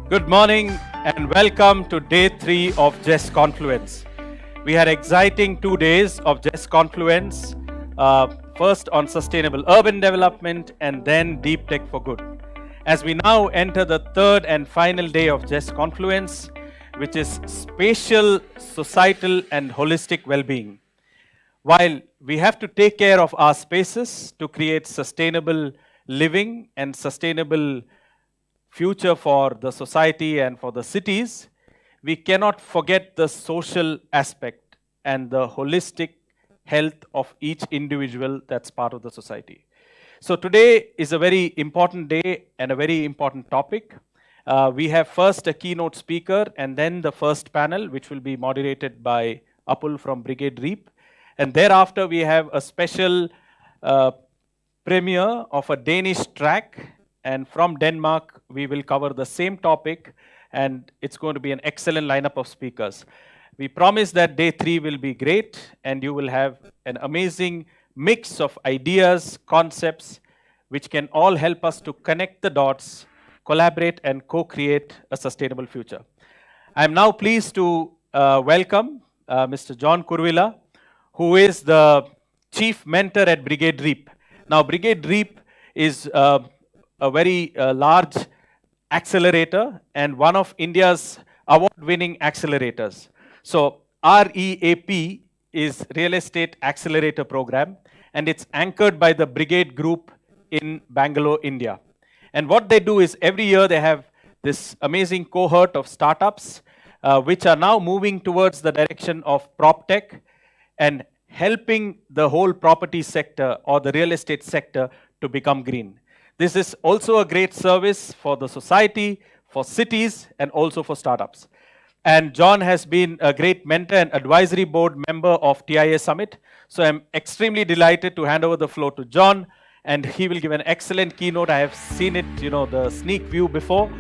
Good morning and welcome to day 3 of JES Confluence. We had exciting 2 days of JES Confluence, first on sustainable urban development and then deep tech for good. As we now enter the third and final day of JES Confluence, which is spatial, societal and holistic well-being. While we have to take care of our spaces to create sustainable living and sustainable future for the society and for the cities, we cannot forget the social aspect and the holistic health of each individual that's part of the society. So today is a very important day and a very important topic. We have first a keynote speaker and then the first panel, which will be moderated by Apul from Brigade Reap. And thereafter, we have a special premiere of a Danish track. And from Denmark, we will cover the same topic. And it's going to be an excellent lineup of speakers. We promise that day 3 will be great. And you will have an amazing mix of ideas, concepts, which can all help us to connect the dots, collaborate, and co-create a sustainable future. I'm now pleased to welcome Mr. John Kurvilla, who is the chief mentor at Brigade Reap. Now, Brigade Reap is a very large accelerator and one of India's award-winning accelerators. So, REAP is Real Estate Accelerator Program, and it's anchored by the Brigade Group in Bangalore, India. And what they do is every year they have this amazing cohort of startups which are now moving towards the direction of PropTech and helping the whole property sector or the real estate sector to become green. This is also a great service for the society, for cities, and also for startups. And John has been a great mentor and advisory board member of TIA Summit. So I'm extremely delighted to hand over the floor to John, and he will give an excellent keynote. I have seen it, the sneak view before.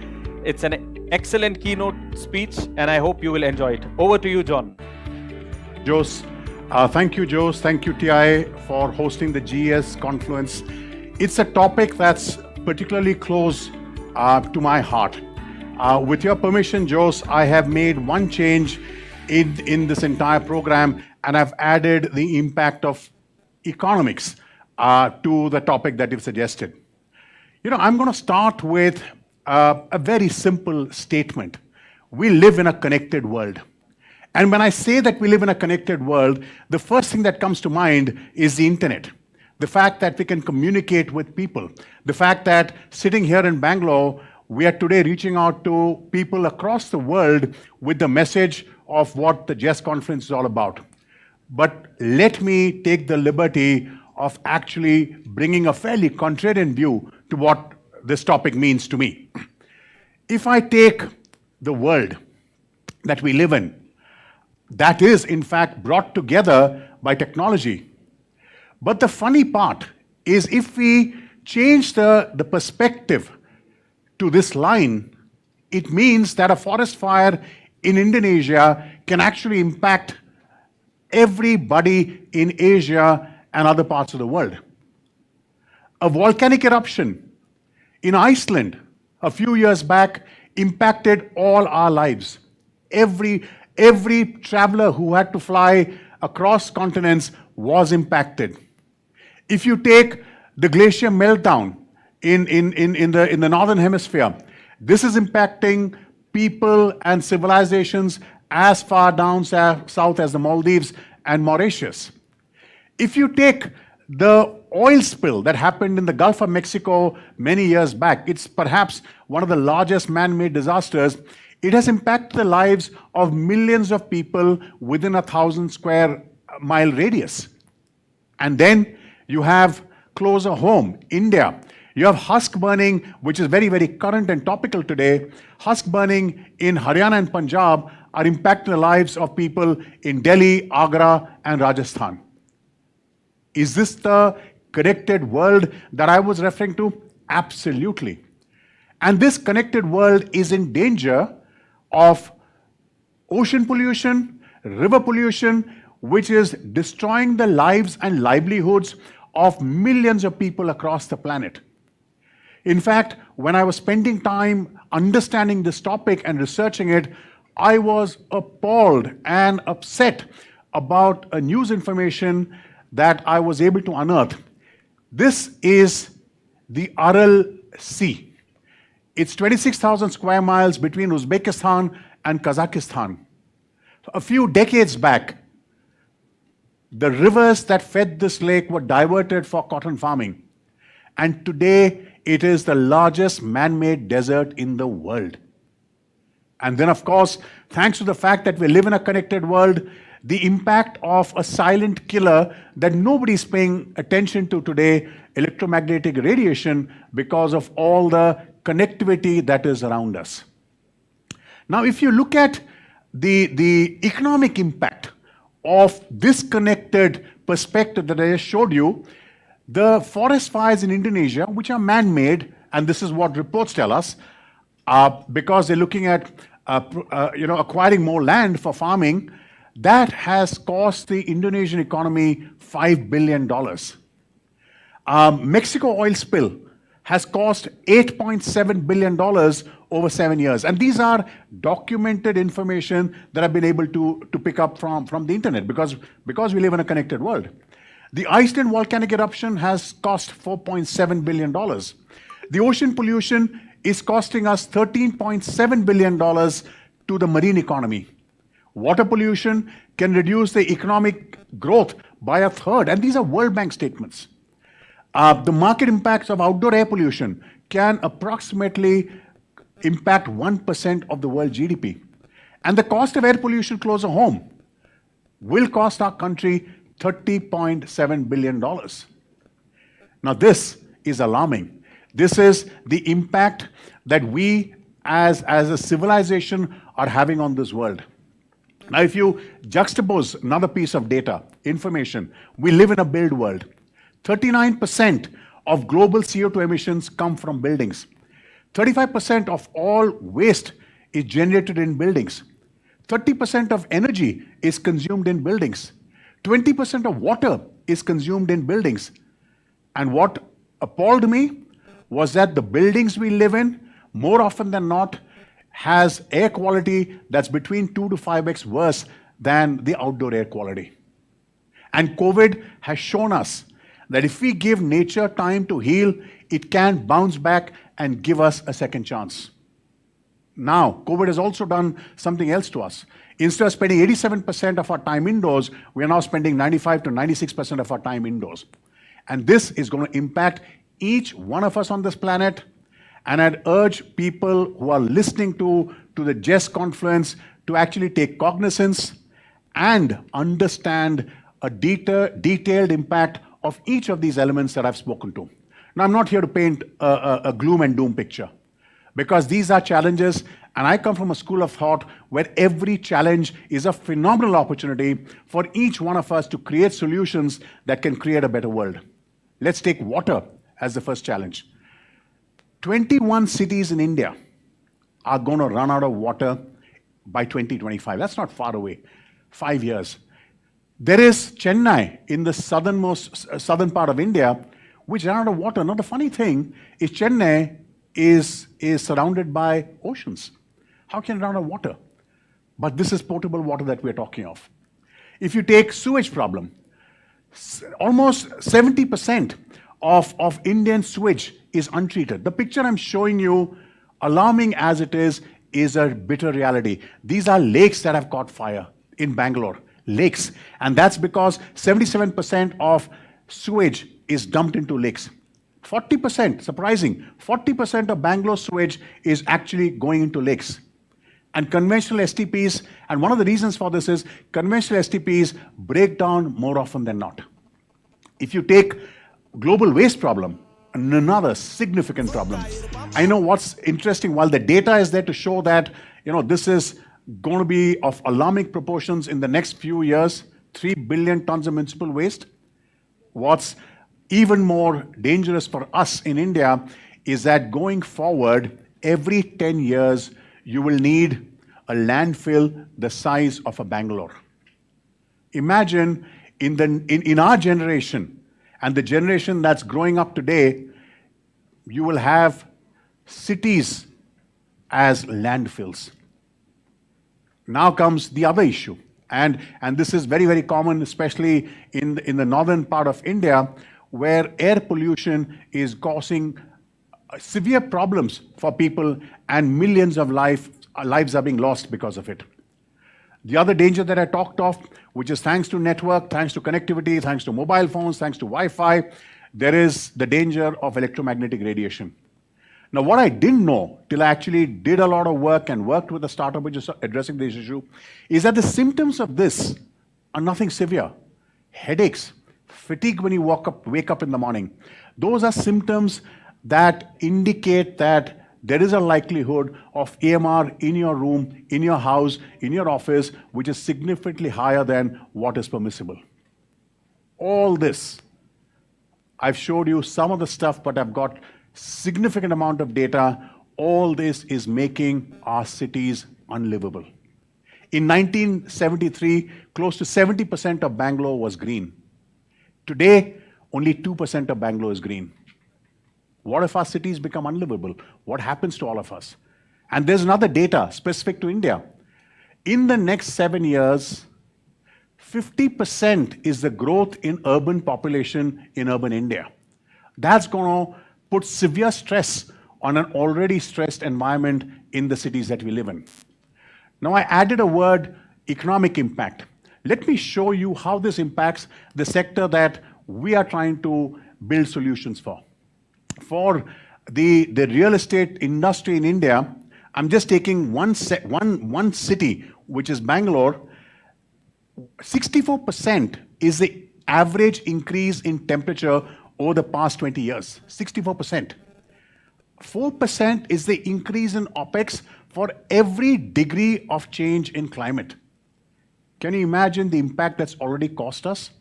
It's an excellent keynote speech, and I hope you will enjoy it. Over to you, John. Jose, thank you, Jose. Thank you, TIA, for hosting the GS Confluence. It's a topic that's particularly close to my heart. With your permission, Jose, I have made one change in this entire program, and I've added the impact of economics to the topic that you've suggested. I'm going to start with a very simple statement. We live in a connected world. And when I say that we live in a connected world, the first thing that comes to mind is the internet. The fact that we can communicate with people. The fact that sitting here in Bangalore, we are today reaching out to people across the world with the message of what the JES Conference is all about. But let me take the liberty of actually bringing a fairly contrarian view to what this topic means to me. If I take the world that we live in, that is in fact brought together by technology. But the funny part is if we change the perspective to this line, it means that a forest fire in Indonesia can actually impact everybody in Asia and other parts of the world. A volcanic eruption in Iceland a few years back impacted all our lives. Every traveler who had to fly across continents was impacted. If you take the glacier meltdown in the northern hemisphere, this is impacting people and civilizations as far down south as the Maldives and Mauritius. If you take the oil spill that happened in the Gulf of Mexico many years back, it's perhaps one of the largest man-made disasters. It has impacted the lives of millions of people within a 1,000 square mile radius. And then you have closer home, India. You have husk burning, which is very, very current and topical today. Husk burning in Haryana and Punjab are impacting the lives of people in Delhi, Agra, and Rajasthan. Is this the connected world that I was referring to? Absolutely. And this connected world is in danger of ocean pollution, river pollution, which is destroying the lives and livelihoods of millions of people across the planet. In fact, when I was spending time understanding this topic and researching it, I was appalled and upset about a news information that I was able to unearth. This is the Aral Sea. It's 26,000 square miles between Uzbekistan and Kazakhstan. A few decades back, the rivers that fed this lake were diverted for cotton farming. And today, it is the largest man-made desert in the world. And then, of course, thanks to the fact that we live in a connected world, the impact of a silent killer that nobody's paying attention to today, electromagnetic radiation, because of all the connectivity that is around us. Now, if you look at the economic impact of this connected perspective that I just showed you, the forest fires in Indonesia, which are man-made, and this is what reports tell us, because they're looking at acquiring more land for farming, that has cost the Indonesian economy $5 billion. Mexico oil spill has cost $8.7 billion over 7 years. And these are documented information that I've been able to pick up from the internet because we live in a connected world. The Iceland volcanic eruption has cost $4.7 billion. The ocean pollution is costing us $13.7 billion to the marine economy. Water pollution can reduce the economic growth by a third. And these are World Bank statements. The market impacts of outdoor air pollution can approximately impact 1% of the world GDP. And the cost of air pollution closer home will cost our country $30.7 billion. Now, this is alarming. This is the impact that we as a civilization are having on this world. Now, if you juxtapose another piece of data, information, we live in a built world. 39% of global CO2 emissions come from buildings. 35% of all waste is generated in buildings. 30% of energy is consumed in buildings. 20% of water is consumed in buildings. And what appalled me was that the buildings we live in, more often than not, has air quality that's between 2 to 5x worse than the outdoor air quality. And COVID has shown us that if we give nature time to heal, it can bounce back and give us a second chance. Now, COVID has also done something else to us. Instead of spending 87% of our time indoors, we are now spending 95 to 96% of our time indoors. And this is going to impact each one of us on this planet. And I'd urge people who are listening to the JES Confluence to actually take cognizance and understand a detailed impact of each of these elements that I've spoken to. Now, I'm not here to paint a gloom and doom picture, because these are challenges, and I come from a school of thought where every challenge is a phenomenal opportunity for each one of us to create solutions that can create a better world. Let's take water as the first challenge. 21 cities in India are going to run out of water by 2025. That's not far away, 5 years. There is Chennai in the southern part of India, which ran out of water. Now, the funny thing is Chennai is surrounded by oceans. How can it run out of water? But this is potable water that we're talking of. If you take sewage problem, almost 70% of Indian sewage is untreated. The picture I'm showing you, alarming as it is a bitter reality. These are lakes that have caught fire in Bangalore. Lakes. And that's because 77% of sewage is dumped into lakes. 40%, surprising, 40% of Bangalore sewage is actually going into lakes. And conventional STPs, and one of the reasons for this is conventional STPs break down more often than not. If you take global waste problem, another significant problem. I know what's interesting, while the data is there to show that this is going to be of alarming proportions in the next few years, 3 billion tons of municipal waste. What's even more dangerous for us in India is that going forward, every 10 years, you will need a landfill the size of a Bangalore. Imagine in our generation and the generation that's growing up today, you will have cities as landfills. Now comes the other issue, and this is very, very common, especially in the northern part of India, where air pollution is causing severe problems for people, and millions of lives are being lost because of it. The other danger that I talked of, which is thanks to network, thanks to connectivity, thanks to mobile phones, thanks to Wi-Fi, there is the danger of electromagnetic radiation. Now, what I didn't know till I actually did a lot of work and worked with a startup which is addressing this issue, is that the symptoms of this are nothing severe. Headaches, fatigue when you wake up in the morning. Those are symptoms that indicate that there is a likelihood of AMR in your room, in your house, in your office, which is significantly higher than what is permissible. All this, I've showed you some of the stuff, but I've got significant amount of data. All this is making our cities unlivable. In 1973, close to 70% of Bangalore was green. Today, only 2% of Bangalore is green. What if our cities become unlivable? What happens to all of us? And there's another data specific to India. In the next 7 years, 50% is the growth in urban population in urban India. That's going to put severe stress on an already stressed environment in the cities that we live in. Now, I added a word, economic impact. Let me show you how this impacts the sector that we are trying to build solutions for. For the real estate industry in India, I'm just taking one city, which is Bangalore. 64% is the average increase in temperature over the past 20 years. 64%. 4% is the increase in OPEX for every degree of change in climate. Can you imagine the impact that's already cost us?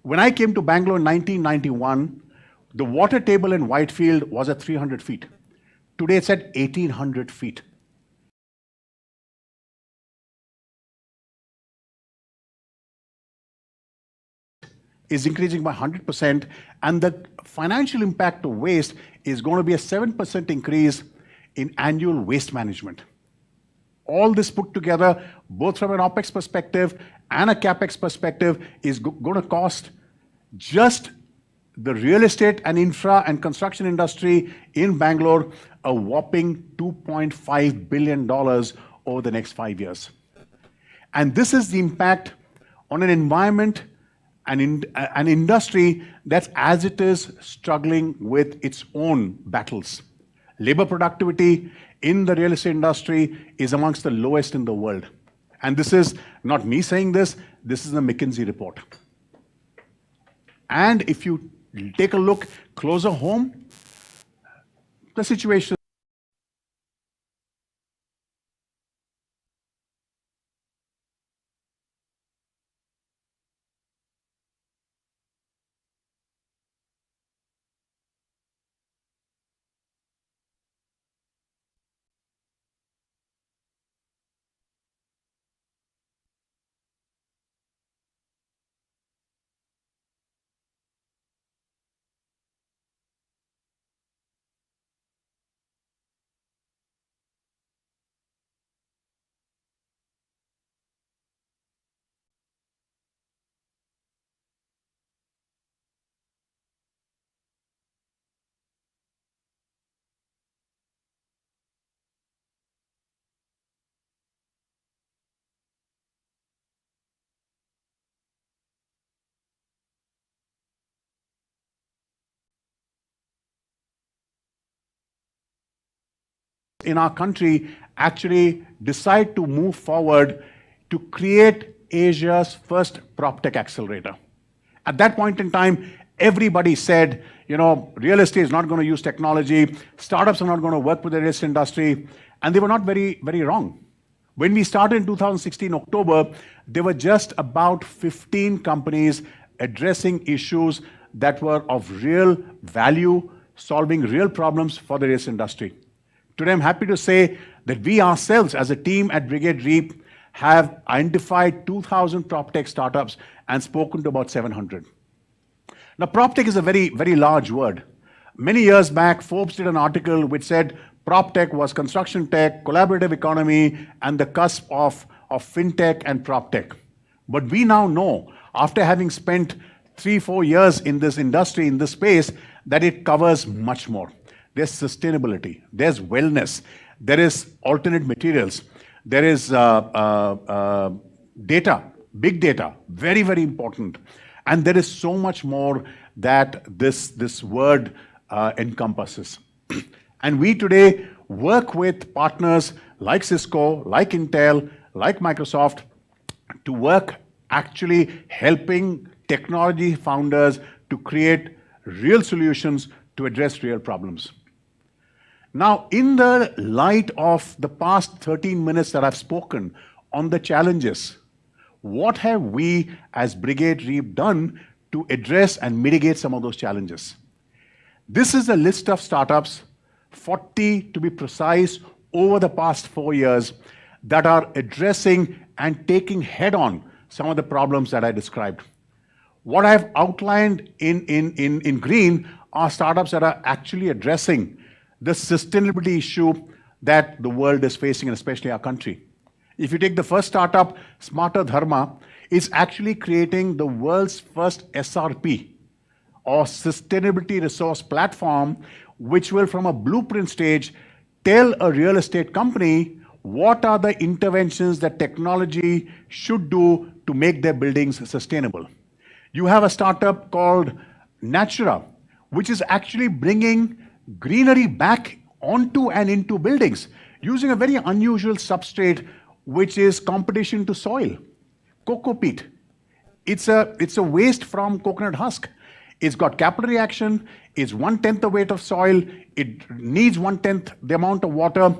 When I came to Bangalore in 1991, the water table in Whitefield was at 300 feet. Today it's at 1,800 feet. Is increasing by 100%, and the financial impact of waste is going to be a 7% increase in annual waste management. All this put together, both from an OPEX perspective and a CAPEX perspective, is going to cost just the real estate and infra and construction industry in Bangalore a whopping $2.5 billion over the next 5 years. And this is the impact on an environment and an industry that's, as it is, struggling with its own battles. Labor productivity in the real estate industry is amongst the lowest in the world. And this is not me saying this, this is a McKinsey report. And if you take a look closer home, the situation in our country actually decide to move forward to create Asia's first PropTech accelerator. At that point in time, everybody said, real estate is not going to use technology, startups are not going to work with the real estate industry, and they were not very, very wrong. When we started in 2016 October, there were just about 15 companies addressing issues that were of real value, solving real problems for the real estate industry. Today, I'm happy to say that we ourselves, as a team at Brigade REAP, have identified 2,000 PropTech startups and spoken to about 700. Now, PropTech is a very, very large word. Many years back, Forbes did an article which said prop tech was construction tech, collaborative economy, and the cusp of fintech and prop tech. But we now know, after having spent 3-4 years in this industry, in this space, that it covers much more. There's sustainability, there's wellness, there is alternate materials, there is data, big data, very, very important. And there is so much more that this word encompasses. And we today work with partners like Cisco, like Intel, like Microsoft to work actually helping technology founders to create real solutions to address real problems. Now, in the light of the past 13 minutes that I've spoken on the challenges, what have we as Brigade Reap done to address and mitigate some of those challenges? This is a list of startups, 40 to be precise, over the past 4 years that are addressing and taking head on some of the problems that I described. What I've outlined in green are startups that are actually addressing the sustainability issue that the world is facing, and especially our country. If you take the first startup, Smarter Dharma, is actually creating the world's first SRP, or Sustainability Resource Platform, which will, from a blueprint stage, tell a real estate company what are the interventions that technology should do to make their buildings sustainable. You have a startup called Natura, which is actually bringing greenery back onto and into buildings using a very unusual substrate, which is competition to soil, cocoa peat. It's a waste from coconut husk. It's got capillary action. It's 1/10 the weight of soil. It needs 1/10 the amount of water,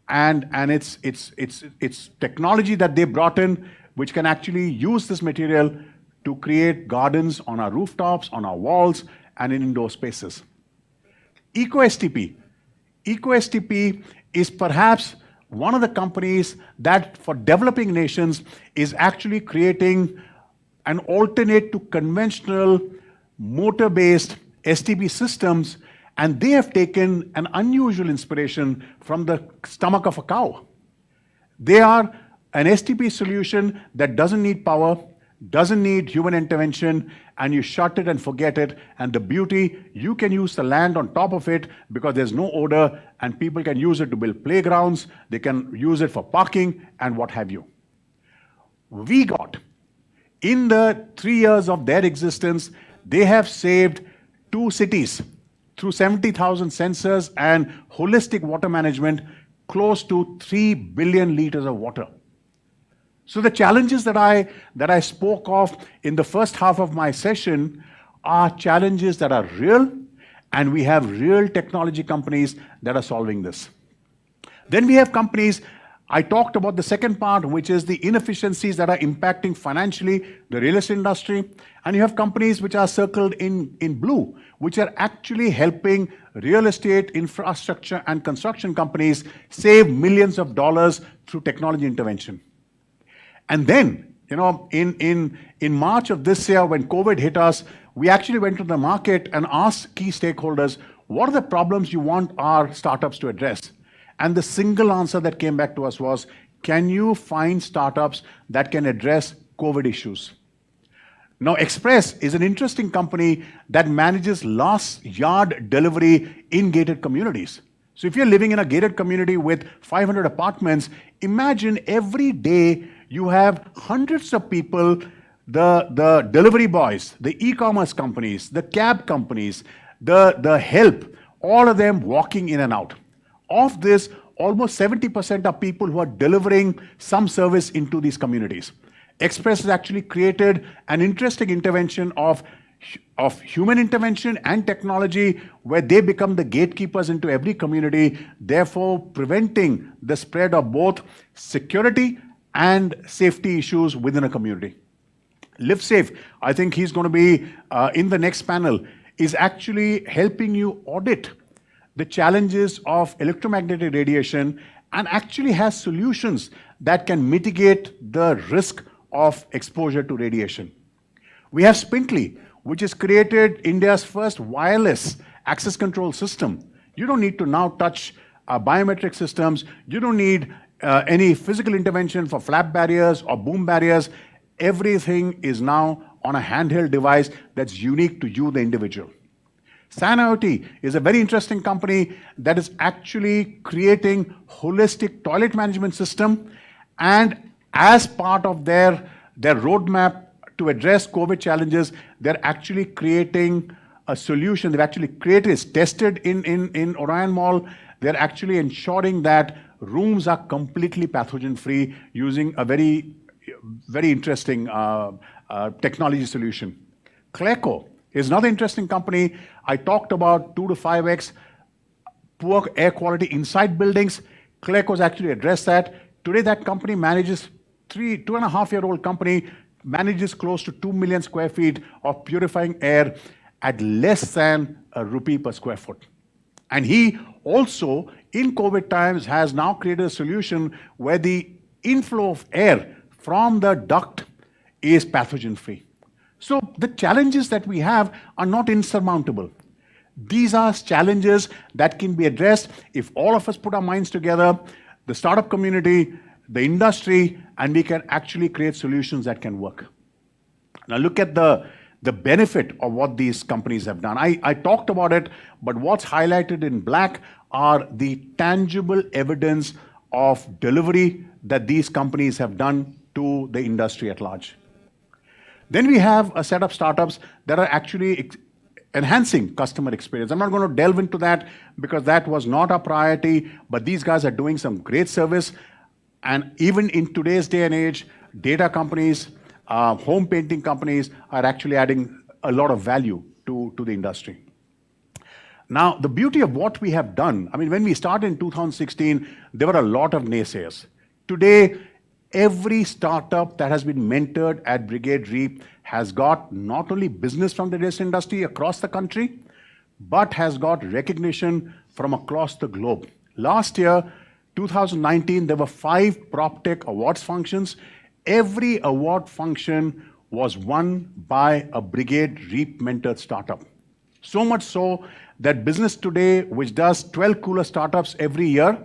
and it's technology that they brought in, which can actually use this material to create gardens on our rooftops, on our walls, and in indoor spaces. EcoSTP. EcoSTP is perhaps one of the companies that, for developing nations, is actually creating an alternate to conventional motor-based STP systems, and they have taken an unusual inspiration from the stomach of a cow. They are an STP solution that doesn't need power, doesn't need human intervention, and you shut it and forget it. And the beauty, you can use the land on top of it because there's no odor, and people can use it to build playgrounds, they can use it for parking, and what have you. We got, in the 3 years of their existence, they have saved 2 cities through 70,000 sensors and holistic water management, close to 3 billion liters of water. So the challenges that I spoke of in the first half of my session are challenges that are real, and we have real technology companies that are solving this. Then we have companies, I talked about the second part, which is the inefficiencies that are impacting financially the real estate industry. And you have companies which are circled in blue, which are actually helping real estate, infrastructure, and construction companies save millions of dollars through technology intervention. And then, in March of this year, when COVID hit us, we actually went to the market and asked key stakeholders, what are the problems you want our startups to address? And the single answer that came back to us was, can you find startups that can address COVID issues? Now, Express is an interesting company that manages last yard delivery in gated communities. So if you're living in a gated community with 500 apartments, imagine every day you have hundreds of people, the delivery boys, the e-commerce companies, the cab companies, the help, all of them walking in and out. Of this, almost 70% are people who are delivering some service into these communities. Express has actually created an interesting intervention of human intervention and technology, where they become the gatekeepers into every community, therefore preventing the spread of both security and safety issues within a community. LiveSafe, I think he's going to be in the next panel, is actually helping you audit the challenges of electromagnetic radiation and actually has solutions that can mitigate the risk of exposure to radiation. We have Spintly, which has created India's first wireless access control system. You don't need to now touch biometric systems. You don't need any physical intervention for flap barriers or boom barriers. Everything is now on a handheld device that's unique to you, the individual. San IoT is a very interesting company that is actually creating holistic toilet management system, and as part of their roadmap to address COVID challenges, they're actually creating a solution. They've actually created, it's tested in Orion Mall. They're actually ensuring that rooms are completely pathogen-free using a very interesting technology solution. Cleco is another interesting company. I talked about 2 to 5x poor air quality inside buildings. Cleco's actually addressed that. Today, that company manages 2.5-year-old company manages close to 2 million square feet of purifying air at less than ₹1 per square foot. And he also, in COVID times, has now created a solution where the inflow of air from the duct is pathogen-free. So the challenges that we have are not insurmountable. These are challenges that can be addressed if all of us put our minds together, the startup community, the industry, and we can actually create solutions that can work. Now look at the benefit of what these companies have done. I talked about it, but what's highlighted in black are the tangible evidence of delivery that these companies have done to the industry at large. Then we have a set of startups that are actually enhancing customer experience. I'm not going to delve into that because that was not our priority, but these guys are doing some great service. And even in today's day and age, data companies, home painting companies are actually adding a lot of value to the industry. Now, the beauty of what we have done, I mean, when we started in 2016, there were a lot of naysayers. Today, every startup that has been mentored at Brigade REAP has got not only business from the data industry across the country, but has got recognition from across the globe. Last year, 2019, there were 5 PropTech awards functions. Every award function was won by a Brigade REAP mentored startup. So much so that Business Today, which does 12 cooler startups every year,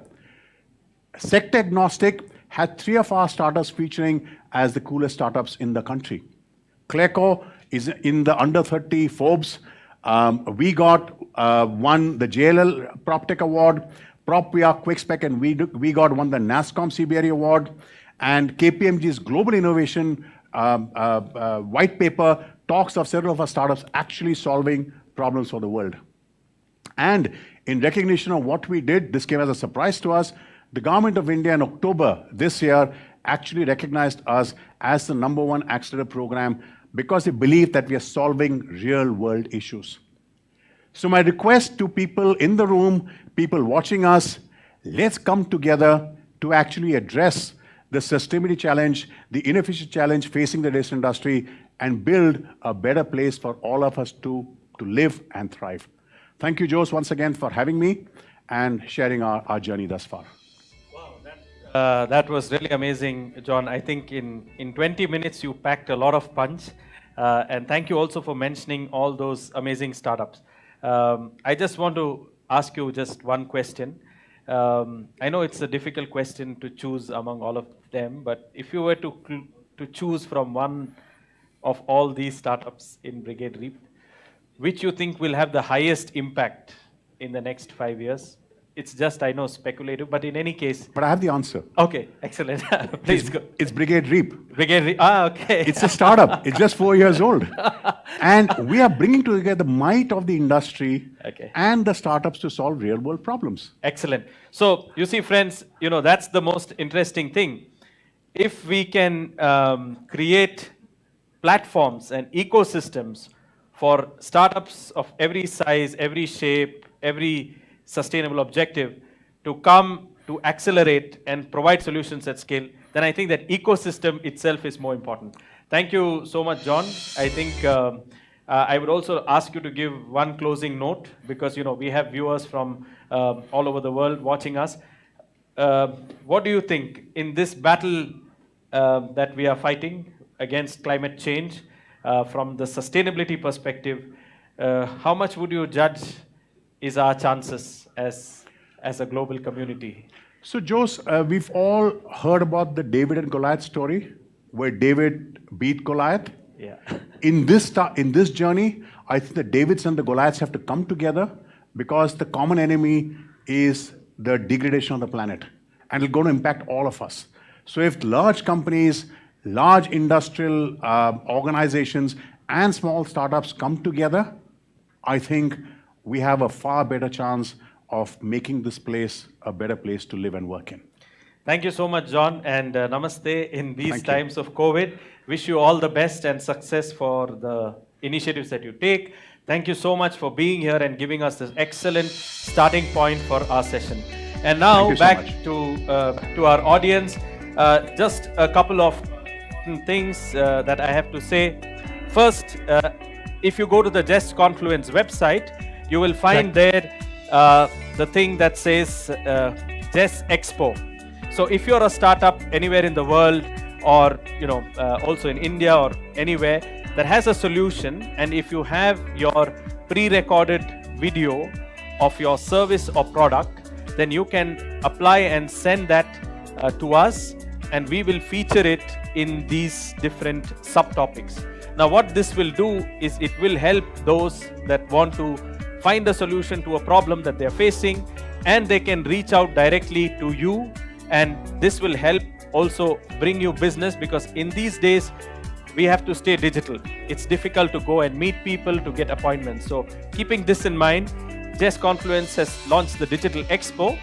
sector agnostic, had 3 of our startups featuring as the coolest startups in the country. Cleco is in the under 30 Forbes. We got won the JLL PropTech Award. PropVR QuickSpec and we got won the NASSCOM CBRE Award. And KPMG's Global Innovation white paper talks of several of our startups actually solving problems for the world. And in recognition of what we did, this came as a surprise to us, the Government of India in October this year actually recognized us as the #1 accelerator program because they believe that we are solving real-world issues. So my request to people in the room, people watching us, let's come together to actually address the sustainability challenge, the inefficient challenge facing the data industry, and build a better place for all of us to live and thrive. Thank you, Jose, once again for having me and sharing our journey thus far. That was really amazing, John. I think in 20 minutes you packed a lot of punch. And thank you also for mentioning all those amazing startups. I just want to ask you just one question. I know it's a difficult question to choose among all of them, but if you were to choose from one of all these startups in Brigade REAP, which you think will have the highest impact in the next 5 years? It's just, I know, speculative, but in any case. But I have the answer. Okay, excellent. Please go. It's Brigade REAP. Brigade REAP. Ah, okay. It's a startup. It's just 4 years old. And we are bringing together the might of the industry and the startups to solve real world problems. Excellent. So, you see, friends, you know, that's the most interesting thing. If we can create platforms and ecosystems for startups of every size, every shape, every sustainable objective to come to accelerate and provide solutions at scale, then I think that ecosystem itself is more important. Thank you so much, John. I think I would also ask you to give one closing note because, you know, we have viewers from all over the world watching us. What do you think in this battle that we are fighting against climate change from the sustainability perspective? How much would you judge is our chances as a global community? So, Jose, we've all heard about the David and Goliath story, where David beat Goliath. Yeah. In this journey, I think the Davids and the Goliaths have to come together because the common enemy is the degradation of the planet, and it's going to impact all of us. So, if large companies, large industrial organizations, and small startups come together, I think we have a far better chance of making this place a better place to live and work in. Thank you so much, John, and namaste in these Thank you. times of COVID. Wish you all the best and success for the initiatives that you take. Thank you so much for being here and giving us this excellent starting point for our session. And now back to our audience. Just a couple of things that I have to say. First, if you go to the Just Confluence website, you will find there the thing that says Just Expo. So if you're a startup anywhere in the world, or also in India or anywhere that has a solution, and if you have your pre-recorded video of your service or product, then you can apply and send that to us, and we will feature it in these different subtopics. Now, what this will do is it will help those that want to find a solution to a problem that they're facing, and they can reach out directly to you, and this will help also bring you business, because in these days we have to stay digital. It's difficult to go and meet people to get appointments. So keeping this in mind, Just Confluence has launched the Digital Expo.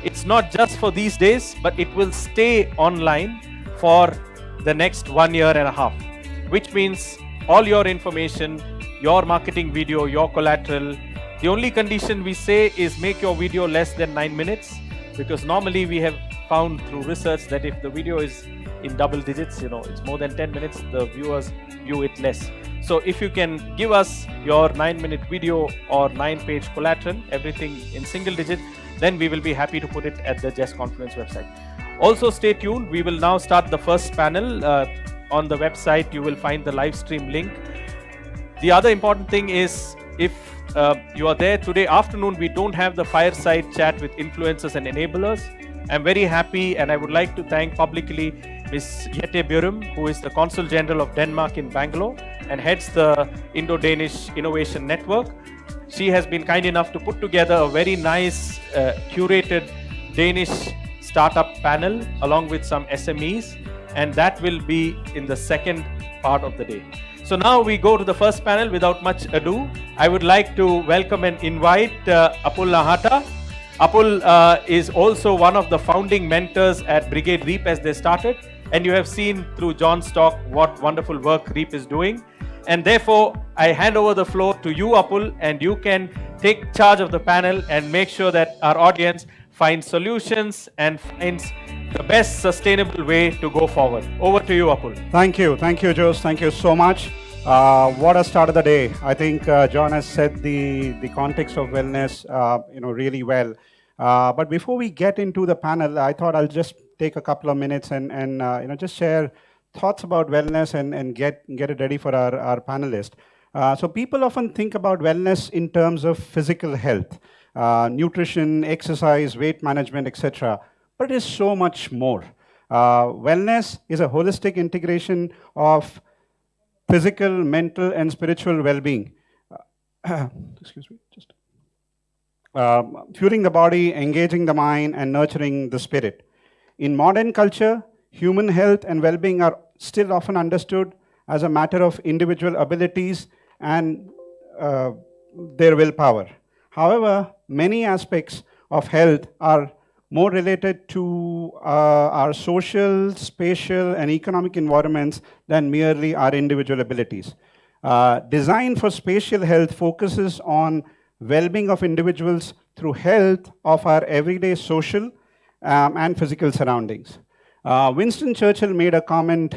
It's not just for these days, but it will stay online for the next 1.5 years, which means all your information, your marketing video, your collateral. The only condition we say is make your video less than 9 minutes, because normally we have found through research that if the video is in double digits, it's more than 10 minutes, the viewers view it less. So if you can give us your 9-minute video or 9-page collateral, everything in single digit, then we will be happy to put it at the Just Confluence website. Also stay tuned, we will now start the first panel. On the website you will find the live stream link. The other important thing is, if you are there today afternoon, we don't have the fireside chat with influencers and enablers. I'm very happy, and I would like to thank publicly Ms. Jette Bjørum, who is the Consul General of Denmark in Bangalore and heads the Indo-Danish Innovation Network. She has been kind enough to put together a very nice curated Danish startup panel along with some SMEs, and that will be in the second part of the day. So now we go to the first panel. Without much ado, I would like to welcome and invite Apul Nahata. Apul is also one of the founding mentors at Brigade Reap as they started, and you have seen through John's talk what wonderful work Reap is doing. And therefore, I hand over the floor to you, Apul, and you can take charge of the panel and make sure that our audience finds solutions and finds the best sustainable way to go forward. Over to you, Apul. Thank you, Jose. Thank you so much. What a start of the day. I think John has set the context of wellness really well. But before we get into the panel, I thought I'll just take a couple of minutes and just share thoughts about wellness and get it ready for our panelists. So people often think about wellness in terms of physical health, nutrition, exercise, weight management, etc. But it is so much more. Wellness is a holistic integration of physical, mental, and spiritual well-being. Excuse me, just fueling the body, engaging the mind, and nurturing the spirit. In modern culture, human health and well-being are still often understood as a matter of individual abilities and their willpower. However, many aspects of health are more related to our social, spatial, and economic environments than merely our individual abilities. Design for spatial health focuses on well-being of individuals through health of our everyday social and physical surroundings. Winston Churchill made a comment,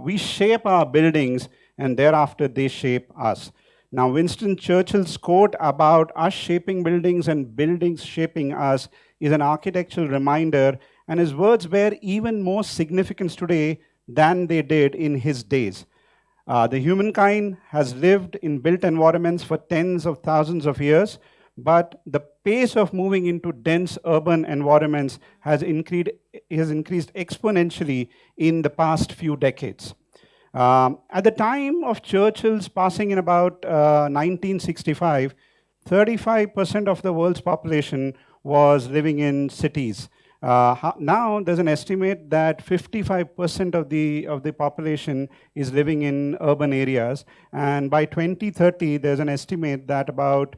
we shape our buildings and thereafter they shape us. Now, Winston Churchill's quote about us shaping buildings and buildings shaping us is an architectural reminder, and his words bear even more significance today than they did in his days. The humankind has lived in built environments for tens of thousands of years, but the pace of moving into dense urban environments has increased exponentially in the past few decades. At the time of Churchill's passing in about 1965, 35% of the world's population was living in cities. Now there's an estimate that 55% of the population is living in urban areas, and by 2030 there's an estimate that about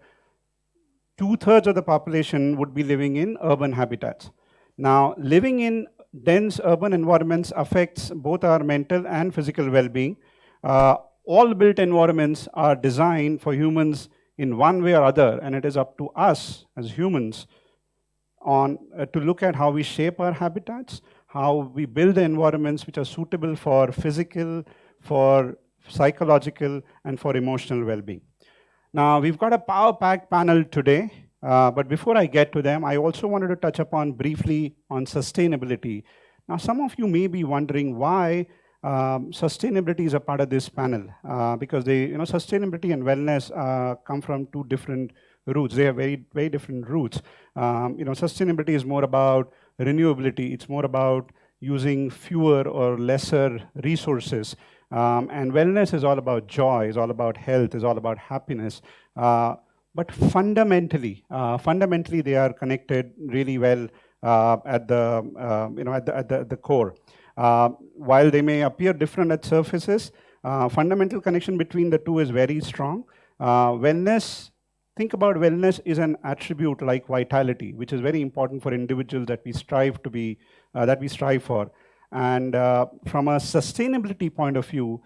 two-thirds of the population would be living in urban habitats. Now, living in dense urban environments affects both our mental and physical well-being. All built environments are designed for humans in one way or other, and it is up to us as humans to look at how we shape our habitats, how we build the environments which are suitable for physical, for psychological, and for emotional well-being. Now, we've got a power-packed panel today, but before I get to them, I also wanted to touch upon briefly on sustainability. Now, some of you may be wondering why sustainability is a part of this panel, because sustainability and wellness come from two different roots. They have very, very different roots. Sustainability is more about renewability. It's more about using fewer or lesser resources. And wellness is all about joy, is all about health, is all about happiness. But fundamentally, they are connected really well at the core. While they may appear different at surfaces, fundamental connection between the two is very strong. Think about wellness is an attribute like vitality, which is very important for individuals that we strive for. And from a sustainability point of view,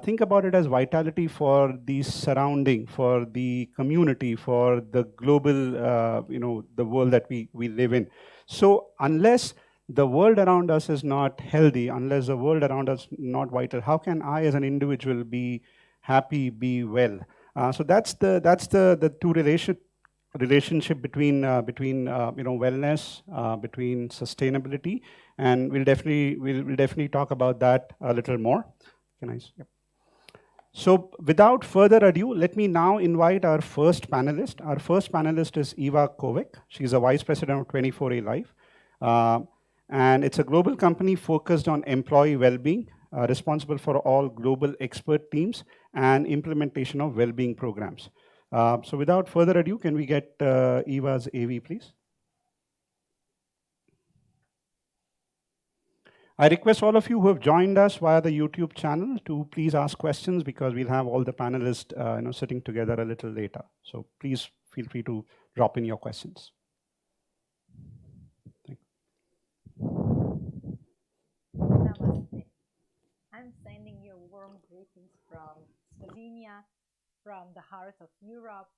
think about it as vitality for the surrounding, for the community, for the global, the world that we live in. So unless the world around us is not healthy, unless the world around us is not vital, how can I as an individual be happy, be well? So that's the two relationship between wellness, between sustainability, and we'll definitely talk about that a little more. Can I? Yep. So without further ado, let me now invite our first panelist. Our first panelist is Eva Kovic. She's a vice president of 24A Life, and it's a global company focused on employee well-being, responsible for all global expert teams and implementation of well-being programs. So without further ado, can we get Eva's AV, please? I request all of you who have joined us via the YouTube channel to please ask questions, because we'll have all the panelists sitting together a little later. So please feel free to drop in your questions. Thank you. Namaste. I'm sending you warm greetings from Slovenia, from the heart of Europe,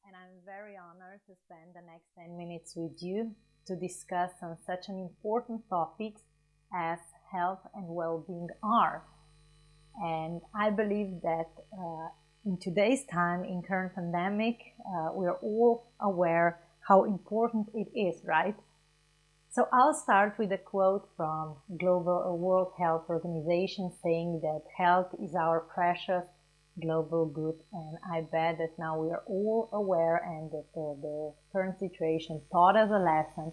and I'm very honored to spend the next 10 minutes with you to discuss on such an important topics as health and well-being are. And I believe that in today's time, in current pandemic, we are all aware how important it is, right? So I'll start with a quote from Global World Health Organization saying that health is our precious global good, and I bet that now we are all aware and that the current situation taught us a lesson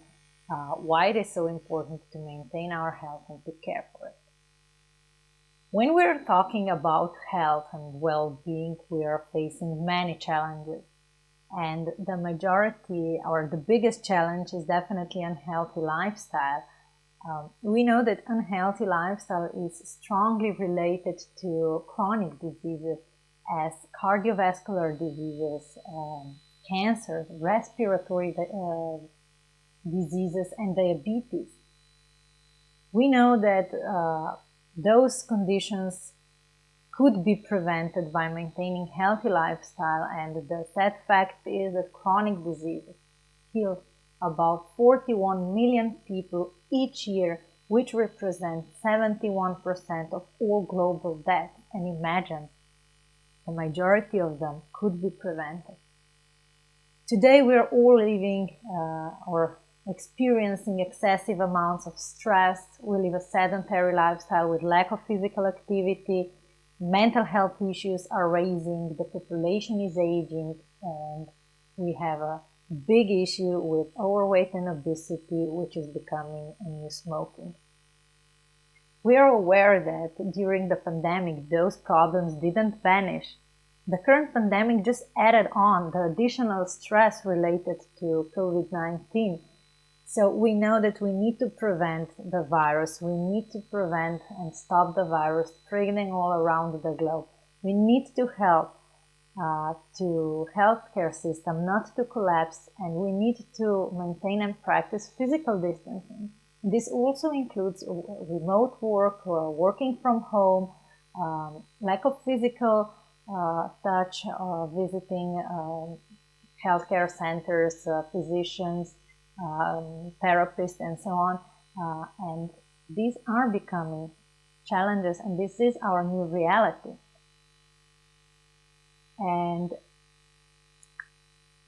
why it is so important to maintain our health and to care for it. When we're talking about health and well-being, we are facing many challenges. And the majority, or the biggest challenge, is definitely unhealthy lifestyle. We know that unhealthy lifestyle is strongly related to chronic diseases as cardiovascular diseases, cancer, respiratory diseases, and diabetes. We know that those conditions could be prevented by maintaining healthy lifestyle, and the sad fact is that chronic diseases kill about 41 million people each year, which represents 71% of all global deaths. And imagine, the majority of them could be prevented. Today we are all living or experiencing excessive amounts of stress. We live a sedentary lifestyle with lack of physical activity. Mental health issues are rising, the population is aging, and we have a big issue with overweight and obesity, which is becoming a new smoking. We are aware that during the pandemic, those problems didn't vanish. The current pandemic just added on the additional stress related to COVID-19. So we know that we need to prevent the virus. We need to prevent and stop the virus spreading all around the globe. We need to help to healthcare system not to collapse, and we need to maintain and practice physical distancing. This also includes remote work, working from home, lack of physical touch, visiting healthcare centers, physicians, therapists, and so on. And these are becoming challenges, and this is our new reality. And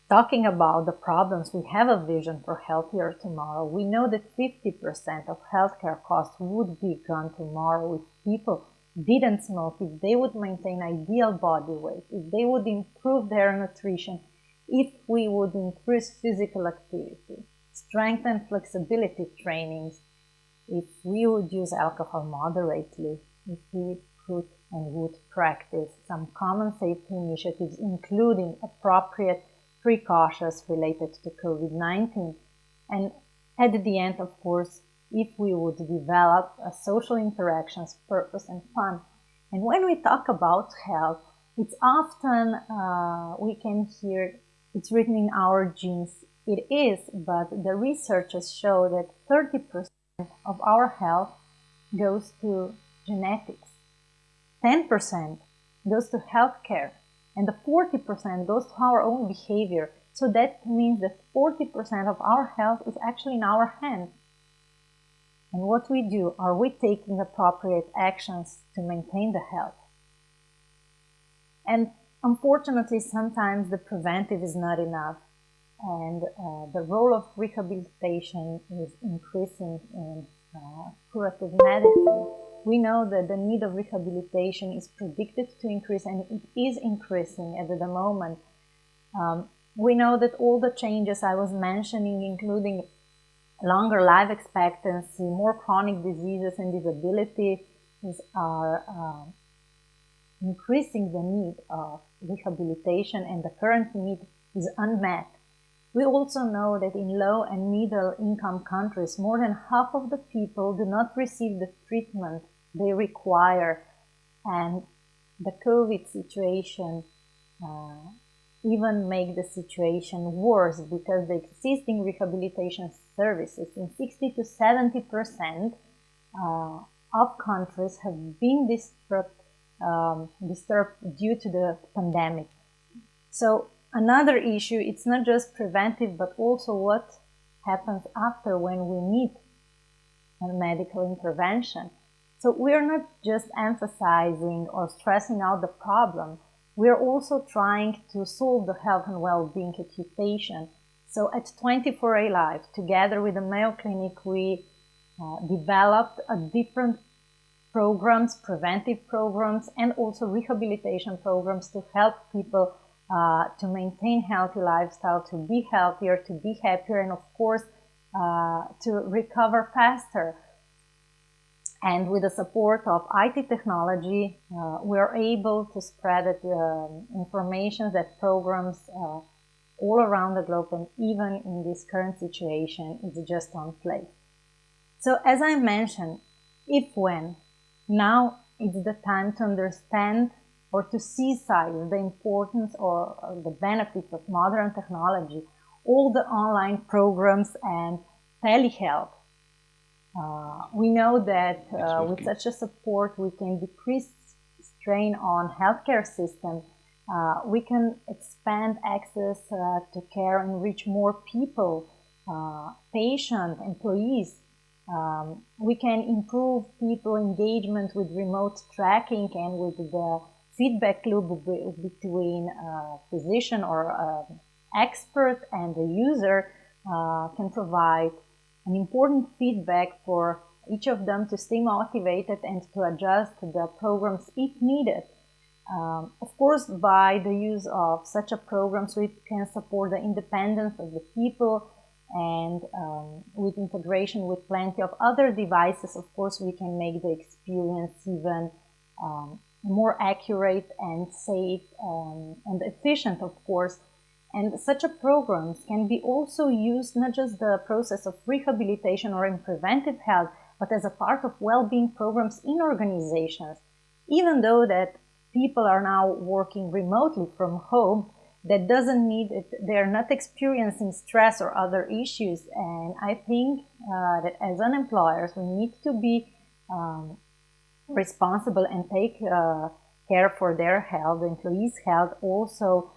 talking about the problems, we have a vision for healthier tomorrow. We know that 50% of healthcare costs would be gone tomorrow if people didn't smoke, if they would maintain ideal body weight, if they would improve their nutrition, if we would increase physical activity, strength and flexibility trainings, if we would use alcohol moderately, if we could and would practice some common safety initiatives, including appropriate precautions related to COVID-19. And at the end, of course, if we would develop social interactions, purpose, and fun. And when we talk about health, it's often, we can hear, it's written in our genes. It is, but the researchers show that 30% of our health goes to genetics. 10% goes to healthcare, and the 40% goes to our own behavior. So that means that 40% of our health is actually in our hands. And what we do, are we taking appropriate actions to maintain the health? And unfortunately, sometimes the preventive is not enough, and the role of rehabilitation is increasing in curative medicine. We know that the need of rehabilitation is predicted to increase, and it is increasing at the moment. We know that all the changes I was mentioning, including longer life expectancy, more chronic diseases and disabilities, are increasing the need of rehabilitation, and the current need is unmet. We also know that in low and middle income countries, more than half of the people do not receive the treatment they require, and the COVID situation even make the situation worse, because the existing rehabilitation services in 60 to 70% of countries have been disturbed due to the pandemic. So another issue, it's not just preventive, but also what happens after when we need a medical intervention. So we're not just emphasizing or stressing out the problem, we're also trying to solve the health and well-being occupation. So at 24A Live, together with the Mayo Clinic, we developed different programs, preventive programs, and also rehabilitation programs to help people to maintain healthy lifestyle, to be healthier, to be happier, and of course, to recover faster. And with the support of IT technology, we're able to spread information that programs all around the globe, and even in this current situation, is just on place. So as I mentioned, when, now is the time to understand or to seize the importance or the benefits of modern technology, all the online programs and telehealth. We know that with such a support, we can decrease strain on healthcare system. We can expand access to care and reach more people, patients, employees. We can improve people engagement with remote tracking and with the feedback loop between physician or expert and the user can provide an important feedback for each of them to stay motivated and to adjust the programs if needed. Of course, by the use of such a program, so it can support the independence of the people, and with integration with plenty of other devices, of course, we can make the experience even more accurate and safe and efficient, of course. And such a programs can be also used not just the process of rehabilitation or in preventive health, but as a part of well-being programs in organizations. Even though that people are now working remotely from home, that doesn't mean that they're not experiencing stress or other issues. And I think that as an employers, we need to be responsible and take care for their health, the employees' health, also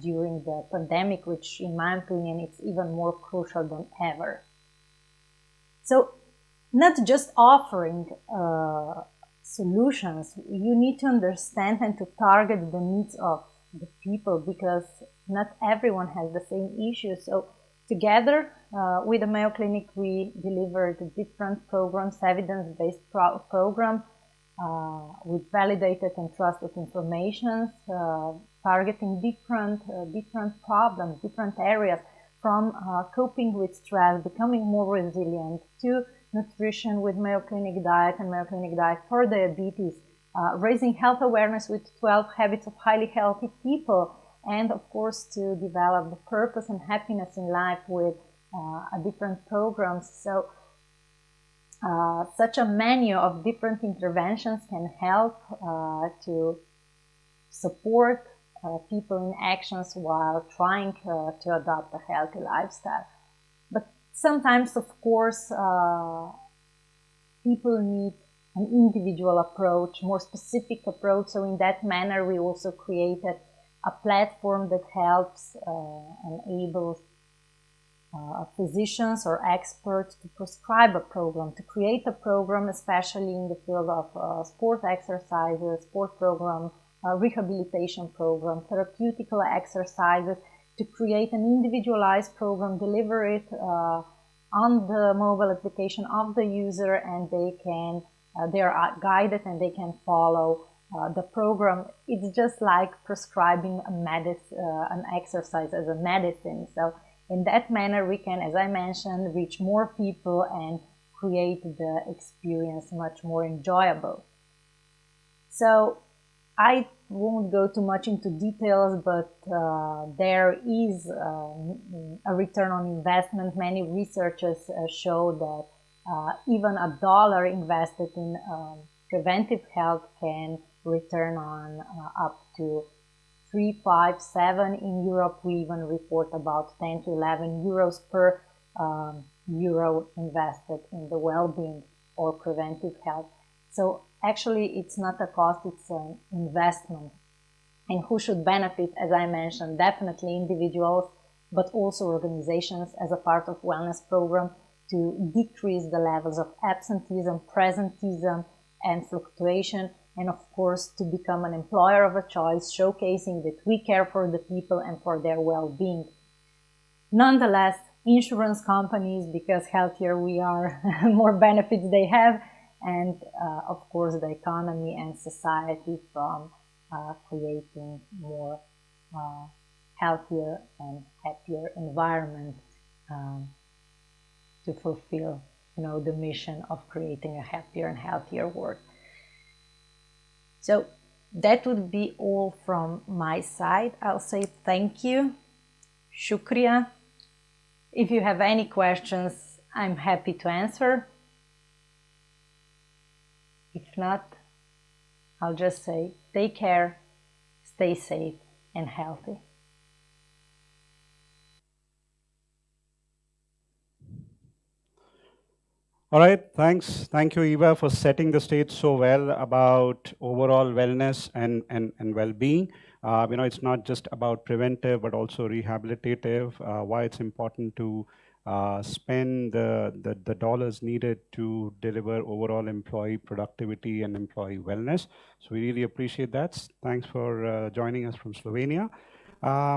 during the pandemic, which in my opinion, it's even more crucial than ever. So not just offering solutions, you need to understand and to target the needs of the people, because not everyone has the same issues. So together with the Mayo Clinic, we delivered different programs, evidence-based program with validated and trusted information, targeting different problems, different areas, from coping with stress, becoming more resilient, to nutrition with Mayo Clinic diet and Mayo Clinic diet for diabetes, raising health awareness with 12 habits of highly healthy people, and of course to develop the purpose and happiness in life with different programs. So such a menu of different interventions can help to support people in actions while trying to adopt a healthy lifestyle. But sometimes, of course, people need an individual approach, more specific approach. So in that manner, we also created a platform that helps enables physicians or experts to prescribe a program, to create a program, especially in the field of sport exercises, sport program, rehabilitation program, therapeutical exercises, to create an individualized program, deliver it on the mobile application of the user, and they are guided and they can follow the program. It's just like prescribing an exercise as a medicine. So in that manner, we can, as I mentioned, reach more people and create the experience much more enjoyable. So I won't go too much into details, but there is a return on investment. Many researchers show that even $1 invested in preventive health can return on up to 3, 5, 7. In Europe, we even report about 10 to 11 euros per euro invested in the well-being or preventive health. So actually, it's not a cost, it's an investment. And who should benefit, as I mentioned, definitely individuals, but also organizations as a part of wellness program, to decrease the levels of absenteeism, presenteeism, and fluctuation, and of course to become an employer of a choice, showcasing that we care for the people and for their well-being. Nonetheless, insurance companies, because healthier we are, more benefits they have, and of course the economy and society from creating more healthier and happier environment to fulfill, the mission of creating a happier and healthier world. So that would be all from my side. I'll say thank you, shukriya. If you have any questions, I'm happy to answer. If not, I'll just say take care, stay safe and healthy. All right, thanks. Thank you, Eva, for setting the stage so well about overall wellness and well-being. It's not just about preventive, but also rehabilitative, why it's important to spend the dollars needed to deliver overall employee productivity and employee wellness. So we really appreciate that. Thanks for joining us from Slovenia.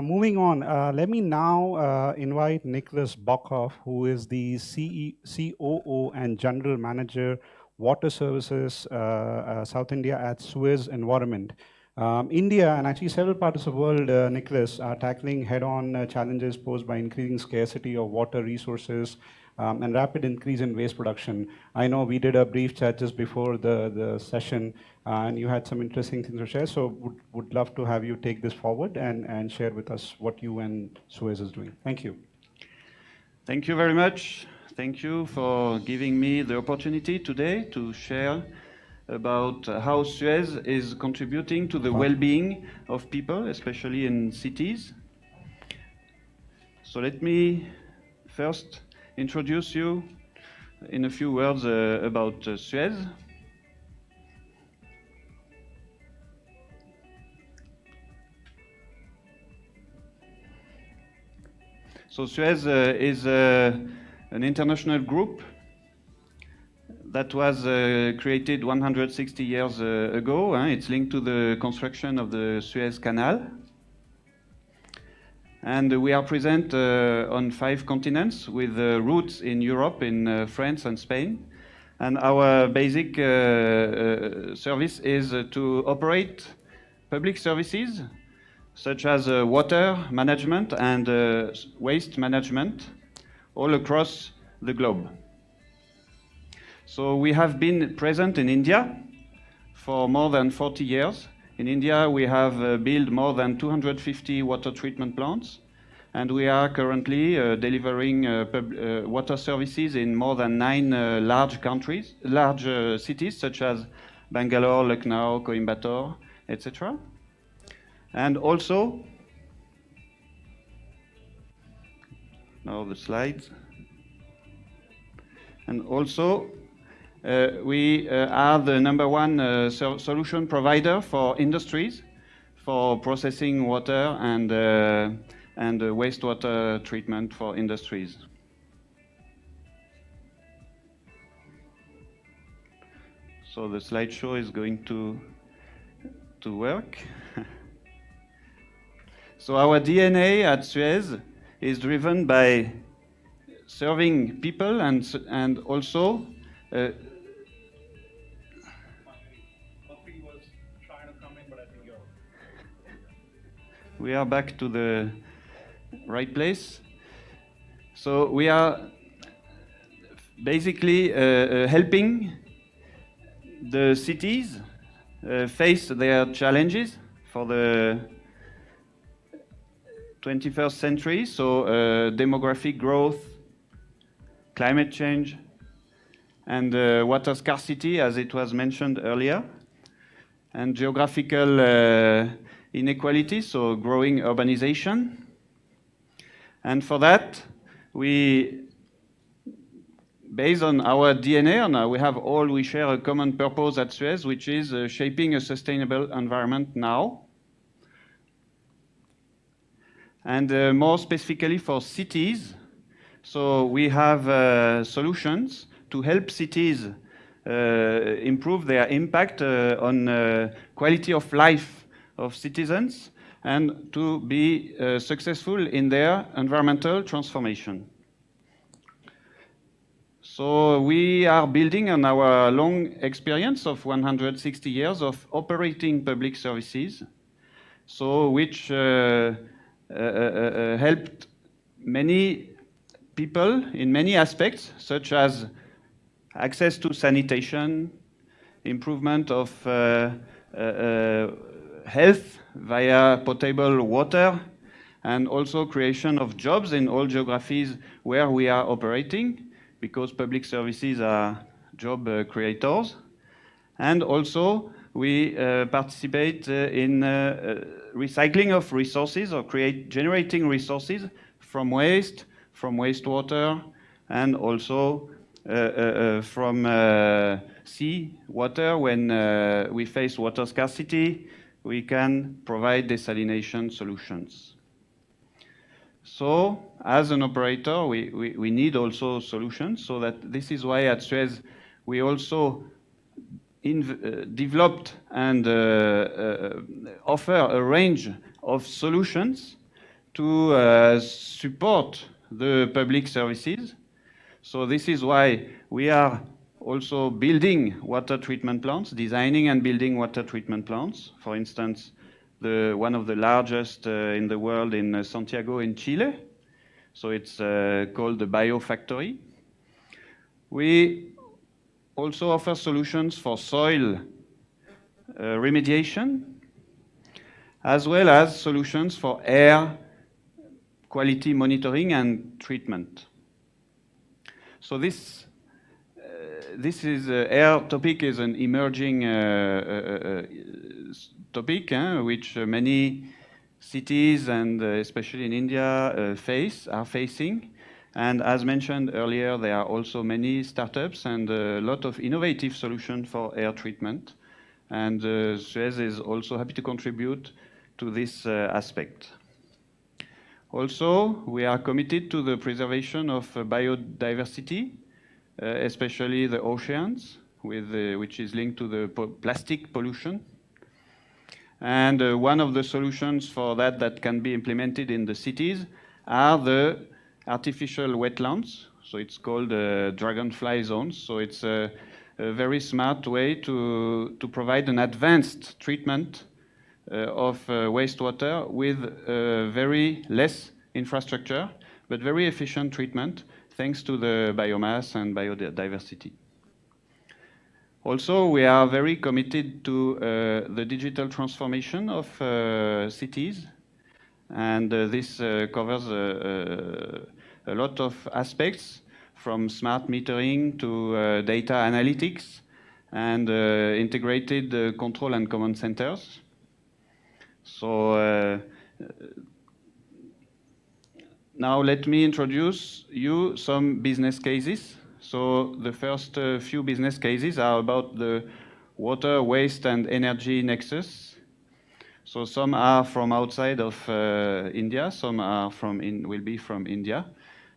Moving on, let me now invite Nicholas Bokhoff, who is the COO and General Manager, Water Services, South India at Suez Environment. India and actually several parts of the world, Nicholas, are tackling head-on challenges posed by increasing scarcity of water resources and rapid increase in waste production. I know we did a brief chat just before the session, and you had some interesting things to share, so would love to have you take this forward and share with us what you and Suez is doing. Thank you. Thank you very much. Thank you for giving me the opportunity today to share about how Suez is contributing to the well-being of people, especially in cities. So let me first introduce you in a few words about Suez. So Suez is an international group that was created 160 years ago. It's linked to the construction of the Suez Canal. And we are present on 5 continents with roots in Europe, in France and Spain. And our basic service is to operate public services such as water management and waste management all across the globe. So we have been present in India for more than 40 years. In India, we have built more than 250 water treatment plants, and we are currently delivering water services in more than 9 large cities such as Bangalore, Lucknow, Coimbatore, etc. And also, now the slides. And also, we are the #1 solution provider for industries for processing water and wastewater treatment for industries. So the slideshow is going to work. So our DNA at Suez is driven by serving people and also we are back to the right place. So we are basically helping the cities face their challenges for the 21st century, so demographic growth, climate change, and water scarcity, as it was mentioned earlier, and geographical inequality, so growing urbanization. And for that, we, based on our DNA, and we share a common purpose at Suez, which is shaping a sustainable environment now. And more specifically for cities, so we have solutions to help cities improve their impact on quality of life of citizens and to be successful in their environmental transformation. So we are building on our long experience of 160 years of operating public services, so which helped many people in many aspects, such as access to sanitation, improvement of health via potable water, and also creation of jobs in all geographies where we are operating, because public services are job creators. And also we participate in recycling of resources or generating resources from waste, from wastewater, and also from sea water. When we face water scarcity, we can provide desalination solutions. So as an operator, we need also solutions, so that this is why at Suez we also developed and offer a range of solutions to support the public services. So this is why we are also building water treatment plants, designing and building water treatment plants. For instance, one of the largest in the world in Santiago in Chile. So it's called the Biofactory. We also offer solutions for soil remediation, as well as solutions for air quality monitoring and treatment. So this is air topic is an emerging topic which many cities and especially in India are facing. And as mentioned earlier, there are also many startups and a lot of innovative solutions for air treatment. And Suez is also happy to contribute to this aspect. Also, we are committed to the preservation of biodiversity, especially the oceans, which is linked to the plastic pollution. And one of the solutions for that can be implemented in the cities are the artificial wetlands. So it's called dragonfly zones. So it's a very smart way to provide an advanced treatment of wastewater with very less infrastructure, but very efficient treatment thanks to the biomass and biodiversity. Also, we are very committed to the digital transformation of cities, and this covers a lot of aspects, from smart metering to data analytics and integrated control and command centers. So now let me introduce you some business cases. So the first few business cases are about the water, waste, and energy nexus. So some are from outside of India, some are will be from India.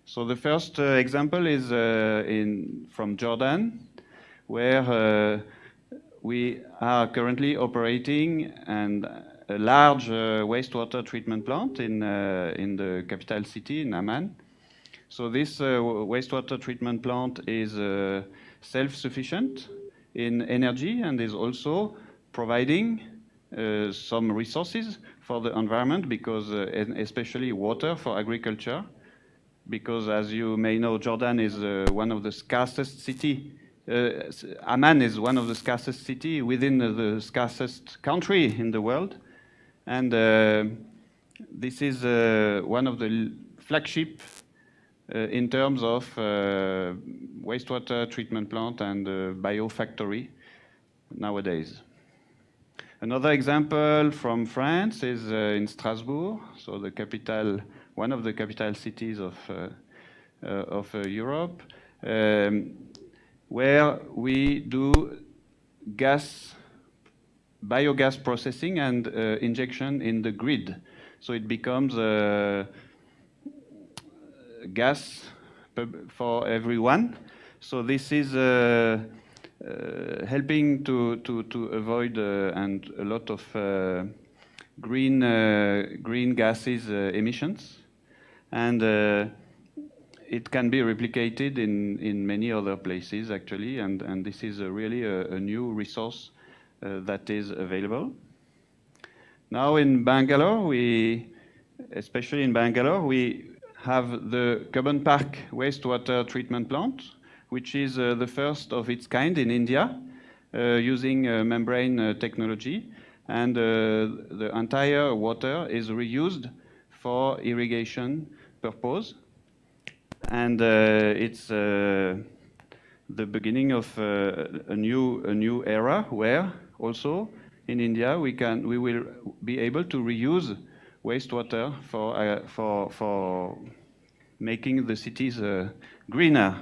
So the first example is from Jordan, where we are currently operating a large wastewater treatment plant in the capital city, in Amman. So this wastewater treatment plant is self-sufficient in energy and is also providing some resources for the environment, because especially water for agriculture, because as you may know, Jordan is one of the scarcest city. Amman is one of the scarcest city within the scarcest country in the world. And this is one of the flagship in terms of wastewater treatment plant and biofactory nowadays. Another example from France is in Strasbourg, so the capital, one of the capital cities of Europe, where we do biogas processing and injection in the grid. So it becomes gas for everyone. So this is helping to avoid and a lot of green gases emissions, and it can be replicated in many other places actually, and this is really a new resource that is available. Now in Bangalore, especially in Bangalore, we have the Cubbon Park wastewater treatment plant, which is the first of its kind in India, using membrane technology, and the entire water is reused for irrigation purpose. And it's the beginning of a new era where also in India we will be able to reuse wastewater for making the cities greener.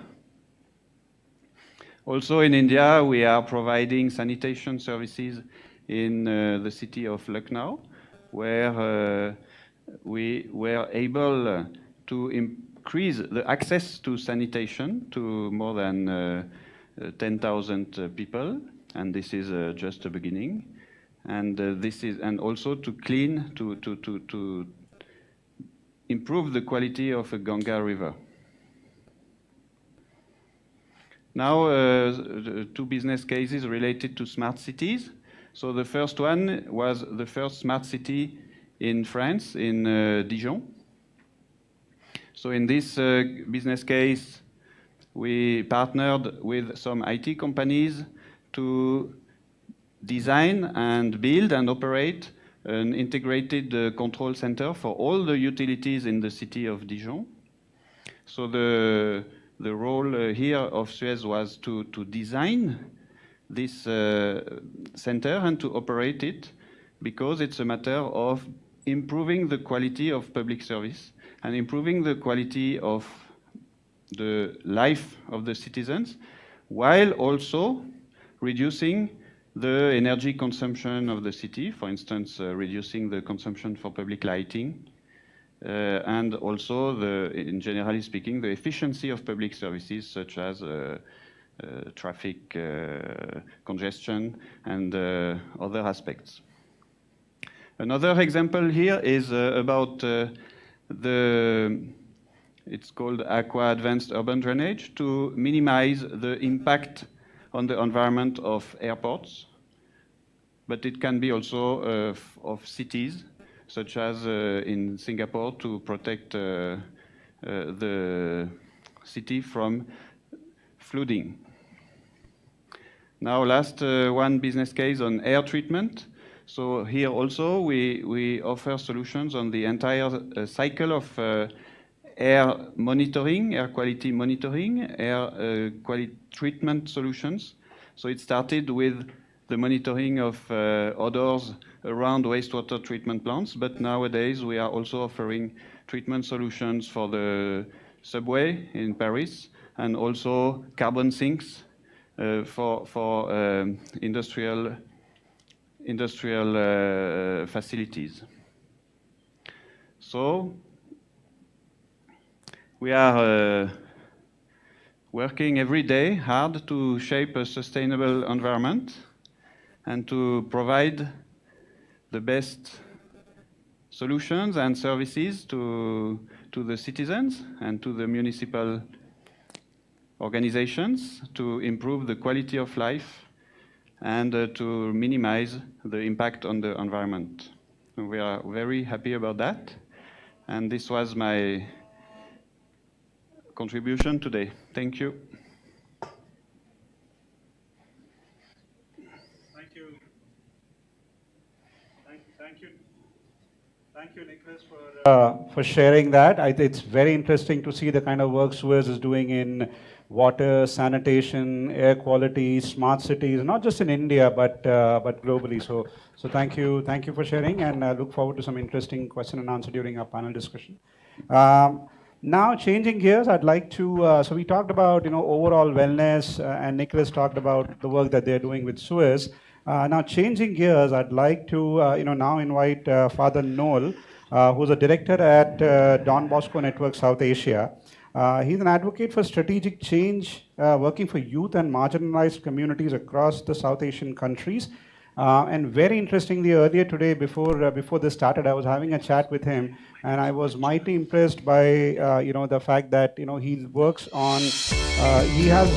Also in India, we are providing sanitation services in the city of Lucknow, where we were able to increase the access to sanitation to more than 10,000 people, and this is just a beginning. And and also to improve the quality of the Ganga River. Now, the two business cases related to smart cities. So the first one was the first smart city in France, in Dijon. So in this business case, we partnered with some IT companies to design and build and operate an integrated control center for all the utilities in the city of Dijon. So the role here of Suez was to design this center and to operate it, because it's a matter of improving the quality of public service and improving the quality of the life of the citizens, while also reducing the energy consumption of the city, for instance, reducing the consumption for public lighting, and also, in generally speaking, the efficiency of public services such as traffic congestion and other aspects. Another example here is about it's called Aqua Advanced Urban Drainage, to minimize the impact on the environment of airports, but it can be also of cities, such as in Singapore, to protect the city from flooding. Now, last one business case on air treatment. So here also we offer solutions on the entire cycle of air monitoring, air quality monitoring, air quality treatment solutions. So it started with the monitoring of odors around wastewater treatment plants, but nowadays we are also offering treatment solutions for the subway in Paris, and also carbon sinks for industrial facilities. So we are working every day hard to shape a sustainable environment and to provide the best solutions and services to the citizens and to the municipal organizations to improve the quality of life and to minimize the impact on the environment. We are very happy about that, and this was my contribution today. Thank you. Thank you, Nicholas, for sharing that. It's very interesting to see the kind of work Suez is doing in water, sanitation, air quality, smart cities, not just in India, but globally. So thank you for sharing, and I look forward to some interesting question and answer during our panel discussion. Now, changing gears, I'd like to, so we talked about, overall wellness, and Nicholas talked about the work that they're doing with Suez. Now, changing gears, I'd like to, now invite Father Noel, who's a director at Don Bosco Network South Asia. He's an advocate for strategic change, working for youth and marginalized communities across the South Asian countries. And very interestingly, earlier today, before this started, I was having a chat with him, and I was mighty impressed by the fact that he works on, he has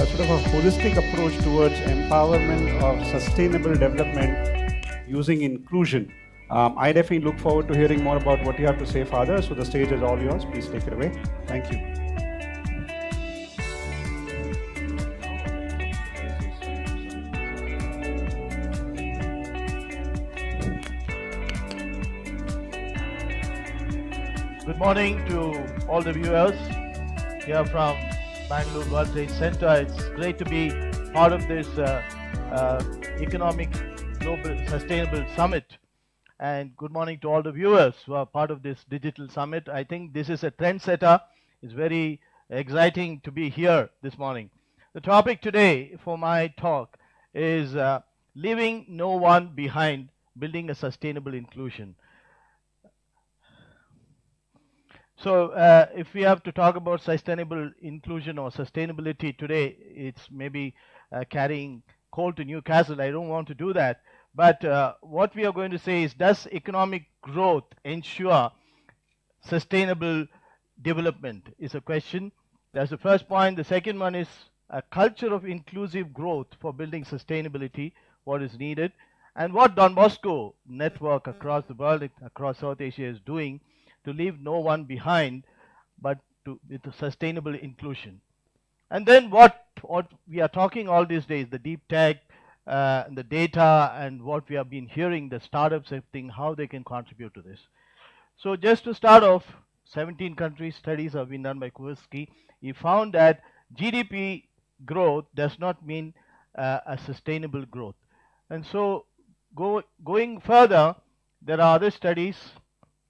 sort of a holistic approach towards empowerment of sustainable development using inclusion. I definitely look forward to hearing more about what you have to say, Father. So the stage is all yours. Please take it away. Thank you. Good morning to all the viewers here from Bangalore World Trade Center. It's great to be part of this Economic Global Sustainable Summit. And good morning to all the viewers who are part of this digital summit. I think this is a trendsetter. It's very exciting to be here this morning. The topic today for my talk is leaving no one behind, building a sustainable inclusion. So if we have to talk about sustainable inclusion or sustainability today, it's maybe carrying coal to Newcastle. I don't want to do that. But what we are going to say is, does economic growth ensure sustainable development is a question. That's the first point. The second one is, a culture of inclusive growth for building sustainability, what is needed, and what Don Bosco network across the world, across South Asia is doing to leave no one behind, but with a sustainable inclusion. And then what we are talking all these days, the deep tech, the data, and what we have been hearing, the startups, everything, how they can contribute to this. So just to start off, 17 countries studies have been done by Kowalski. He found that GDP growth does not mean a sustainable growth. And so going further, there are other studies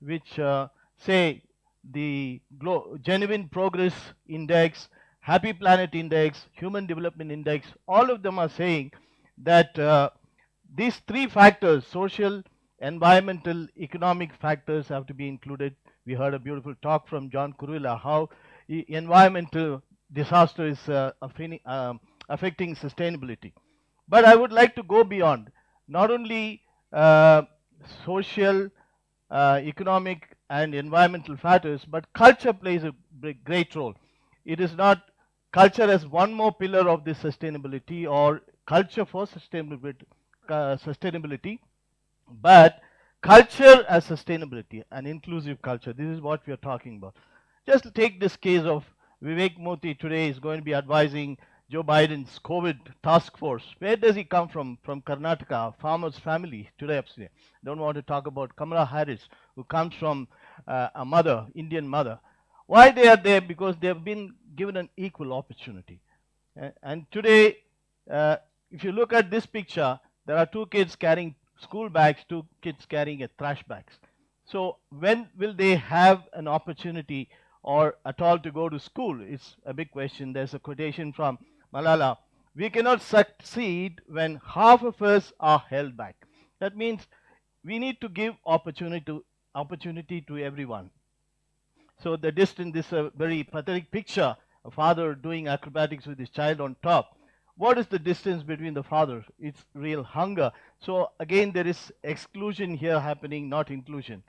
which say the Genuine Progress Index, Happy Planet Index, Human Development Index, all of them are saying that these three factors, social, environmental, economic factors, have to be included. We heard a beautiful talk from John Kurula how environmental disaster is affecting sustainability. But I would like to go beyond. Not only social, economic, and environmental factors, but culture plays a great role. It is not culture as one more pillar of this sustainability or culture for sustainability, but culture as sustainability, an inclusive culture. This is what we are talking about. Just take this case of Vivek Murthy today is going to be advising Joe Biden's COVID task force. Where does he come from? From Karnataka, farmer's family today upstairs. Don't want to talk about Kamala Harris, who comes from a mother, Indian mother. Why they are there? Because they have been given an equal opportunity. And today, if you look at this picture, there are two kids carrying school bags, two kids carrying a trash bags. So when will they have an opportunity or at all to go to school? It's a big question. There's a quotation from Malala. We cannot succeed when half of us are held back. That means we need to give opportunity to everyone. So the distance, this is a very pathetic picture, a father doing acrobatics with his child on top. What is the distance between the father? It's real hunger. So again, there is exclusion here happening, not inclusion.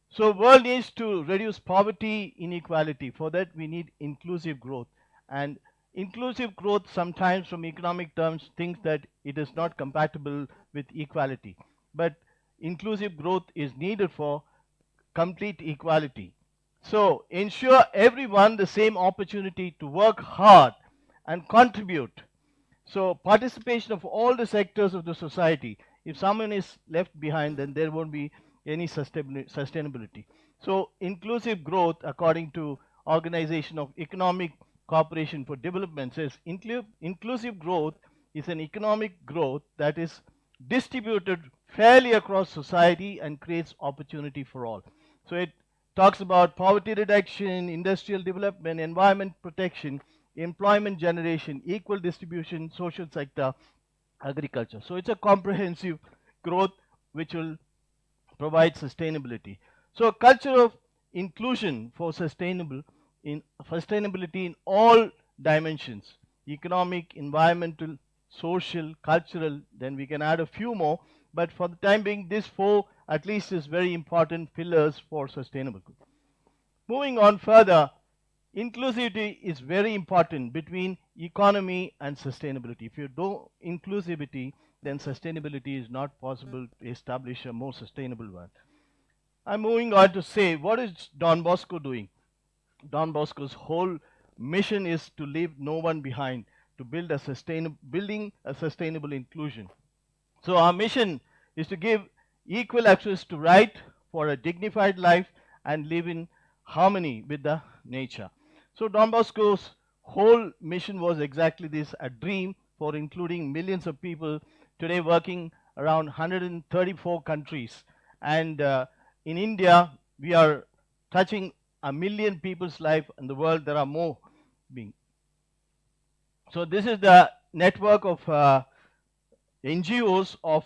So world needs to reduce poverty, inequality. For that, we need inclusive growth. And inclusive growth sometimes from economic terms thinks that it is not compatible with equality. But inclusive growth is needed for complete equality. So ensure everyone the same opportunity to work hard and contribute. So participation of all the sectors of the society. If someone is left behind, then there won't be any sustainability. So inclusive growth, according to Organization of Economic Cooperation for Development, says inclusive growth is an economic growth that is distributed fairly across society and creates opportunity for all. So it talks about poverty reduction, industrial development, environment protection, employment generation, equal distribution, social sector, agriculture. So it's a comprehensive growth which will provide sustainability. So culture of inclusion for sustainability in all dimensions, economic, environmental, social, cultural, then we can add a few more, but for the time being, these four at least is very important pillars for sustainable growth. Moving on further, inclusivity is very important between economy and sustainability. If you do inclusivity, then sustainability is not possible to establish a more sustainable one. I'm moving on to say, what is Don Bosco doing? Don Bosco's whole mission is to leave no one behind, to build building a sustainable inclusion. So our mission is to give equal access to right for a dignified life and live in harmony with the nature. So Don Bosco's whole mission was exactly this, a dream for including millions of people today working around 134 countries. And in India, we are touching 1 million people's life. In the world, there are more being. So this is the network of NGOs of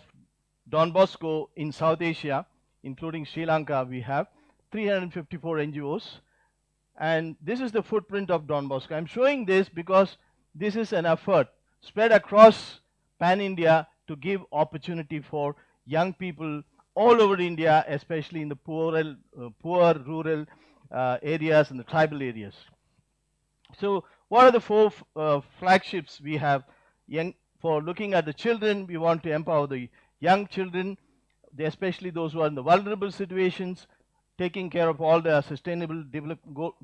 Don Bosco in South Asia, including Sri Lanka. We have 354 NGOs. And this is the footprint of Don Bosco. I'm showing this because this is an effort spread across pan-India to give opportunity for young people all over India, especially in the poor rural areas and the tribal areas. So what are the four flagships we have? For looking at the children, we want to empower the young children, especially those who are in the vulnerable situations, taking care of all their sustainable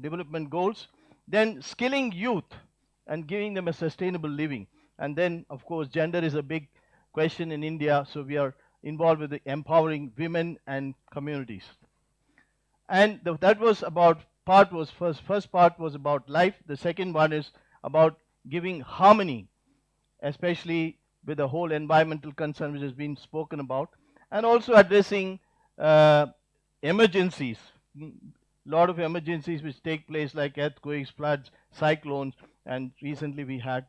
development goals, then skilling youth and giving them a sustainable living. And then, of course, gender is a big question in India, so we are involved with the empowering women and communities. And that was about first part was about life. The second one is about giving harmony, especially with the whole environmental concern which has been spoken about, and also addressing emergencies. Lot of emergencies which take place like earthquakes, floods, cyclones, and recently we had.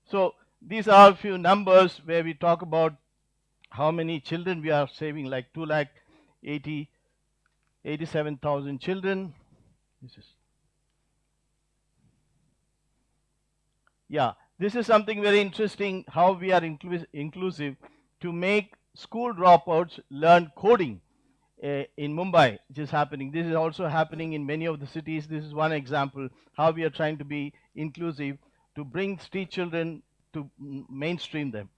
So these are a few numbers where we talk about how many children we are saving, like 2,87,000 children. This is something very interesting, how we are inclusive to make school dropouts learn coding in Mumbai, which is happening. This is also happening in many of the cities. This is one example how we are trying to be inclusive to bring street children to mainstream them.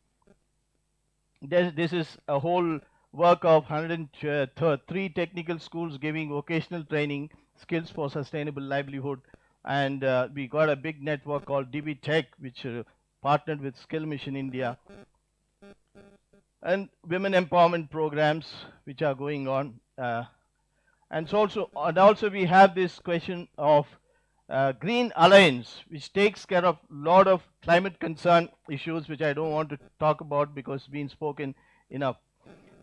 This is a whole work of 103 technical schools giving vocational training, skills for sustainable livelihood. And we got a big network called DB Tech, which partnered with Skill Mission India. And women empowerment programs which are going on. And also we have this question of Green Alliance, which takes care of a lot of climate concern issues, which I don't want to talk about because it's been spoken enough.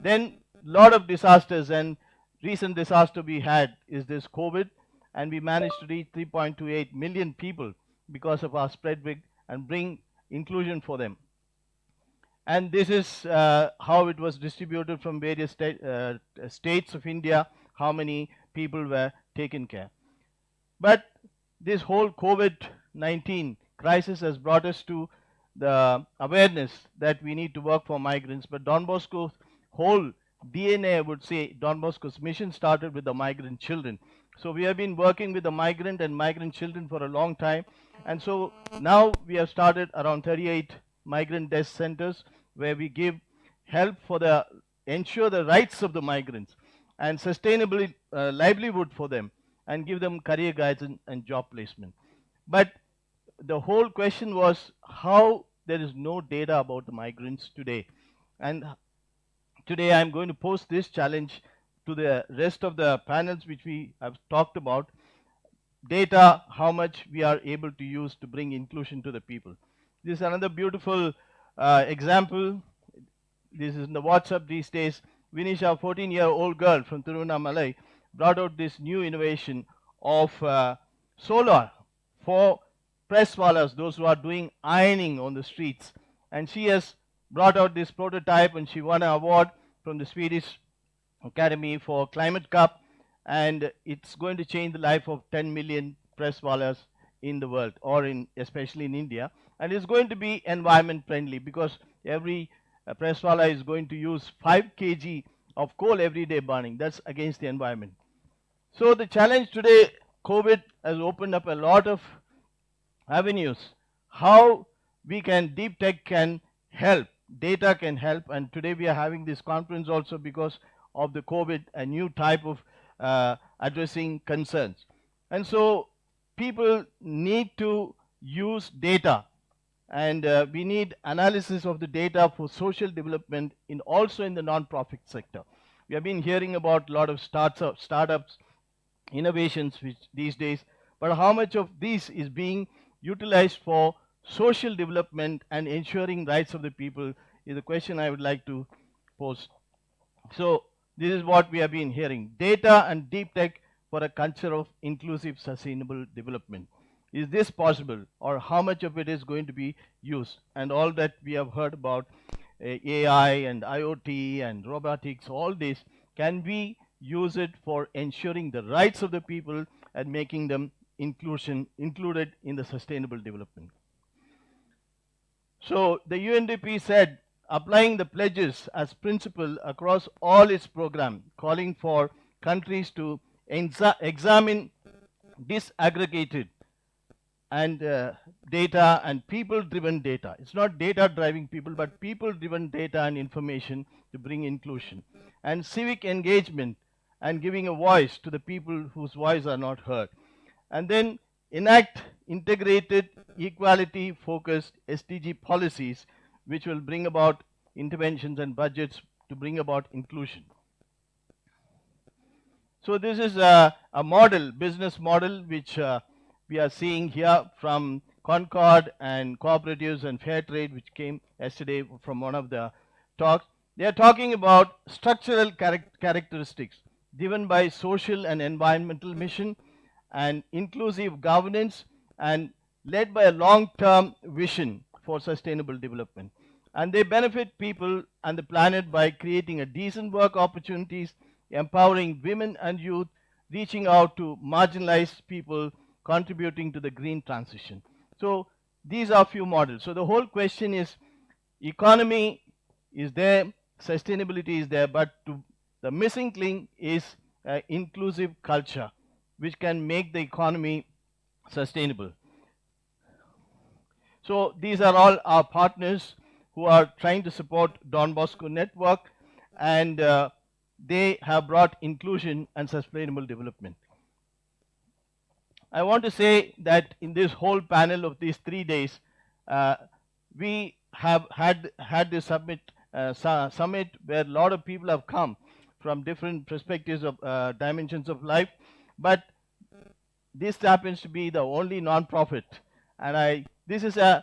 Then lot of disasters, and recent disaster we had is this COVID, and we managed to reach 3.28 million people because of our spread big and bring inclusion for them. And this is how it was distributed from various states of India, how many people were taken care. But this whole COVID-19 crisis has brought us to the awareness that we need to work for migrants. But Don Bosco's whole DNA, I would say, Don Bosco's mission started with the migrant children. So we have been working with the migrant and migrant children for a long time. And so now we have started around 38 migrant desk centers where we give help for ensure the rights of the migrants and sustainable livelihood for them, and give them career guides and job placement. But the whole question was how there is no data about the migrants today. And today I'm going to pose this challenge to the rest of the panels which we have talked about. Data, how much we are able to use to bring inclusion to the people. This is another beautiful example. This is in the WhatsApp these days. Vinisha, 14-year-old girl from Tiruvannamalai, brought out this new innovation of solar for presswalas, those who are doing ironing on the streets. And she has brought out this prototype, and she won an award from the Swedish Academy for Climate Cup, and it's going to change the life of 10 million presswalas in the world, or especially in India. And it's going to be environment friendly because every presswala is going to use 5 kg of coal every day burning. That's against the environment. So the challenge today, COVID has opened up a lot of avenues. How deep tech can help, data can help, and today we are having this conference also because of the COVID, a new type of addressing concerns. And so people need to use data, and we need analysis of the data for social development also in the non-profit sector. We have been hearing about a lot of startups, innovations these days, but how much of this is being utilized for social development and ensuring rights of the people is a question I would like to pose. So this is what we have been hearing. Data and deep tech for a culture of inclusive sustainable development. Is this possible, or how much of it is going to be used? And all that we have heard about AI and IoT and robotics, all this, can we use it for ensuring the rights of the people and making them included in the sustainable development? So the UNDP said, applying the pledges as principle across all its program, calling for countries to examine disaggregated and data and people-driven data. It's not data driving people, but people-driven data and information to bring inclusion. And civic engagement and giving a voice to the people whose voice are not heard. And then enact integrated, equality-focused SDG policies which will bring about interventions and budgets to bring about inclusion. So this is a model, business model, which we are seeing here from Concord and cooperatives and fair trade, which came yesterday from one of the talks. They are talking about structural characteristics driven by social and environmental mission and inclusive governance and led by a long-term vision for sustainable development. And they benefit people and the planet by creating a decent work opportunities, empowering women and youth, reaching out to marginalized people, contributing to the green transition. So these are few models. So the whole question is, economy is there, sustainability is there, but the missing link is inclusive culture, which can make the economy sustainable. So these are all our partners who are trying to support Don Bosco Network, and they have brought inclusion and sustainable development. I want to say that in this whole panel of these 3 days, we have had this summit where a lot of people have come from different perspectives of dimensions of life, but this happens to be the only non-profit, and this is an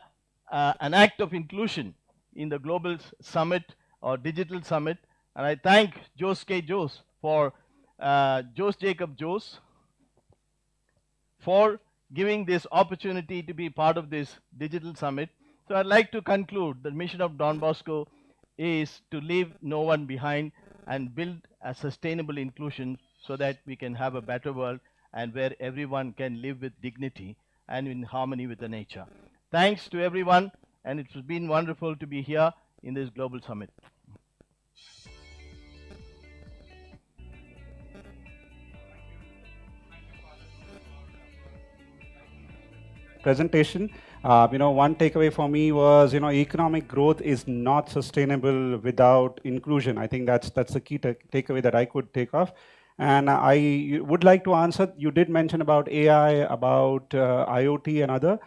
act of inclusion in the global summit or digital summit. And I thank Jose K. Jose for Jose Jacob Jose for giving this opportunity to be part of this digital summit. So I'd like to conclude the mission of Don Bosco is to leave no one behind and build a sustainable inclusion so that we can have a better world and where everyone can live with dignity and in harmony with the nature. Thanks to everyone, and it's been wonderful to be here in this global summit. Presentation. One takeaway for me was, economic growth is not sustainable without inclusion. I think that's the key takeaway that I could take off. And I would like to answer, you did mention about AI, about IoT and other.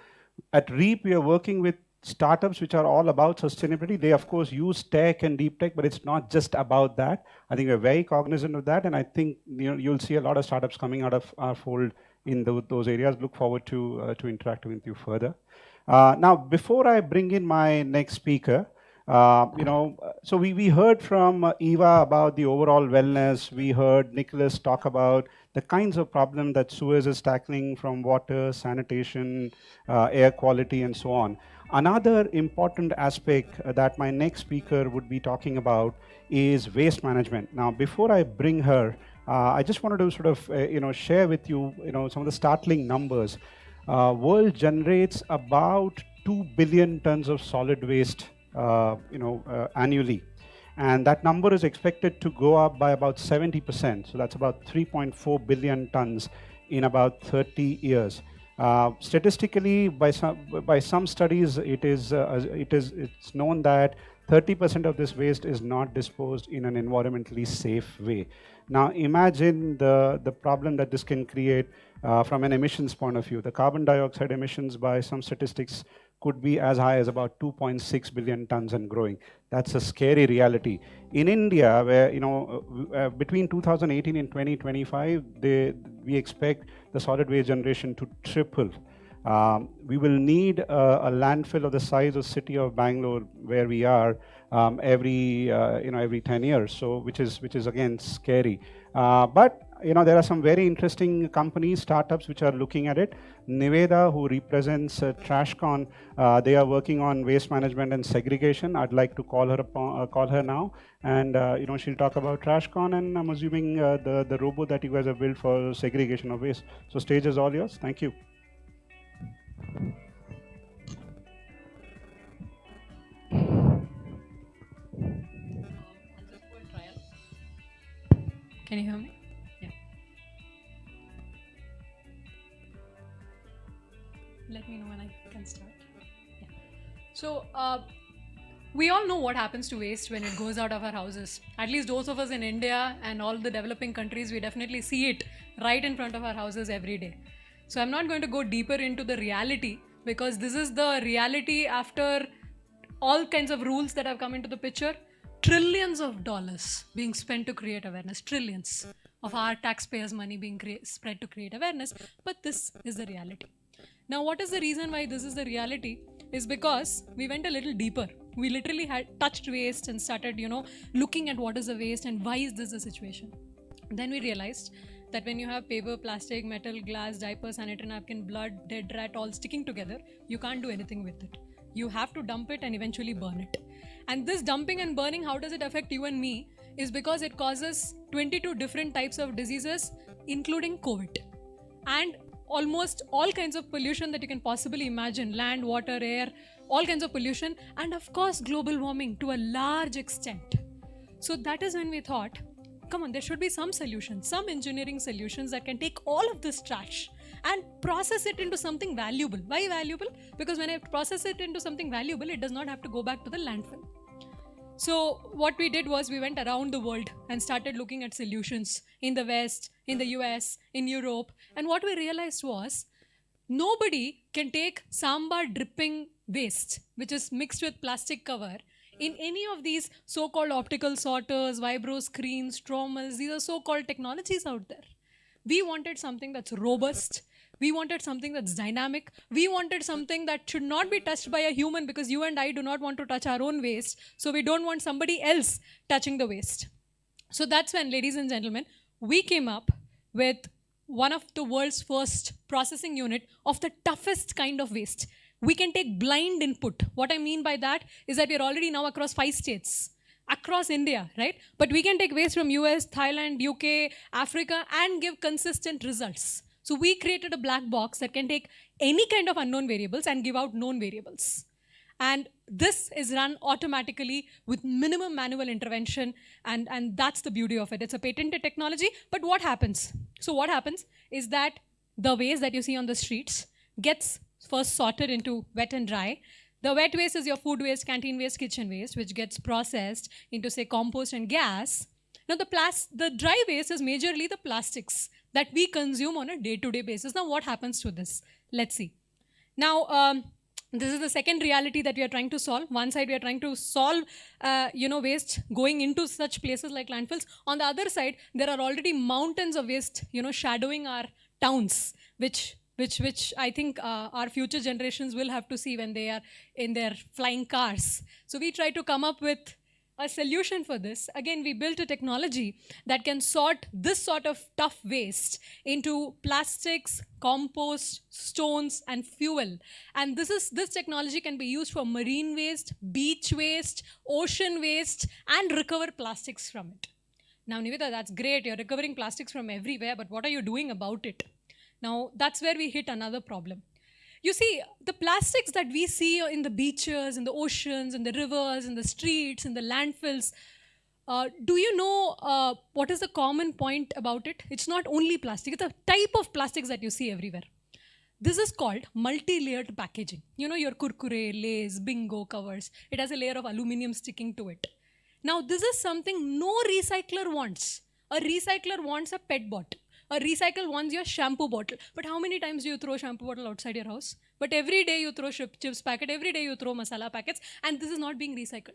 At REAP, we are working with startups which are all about sustainability. They, of course, use tech and deep tech, but it's not just about that. I think we're very cognizant of that, and I think you'll see a lot of startups coming out of our fold in those areas. Look forward to interacting with you further. Now, before I bring in my next speaker, so we heard from Eva about the overall wellness. We heard Nicholas talk about the kinds of problems that Suez is tackling, from water, sanitation, air quality, and so on. Another important aspect that my next speaker would be talking about is waste management. Now, before I bring her, I just wanted to sort of share with you, some of the startling numbers. World generates about 2 billion tons of solid waste annually, and that number is expected to go up by about 70%. So that's about 3.4 billion tons in about 30 years. Statistically, by some studies, it's known that 30% of this waste is not disposed in an environmentally safe way. Now, imagine the problem that this can create from an emissions point of view. The carbon dioxide emissions, by some statistics, could be as high as about 2.6 billion tons and growing. That's a scary reality. In India, where between 2018 and 2025, we expect the solid waste generation to triple. We will need a landfill of the size of city of Bangalore, where we are, every 10 years. So, which is again scary. But there are some very interesting companies, startups, which are looking at it. Niveda, who represents TrashCon, they are working on waste management and segregation. I'd like to call her now, and she'll talk about TrashCon, and I'm assuming the robot that you guys have built for segregation of waste. So, stage is all yours. Thank you. Can you hear me? Yeah. let me know when I can start. Yeah. So, we all know what happens to waste when it goes out of our houses. At least those of us in India and all the developing countries, we definitely see it right in front of our houses every day. So I'm not going to go deeper into the reality, because this is the reality after all kinds of rules that have come into the picture. Trillions of dollars being spent to create awareness, trillions of our taxpayers' money being spread to create awareness. But this is the reality. Now, what is the reason why this is the reality? Is because we went a little deeper. We literally had touched waste and started, looking at what is the waste and why is this the situation. Then we realized that when you have paper, plastic, metal, glass, diaper, sanitary napkin, blood, dead rat all sticking together, you can't do anything with it. You have to dump it and eventually burn it. And this dumping and burning, how does it affect you and me? Is because it causes 22 different types of diseases, including COVID. And almost all kinds of pollution that you can possibly imagine, land, water, air, all kinds of pollution, and of course global warming to a large extent. So that is when we thought, come on, there should be some solutions, some engineering solutions that can take all of this trash and process it into something valuable. Why valuable? Because when I process it into something valuable, it does not have to go back to the landfill. So what we did was we went around the world and started looking at solutions in the West, in the US, in Europe. And what we realized was nobody can take sambar dripping waste, which is mixed with plastic cover, in any of these so-called optical sorters, vibro screens, trommels. These are so-called technologies out there. We wanted something that's robust. We wanted something that's dynamic. We wanted something that should not be touched by a human, because you and I do not want to touch our own waste. So we don't want somebody else touching the waste. So that's when, ladies and gentlemen, we came up with one of the world's first processing unit of the toughest kind of waste. We can take blind input. What I mean by that is that we're already now across 5 states, across India, right? But we can take waste from US, Thailand, UK, Africa, and give consistent results. So we created a black box that can take any kind of unknown variables and give out known variables. And this is run automatically with minimum manual intervention, and that's the beauty of it. It's a patented technology, but what happens? So what happens is that the waste that you see on the streets gets first sorted into wet and dry. The wet waste is your food waste, canteen waste, kitchen waste, which gets processed into, say, compost and gas. Now, the dry waste is majorly the plastics that we consume on a day-to-day basis. Now, what happens to this? Let's see. Now, this is the second reality that we are trying to solve. One side, we are trying to solve, waste going into such places like landfills. On the other side, there are already mountains of waste, shadowing our towns, which I think our future generations will have to see when they are in their flying cars. So we try to come up with a solution for this. Again, we built a technology that can sort this sort of tough waste into plastics, compost, stones, and fuel. And this technology can be used for marine waste, beach waste, ocean waste, and recover plastics from it. Now, Nivita, that's great. You're recovering plastics from everywhere, but what are you doing about it? Now, that's where we hit another problem. You see, the plastics that we see in the beaches, in the oceans, in the rivers, in the streets, in the landfills, do you know what is the common point about it? It's not only plastic. It's a type of plastics that you see everywhere. This is called multi-layered packaging. Your Kurkure, Lays, Bingo covers. It has a layer of aluminum sticking to it. Now, this is something no recycler wants. A recycler wants a PET bottle. A recycle wants your shampoo bottle. But how many times do you throw shampoo bottle outside your house? But every day you throw chips packet, every day you throw masala packets, and this is not being recycled.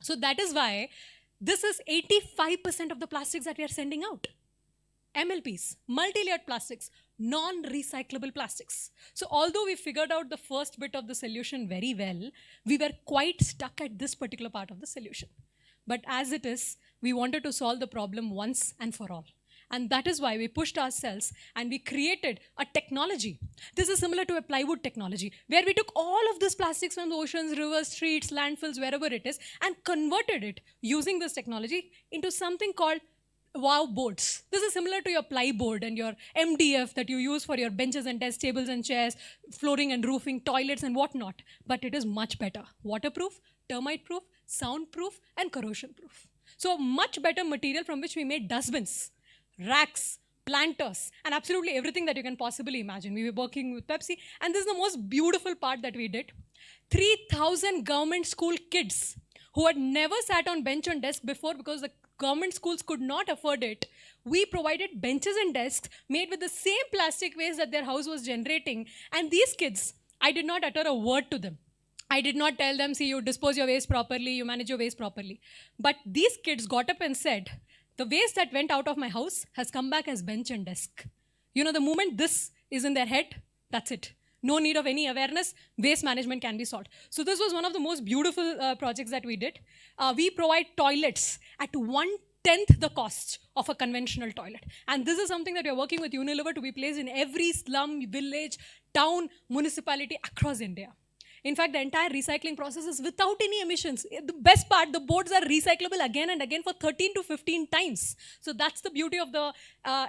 So that is why this is 85% of the plastics that we are sending out. MLPs, multi-layered plastics, non-recyclable plastics. So although we figured out the first bit of the solution very well, we were quite stuck at this particular part of the solution. But as it is, we wanted to solve the problem once and for all. And that is why we pushed ourselves and we created a technology. This is similar to a plywood technology, where we took all of this plastics from the oceans, rivers, streets, landfills, wherever it is, and converted it using this technology into something called wow boards. This is similar to your plyboard and your MDF that you use for your benches and desk, tables and chairs, flooring and roofing, toilets and whatnot. But it is much better. Waterproof, termite proof, soundproof, and corrosion proof. So much better material from which we made dustbins, racks, planters, and absolutely everything that you can possibly imagine. We were working with Pepsi, and this is the most beautiful part that we did. 3,000 government school kids who had never sat on bench and desk before because the government schools could not afford it. We provided benches and desks made with the same plastic waste that their house was generating. And these kids, I did not utter a word to them. I did not tell them, see, you dispose your waste properly, you manage your waste properly. But these kids got up and said, the waste that went out of my house has come back as bench and desk. You know, the moment this is in their head, that's it. No need of any awareness, waste management can be solved. So this was one of the most beautiful projects that we did. We provide toilets at 1/10 the cost of a conventional toilet. And this is something that we are working with Unilever to be placed in every slum, village, town, municipality across India. In fact, the entire recycling process is without any emissions. The best part, the boards are recyclable again and again for 13 to 15 times. So that's the beauty of the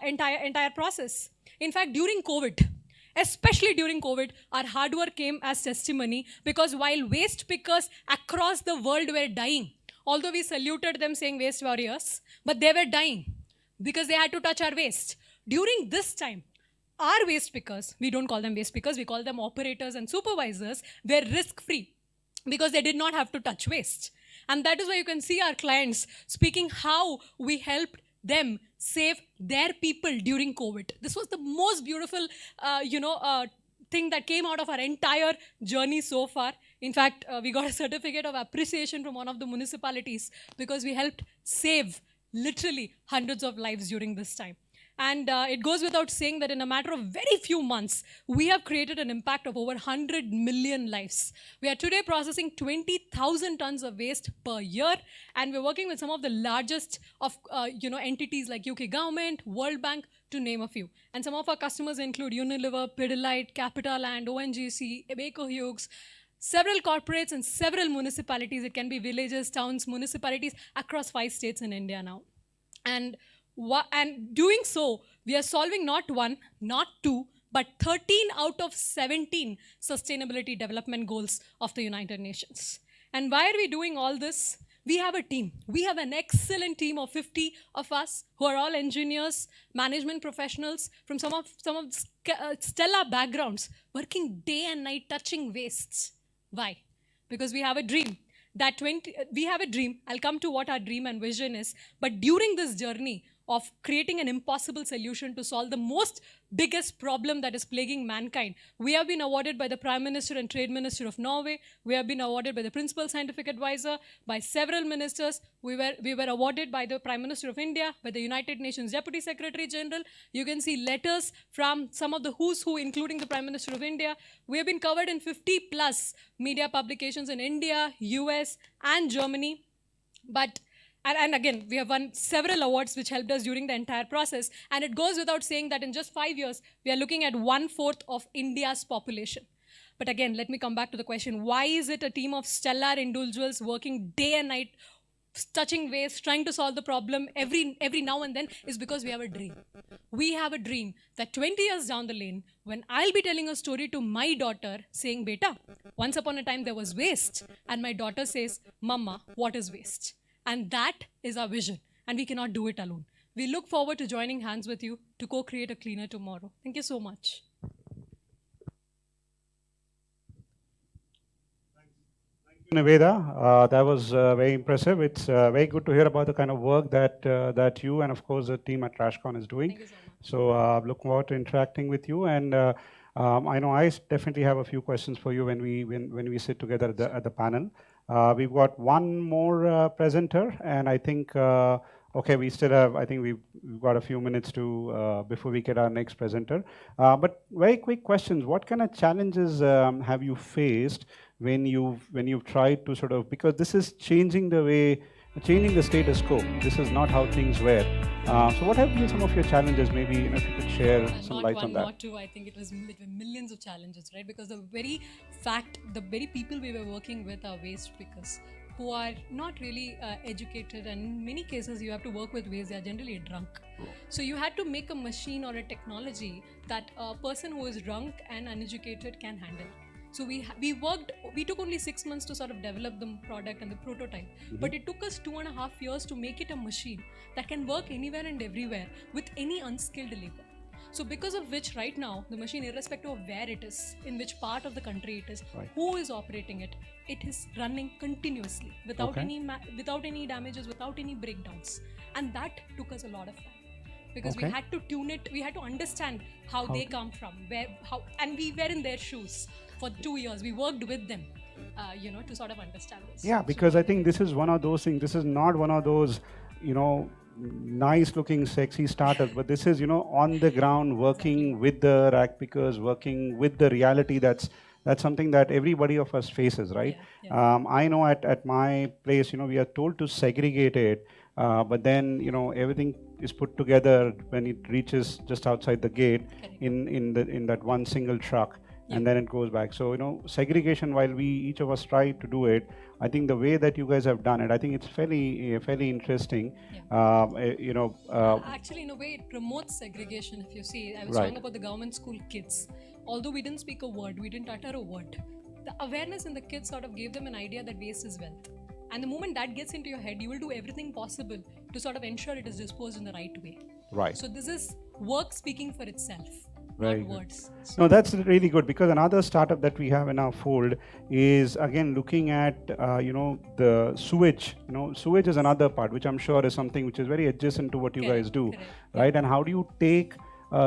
entire process. In fact, during COVID, especially during COVID, our hard work came as testimony, because while waste pickers across the world were dying, although we saluted them saying waste warriors, but they were dying because they had to touch our waste. During this time, our waste pickers, we don't call them waste pickers, we call them operators and supervisors, were risk-free because they did not have to touch waste. And that is why you can see our clients speaking how we helped them save their people during COVID. This was the most beautiful, thing that came out of our entire journey so far. In fact, we got a certificate of appreciation from one of the municipalities because we helped save literally hundreds of lives during this time. And it goes without saying that in a matter of very few months, we have created an impact of over 100 million lives. We are today processing 20,000 tons of waste per year, and we're working with some of the largest of entities like UK government, World Bank, to name a few. And some of our customers include Unilever, Pidilite, Capitaland, ONGC, Baker Hughes, several corporates and several municipalities. It can be villages, towns, municipalities across 5 states in India now. And doing so, we are solving not 1, not 2, but 13 out of 17 sustainability development goals of the United Nations. And why are we doing all this? We have a team. We have an excellent team of 50 of us who are all engineers, management professionals from some of stellar backgrounds, working day and night touching wastes. Why? Because we have a dream. We have a dream. I'll come to what our dream and vision is. But during this journey of creating an impossible solution to solve the most biggest problem that is plaguing mankind, we have been awarded by the Prime Minister and Trade Minister of Norway. We have been awarded by the Principal Scientific Advisor, by several ministers. We were awarded by the Prime Minister of India, by the United Nations Deputy Secretary General. You can see letters from some of the who's who, including the Prime Minister of India. We have been covered in 50 plus media publications in India, US, and Germany. And again, we have won several awards which helped us during the entire process. And it goes without saying that in just 5 years, we are looking at 1/4 of India's population. But again, let me come back to the question, why is it a team of stellar individuals working day and night, touching waste, trying to solve the problem every now and then? Is because we have a dream. We have a dream that 20 years down the lane, when I'll be telling a story to my daughter saying, Beta, once upon a time there was waste. And my daughter says, Mama, what is waste? And that is our vision, and we cannot do it alone. We look forward to joining hands with you to co-create a cleaner tomorrow. Thank you so much. Niveda, that was very impressive. It's very good to hear about the kind of work that you and of course the team at TrashCon is doing. Thank you so much. So look forward to interacting with you, and I know I definitely have a few questions for you when we sit together at the panel. We've got one more presenter, and I think we still have. I think we've got a few minutes to before we get our next presenter. But very quick questions: what kind of challenges have you faced when you've tried to sort of, because this is changing the status quo. This is not how things were. So what have been some of your challenges? Maybe if you could share some light on that. Not one, not two. I think it were millions of challenges, right? Because the very people we were working with are waste pickers who are not really educated, and in many cases you have to work with waste. They are generally drunk. So you had to make a machine or a technology that a person who is drunk and uneducated can handle. So we took only 6 months to sort of develop the product and the prototype, but it took us 2.5 years to make it a machine that can work anywhere and everywhere with any unskilled labor. So because of which right now, the machine, irrespective of where it is, in which part of the country it is, who is operating it, it is running continuously without without any damages, without any breakdowns. And that took us a lot of time. Because we had to tune it, we had to understand how they come from, and we were in their shoes for 2 years. We worked with them, to sort of understand this. Yeah, because I think this is one of those things. This is not one of those, nice looking, sexy startups, but this is, on the ground, working with the rack pickers, working with the reality that's something that everybody of us faces, right? I know at my place, we are told to segregate it, but then, everything is put together when it reaches just outside the gate in that one single truck, and then it goes back. So, segregation, while each of us try to do it, I think the way that you guys have done it, I think it's fairly interesting. Actually, in a way, it promotes segregation. If you see, I was talking about the government school kids. Although we didn't speak a word, we didn't utter a word, the awareness in the kids sort of gave them an idea that waste is wealth. And the moment that gets into your head, you will do everything possible to sort of ensure it is disposed in the right way. Right. So this is work speaking for itself, Very not good. words. No, that's really good, because another startup that we have in our fold is, again, looking at, the sewage. Sewage is another part, which I'm sure is something which is very adjacent to what you guys do, right? And how do you take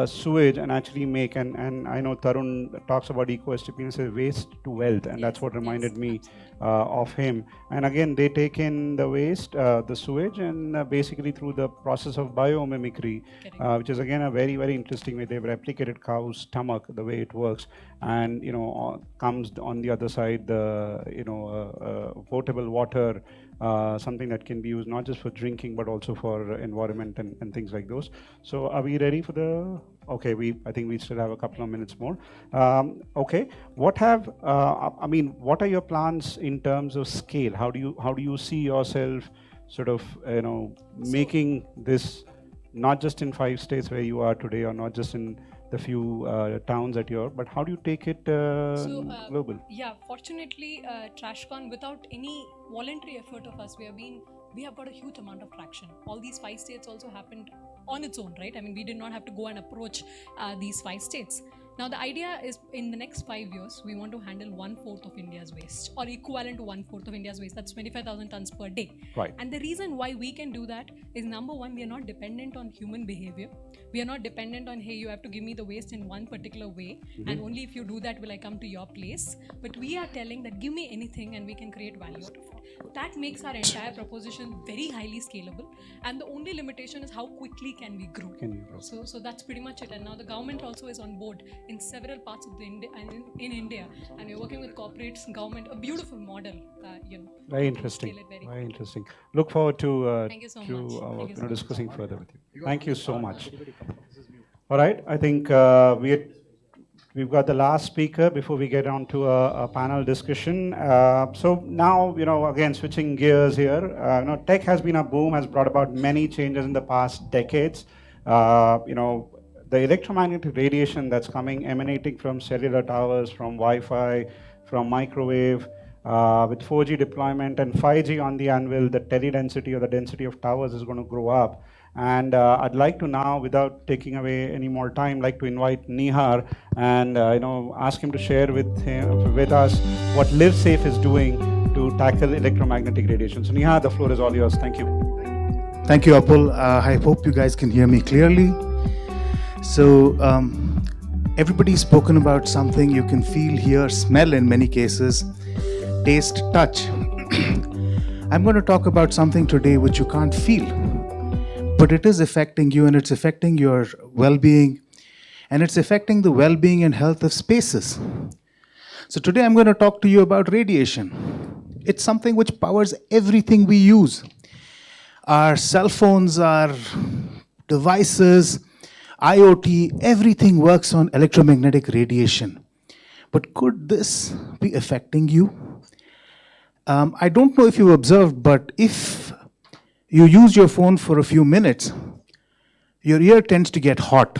sewage and actually make, and I know Tarun talks about eco-STP and says waste to wealth, and that's what reminded me of him. And again, they take in the waste, the sewage, and basically through the process of biomimicry, which is again a very, very interesting way. They've replicated cow's stomach, the way it works, and comes on the other side the potable water, something that can be used not just for drinking but also for environment and things like those. So are we ready for the? Okay, I think we still have a couple of minutes more. Okay, what are your plans in terms of scale? How do you see yourself sort of making this not just in 5 states where you are today, or not just in the few towns that you're, but how do you take it global? Yeah, fortunately, TrashCon, without any voluntary effort of us, we have got a huge amount of traction. All these 5 states also happened on its own, right? I mean, we did not have to go and approach these 5 states. Now, the idea is in the next 5 years, we want to handle 1/4 of India's waste, or equivalent to 1/4 of India's waste. That's 25,000 tons per day. Right. And the reason why we can do that is, number one, we are not dependent on human behavior. We are not dependent on, hey, you have to give me the waste in one particular way, and only if you do that will I come to your place. But we are telling that give me anything and we can create value out of it. That makes our entire proposition very highly scalable, and the only limitation is how quickly can we grow. So that's pretty much it. And now the government also is on board in several parts of in India, and we're working with corporates, government, a beautiful model. Very interesting. Very interesting. Look forward to Thank you so much. Discussing further with you. Thank you so much. All right, I think we've got the last speaker before we get on to a panel discussion. So now, again, switching gears here, tech has been a boom, has brought about many changes in the past decades. The electromagnetic radiation that's emanating from cellular towers, from Wi-Fi, from microwave, with 4G deployment and 5G on the anvil, the tele-density or the density of towers is going to grow up. And I'd like to now, without taking away any more time, like to invite Nihar and ask him to share with us what LiveSafe is doing to tackle electromagnetic radiation. So Nihar, the floor is all yours. Thank you. Thank you, Apul. I hope you guys can hear me clearly. So everybody's spoken about something you can feel, hear, smell in many cases, taste, touch. I'm going to talk about something today which you can't feel, but it is affecting you, and it's affecting your well-being, and it's affecting the well-being and health of spaces. So today I'm going to talk to you about radiation. It's something which powers everything we use. Our cell phones, our devices, IoT, everything works on electromagnetic radiation. But could this be affecting you? I don't know if you observed, but if you use your phone for a few minutes, your ear tends to get hot.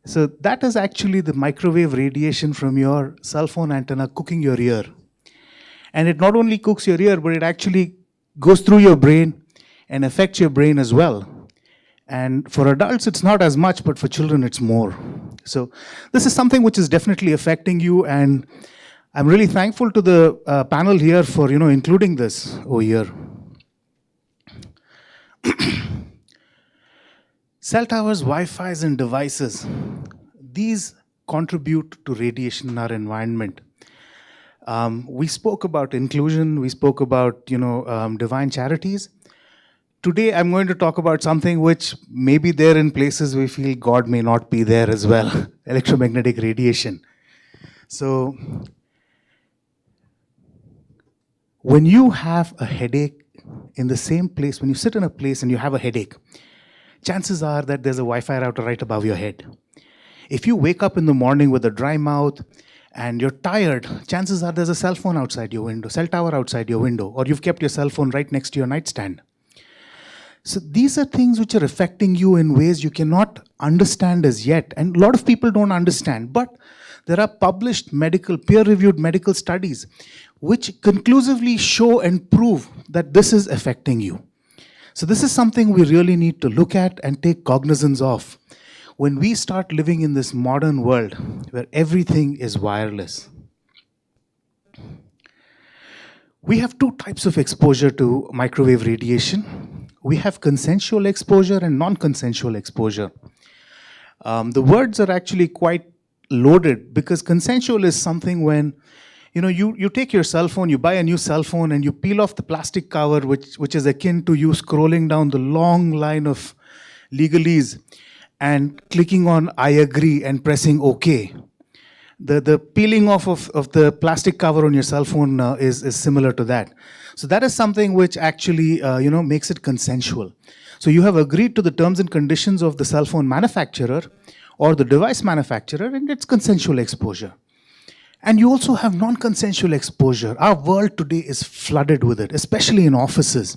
So that is actually the microwave radiation from your cell phone antenna cooking your ear. And it not only cooks your ear, but it actually goes through your brain and affects your brain as well. And for adults, it's not as much, but for children, it's more. So this is something which is definitely affecting you. And I'm really thankful to the panel here for including this over here. Cell towers, Wi-Fis, and devices, these contribute to radiation in our environment. We spoke about inclusion, we spoke about divine charities. Today I'm going to talk about something which may be there in places we feel God may not be there as well, electromagnetic radiation. So when you have a headache in the same place, when you sit in a place and you have a headache, chances are that there's a Wi-Fi router right above your head. If you wake up in the morning with a dry mouth and you're tired, chances are there's a cell phone outside your window, cell tower outside your window, or you've kept your cell phone right next to your nightstand. So these are things which are affecting you in ways you cannot understand as yet. And a lot of people don't understand, but there are published peer-reviewed medical studies which conclusively show and prove that this is affecting you. So this is something we really need to look at and take cognizance of when we start living in this modern world where everything is wireless. We have two types of exposure to microwave radiation. We have consensual exposure and non-consensual exposure. The words are actually quite loaded because consensual is something when you take your cell phone, you buy a new cell phone, and you peel off the plastic cover, which is akin to you scrolling down the long line of legalese and clicking on I agree and pressing OK. The peeling off of the plastic cover on your cell phone is similar to that. So that is something which actually makes it consensual. So you have agreed to the terms and conditions of the cell phone manufacturer or the device manufacturer, and it's consensual exposure. And you also have non-consensual exposure. Our world today is flooded with it, especially in offices.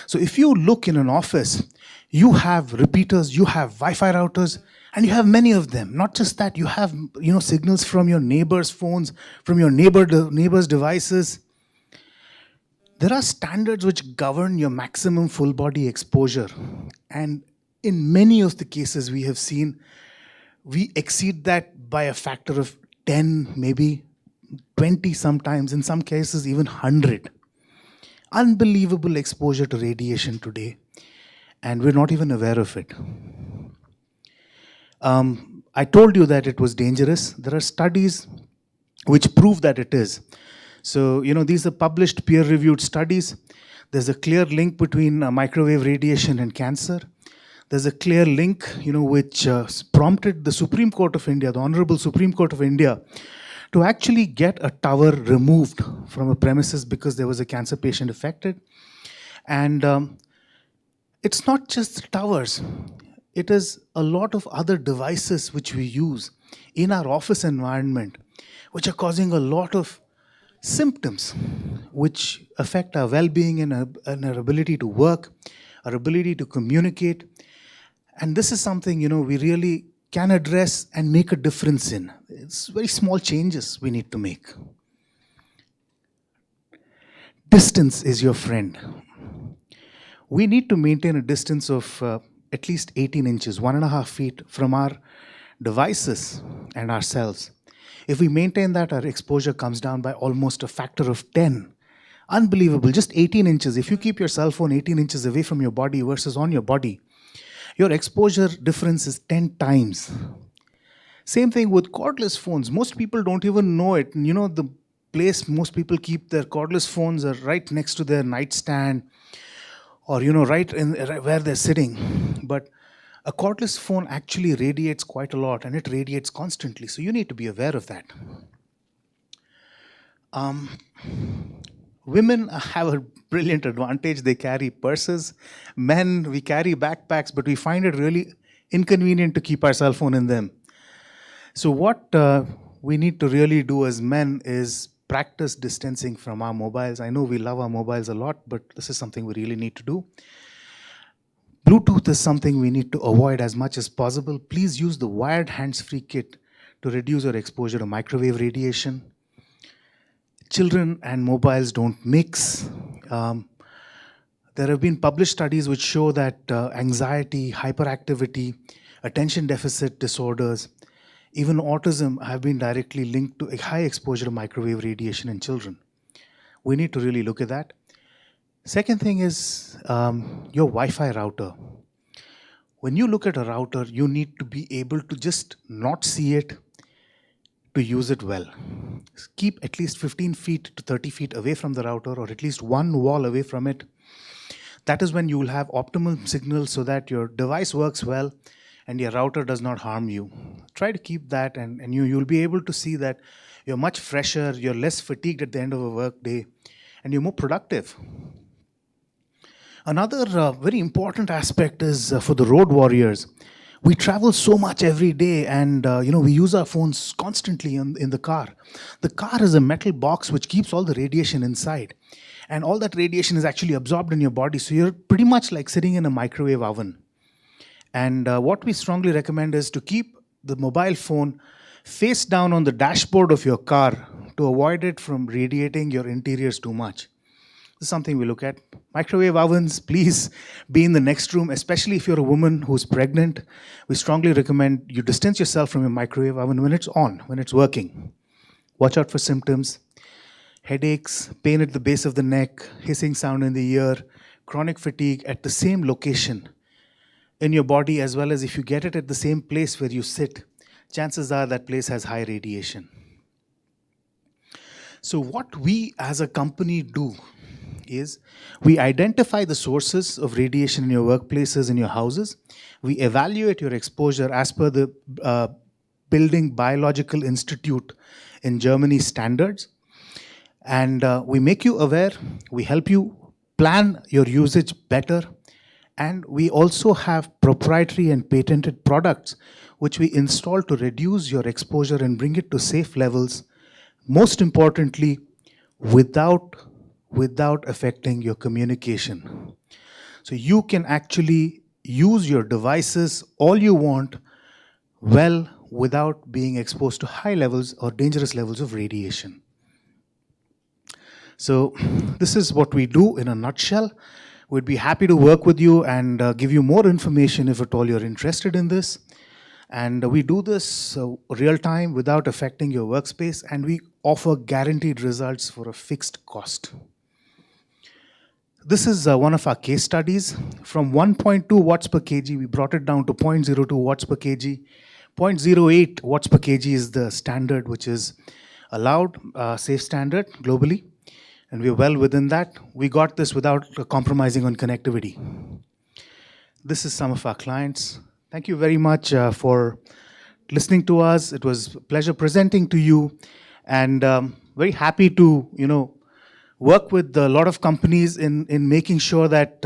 So if you look in an office, you have repeaters, you have Wi-Fi routers, and you have many of them. Not just that, you have signals from your neighbors' phones, from your neighbors' devices. There are standards which govern your maximum full body exposure. And in many of the cases we have seen, we exceed that by a factor of 10, maybe 20 sometimes, in some cases even 100. Unbelievable exposure to radiation today, and we're not even aware of it. I told you that it was dangerous. There are studies which prove that it is. So, these are published peer-reviewed studies. There's a clear link between microwave radiation and cancer. There's a clear link, which prompted the Supreme Court of India, the Honorable Supreme Court of India, to actually get a tower removed from a premises because there was a cancer patient affected. And it's not just the towers. It is a lot of other devices which we use in our office environment, which are causing a lot of symptoms which affect our well-being and our ability to work, our ability to communicate. And this is something, we really can address and make a difference in. It's very small changes we need to make. Distance is your friend. We need to maintain a distance of at least 18 inches, 1.5 feet from our devices and ourselves. If we maintain that, our exposure comes down by almost a factor of 10. Unbelievable, just 18 inches. If you keep your cell phone 18 inches away from your body versus on your body, your exposure difference is 10 times. Same thing with cordless phones. Most people don't even know it. The place most people keep their cordless phones are right next to their nightstand or, right where they're sitting. But a cordless phone actually radiates quite a lot, and it radiates constantly. So you need to be aware of that. Women have a brilliant advantage. They carry purses. Men, we carry backpacks, but we find it really inconvenient to keep our cell phone in them. So what we need to really do as men is practice distancing from our mobiles. I know we love our mobiles a lot, but this is something we really need to do. Bluetooth is something we need to avoid as much as possible. Please use the wired hands-free kit to reduce your exposure to microwave radiation. Children and mobiles don't mix. There have been published studies which show that anxiety, hyperactivity, attention deficit disorders, even autism have been directly linked to a high exposure to microwave radiation in children. We need to really look at that. Second thing is your Wi-Fi router. When you look at a router, you need to be able to just not see it to use it well. Keep at least 15 feet to 30 feet away from the router, or at least one wall away from it. That is when you will have optimum signal so that your device works well and your router does not harm you. Try to keep that, and you'll be able to see that you're much fresher, you're less fatigued at the end of a work day, and you're more productive. Another very important aspect is for the road warriors. We travel so much every day, and we use our phones constantly in the car. The car is a metal box which keeps all the radiation inside, and all that radiation is actually absorbed in your body, so you're pretty much like sitting in a microwave oven. And what we strongly recommend is to keep the mobile phone face down on the dashboard of your car to avoid it from radiating your interiors too much. This is something we look at. Microwave ovens, please be in the next room, especially if you're a woman who's pregnant. We strongly recommend you distance yourself from your microwave oven when it's on, when it's working. Watch out for symptoms: headaches, pain at the base of the neck, hissing sound in the ear, chronic fatigue at the same location in your body, as well as if you get it at the same place where you sit, chances are that place has high radiation. So what we as a company do is we identify the sources of radiation in your workplaces, in your houses. We evaluate your exposure as per the Building Biological Institute in Germany standards. And we make you aware, we help you plan your usage better, and we also have proprietary and patented products which we install to reduce your exposure and bring it to safe levels, most importantly, without affecting your communication. So you can actually use your devices all you want well without being exposed to high levels or dangerous levels of radiation. So this is what we do in a nutshell. We'd be happy to work with you and give you more information if at all you're interested in this. And we do this real time without affecting your workspace, and we offer guaranteed results for a fixed cost. This is one of our case studies. From 1.2 watts per kg, we brought it down to 0.02 watts per kg. 0.08 watts per kg is the standard which is allowed, safe standard globally. And we're well within that. We got this without compromising on connectivity. This is some of our clients. Thank you very much for listening to us. It was a pleasure presenting to you, and very happy to work with a lot of companies in making sure that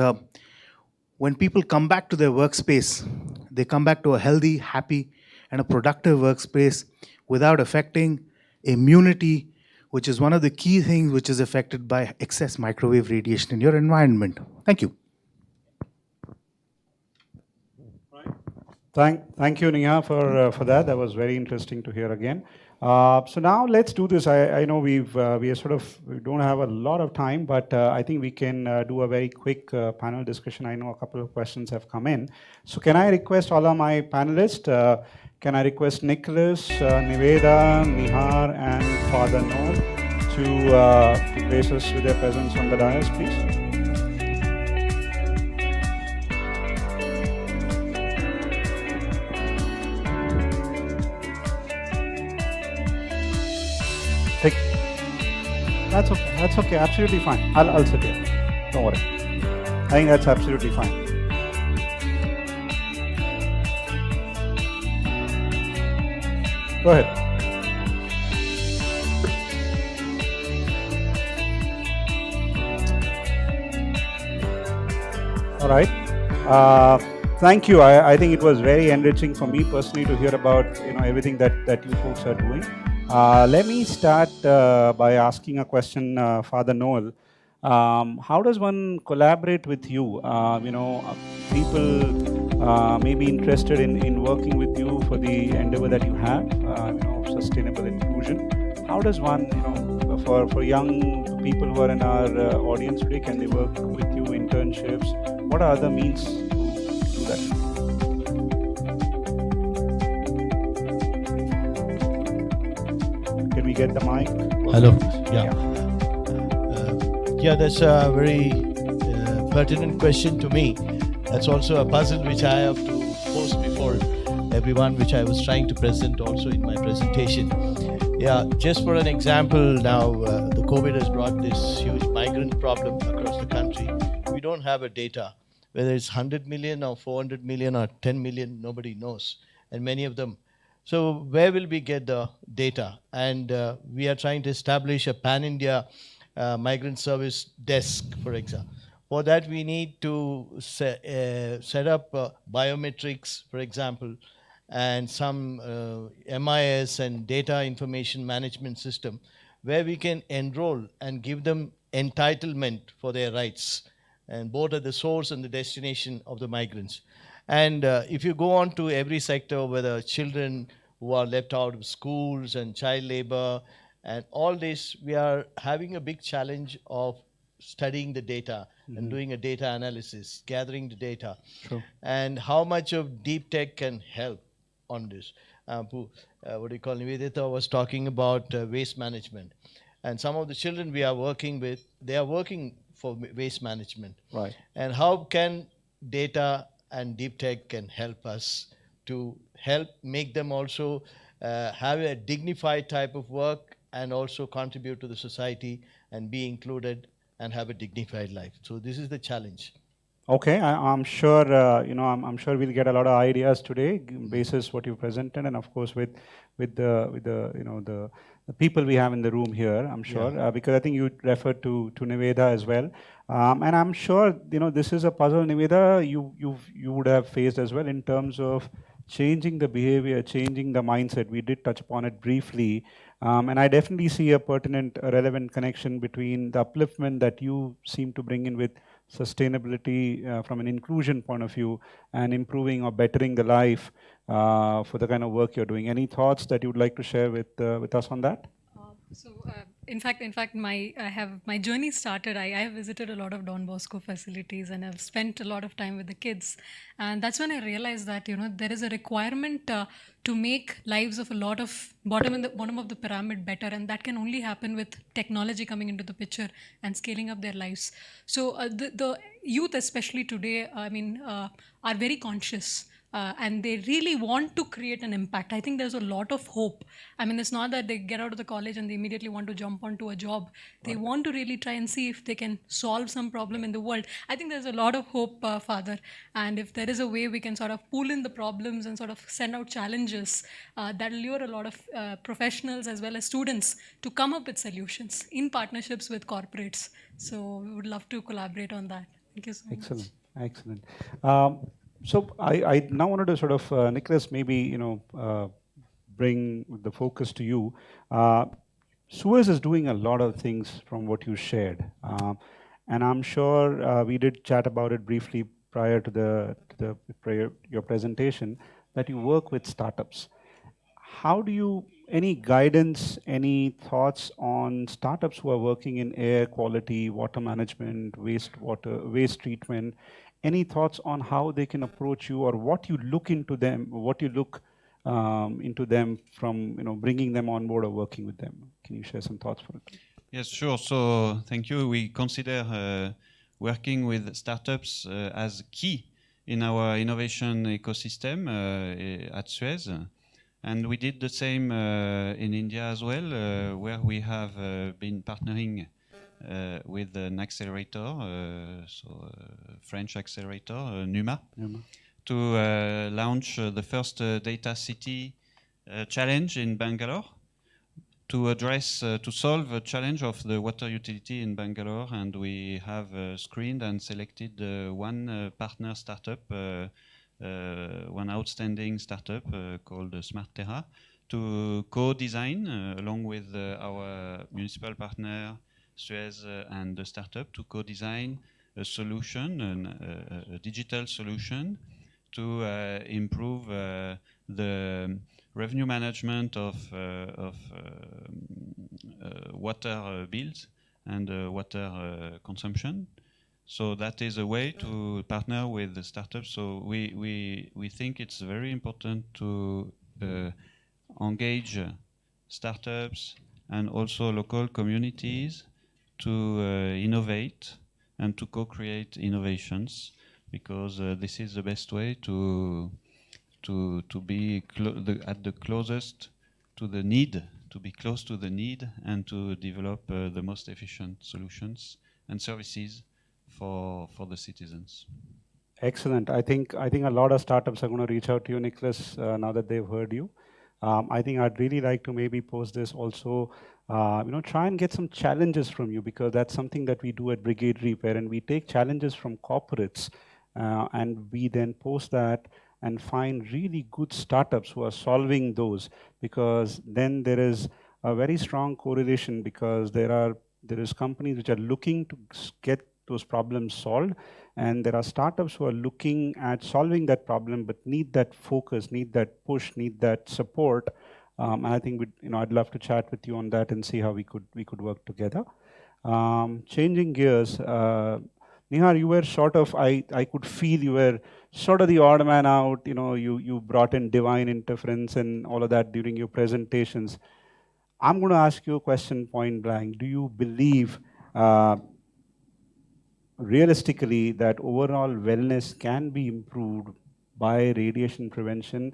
when people come back to their workspace, they come back to a healthy, happy, and a productive workspace without affecting immunity, which is one of the key things which is affected by excess microwave radiation in your environment. Thank you. Thank you, Neha, for that. That was very interesting to hear again. So now let's do this. I know we don't have a lot of time, but I think we can do a very quick panel discussion. I know a couple of questions have come in. So can I request all of my panelists? Can I request Nicholas, Niveda, Nihar, and Father Noor to grace us with their presence on the dais, please? That's okay. That's okay. Absolutely fine. I'll sit here. Don't worry. I think that's absolutely fine. Go ahead. All right. Thank you. I think it was very enriching for me personally to hear about everything that you folks are doing. Let me start by asking a question, Father Noel. How does one collaborate with you? People may be interested in working with you for the endeavor that you have, sustainable inclusion. How does one, for young people who are in our audience today, can they work with you, internships? What are other means to do that? Can we get the mic? Hello. Yeah, that's a very pertinent question to me. That's also a puzzle which I have to post before everyone, which I was trying to present also in my presentation. Yeah, just for an example, now the COVID has brought this huge migrant problem across the country. We don't have a data. Whether it's 100 million or 400 million or 10 million, nobody knows. And many of them. So where will we get the data? And we are trying to establish a pan-India migrant service desk, for example. For that, we need to set up biometrics, for example, and some MIS and data information management system where we can enroll and give them entitlement for their rights, and both at the source and the destination of the migrants. And if you go on to every sector, whether children who are left out of schools and child labor and all this, we are having a big challenge of studying the data and doing a data analysis, gathering the data, and how much of deep tech can help on this. What do you call, Nivedita was talking about waste management. And some of the children we are working with, they are working for waste management. Right. And how can data and deep tech can help us to help make them also have a dignified type of work and also contribute to the society and be included and have a dignified life. So this is the challenge. Okay, I'm sure I'm sure we'll get a lot of ideas today, basis what you presented, and of course with the people we have in the room here. I'm sure because I think you referred to Niveda as well, and I'm sure this is a puzzle, Niveda, you would have faced as well in terms of changing the behavior, changing the mindset. We did touch upon it briefly, and I definitely see a pertinent, relevant connection between the upliftment that you seem to bring in with sustainability from an inclusion point of view and improving or bettering the life for the kind of work you're doing. Any thoughts that you would like to share with us on that? In fact, my journey started. I have visited a lot of Don Bosco facilities and I've spent a lot of time with the kids, and that's when I realized that there is a requirement to make lives of a lot of bottom of the pyramid better, and that can only happen with technology coming into the picture and scaling up their lives. So the youth, especially today, are very conscious. And they really want to create an impact. I think there's a lot of hope. I mean, it's not that they get out of the college and they immediately want to jump onto a job. They want to really try and see if they can solve some problem in the world. I think there's a lot of hope, Father. And if there is a way we can sort of pull in the problems and sort of send out challenges, that'll lure a lot of professionals as well as students to come up with solutions in partnerships with corporates. So we would love to collaborate on that. Thank you so much. Excellent. So I now wanted to sort of, Nicholas, maybe bring the focus to you. Suez is doing a lot of things from what you shared, and I'm sure we did chat about it briefly prior to your presentation, that you work with startups. How do you, any guidance, any thoughts on startups who are working in air quality, water management, waste treatment? Any thoughts on how they can approach you, or what you look into them, what you look into them from bringing them on board or working with them? Can you share some thoughts for it? Yes, sure. So thank you. We consider working with startups as key in our innovation ecosystem at Suez. And we did the same in India as well, where we have been partnering with an accelerator, French accelerator, NUMA, to launch the first Data City challenge in Bangalore to address, to solve a challenge of the water utility in Bangalore. And we have screened and selected one partner startup, one outstanding startup called SmartTerra, to co-design along with our municipal partner Suez and the startup to co-design a solution, a digital solution to improve the revenue management of water bills and water consumption. So that is a way to partner with the startups. So we think it's very important to engage startups and also local communities to innovate and to co-create innovations, because this is the best way to be at the closest to the need, to be close to the need, and to develop the most efficient solutions and services for the citizens. Excellent. I think a lot of startups are going to reach out to you, Nicholas, now that they've heard you. I think I'd really like to maybe post this also. Try and get some challenges from you, because that's something that we do at Brigade Repair, and we take challenges from corporates, and we then post that and find really good startups who are solving those, because then there is a very strong correlation, because there is companies which are looking to get those problems solved, and there are startups who are looking at solving that problem but need that focus, need that push, need that support. And I think I'd love to chat with you on that and see how we could work together. Changing gears, Nihar, you were sort of, I could feel you were sort of the odd man out. You brought in divine interference and all of that during your presentations. I'm going to ask you a question point blank. Do you believe realistically that overall wellness can be improved by radiation prevention?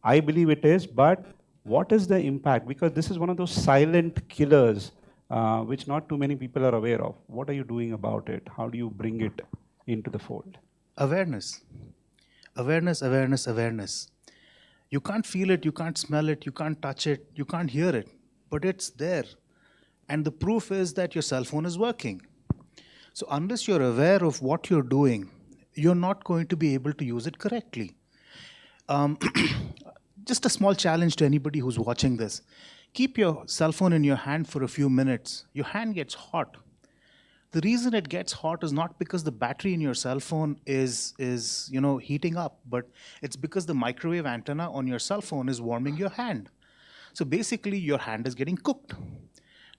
I believe it is, but what is the impact? Because this is one of those silent killers which not too many people are aware of. What are you doing about it? How do you bring it into the fold? Awareness. Awareness, awareness, awareness. You can't feel it, you can't smell it, you can't touch it, you can't hear it, but it's there. And the proof is that your cell phone is working. So unless you're aware of what you're doing, you're not going to be able to use it correctly. Just a small challenge to anybody who's watching this. Keep your cell phone in your hand for a few minutes. Your hand gets hot. The reason it gets hot is not because the battery in your cell phone is heating up, but it's because the microwave antenna on your cell phone is warming your hand. So basically, your hand is getting cooked.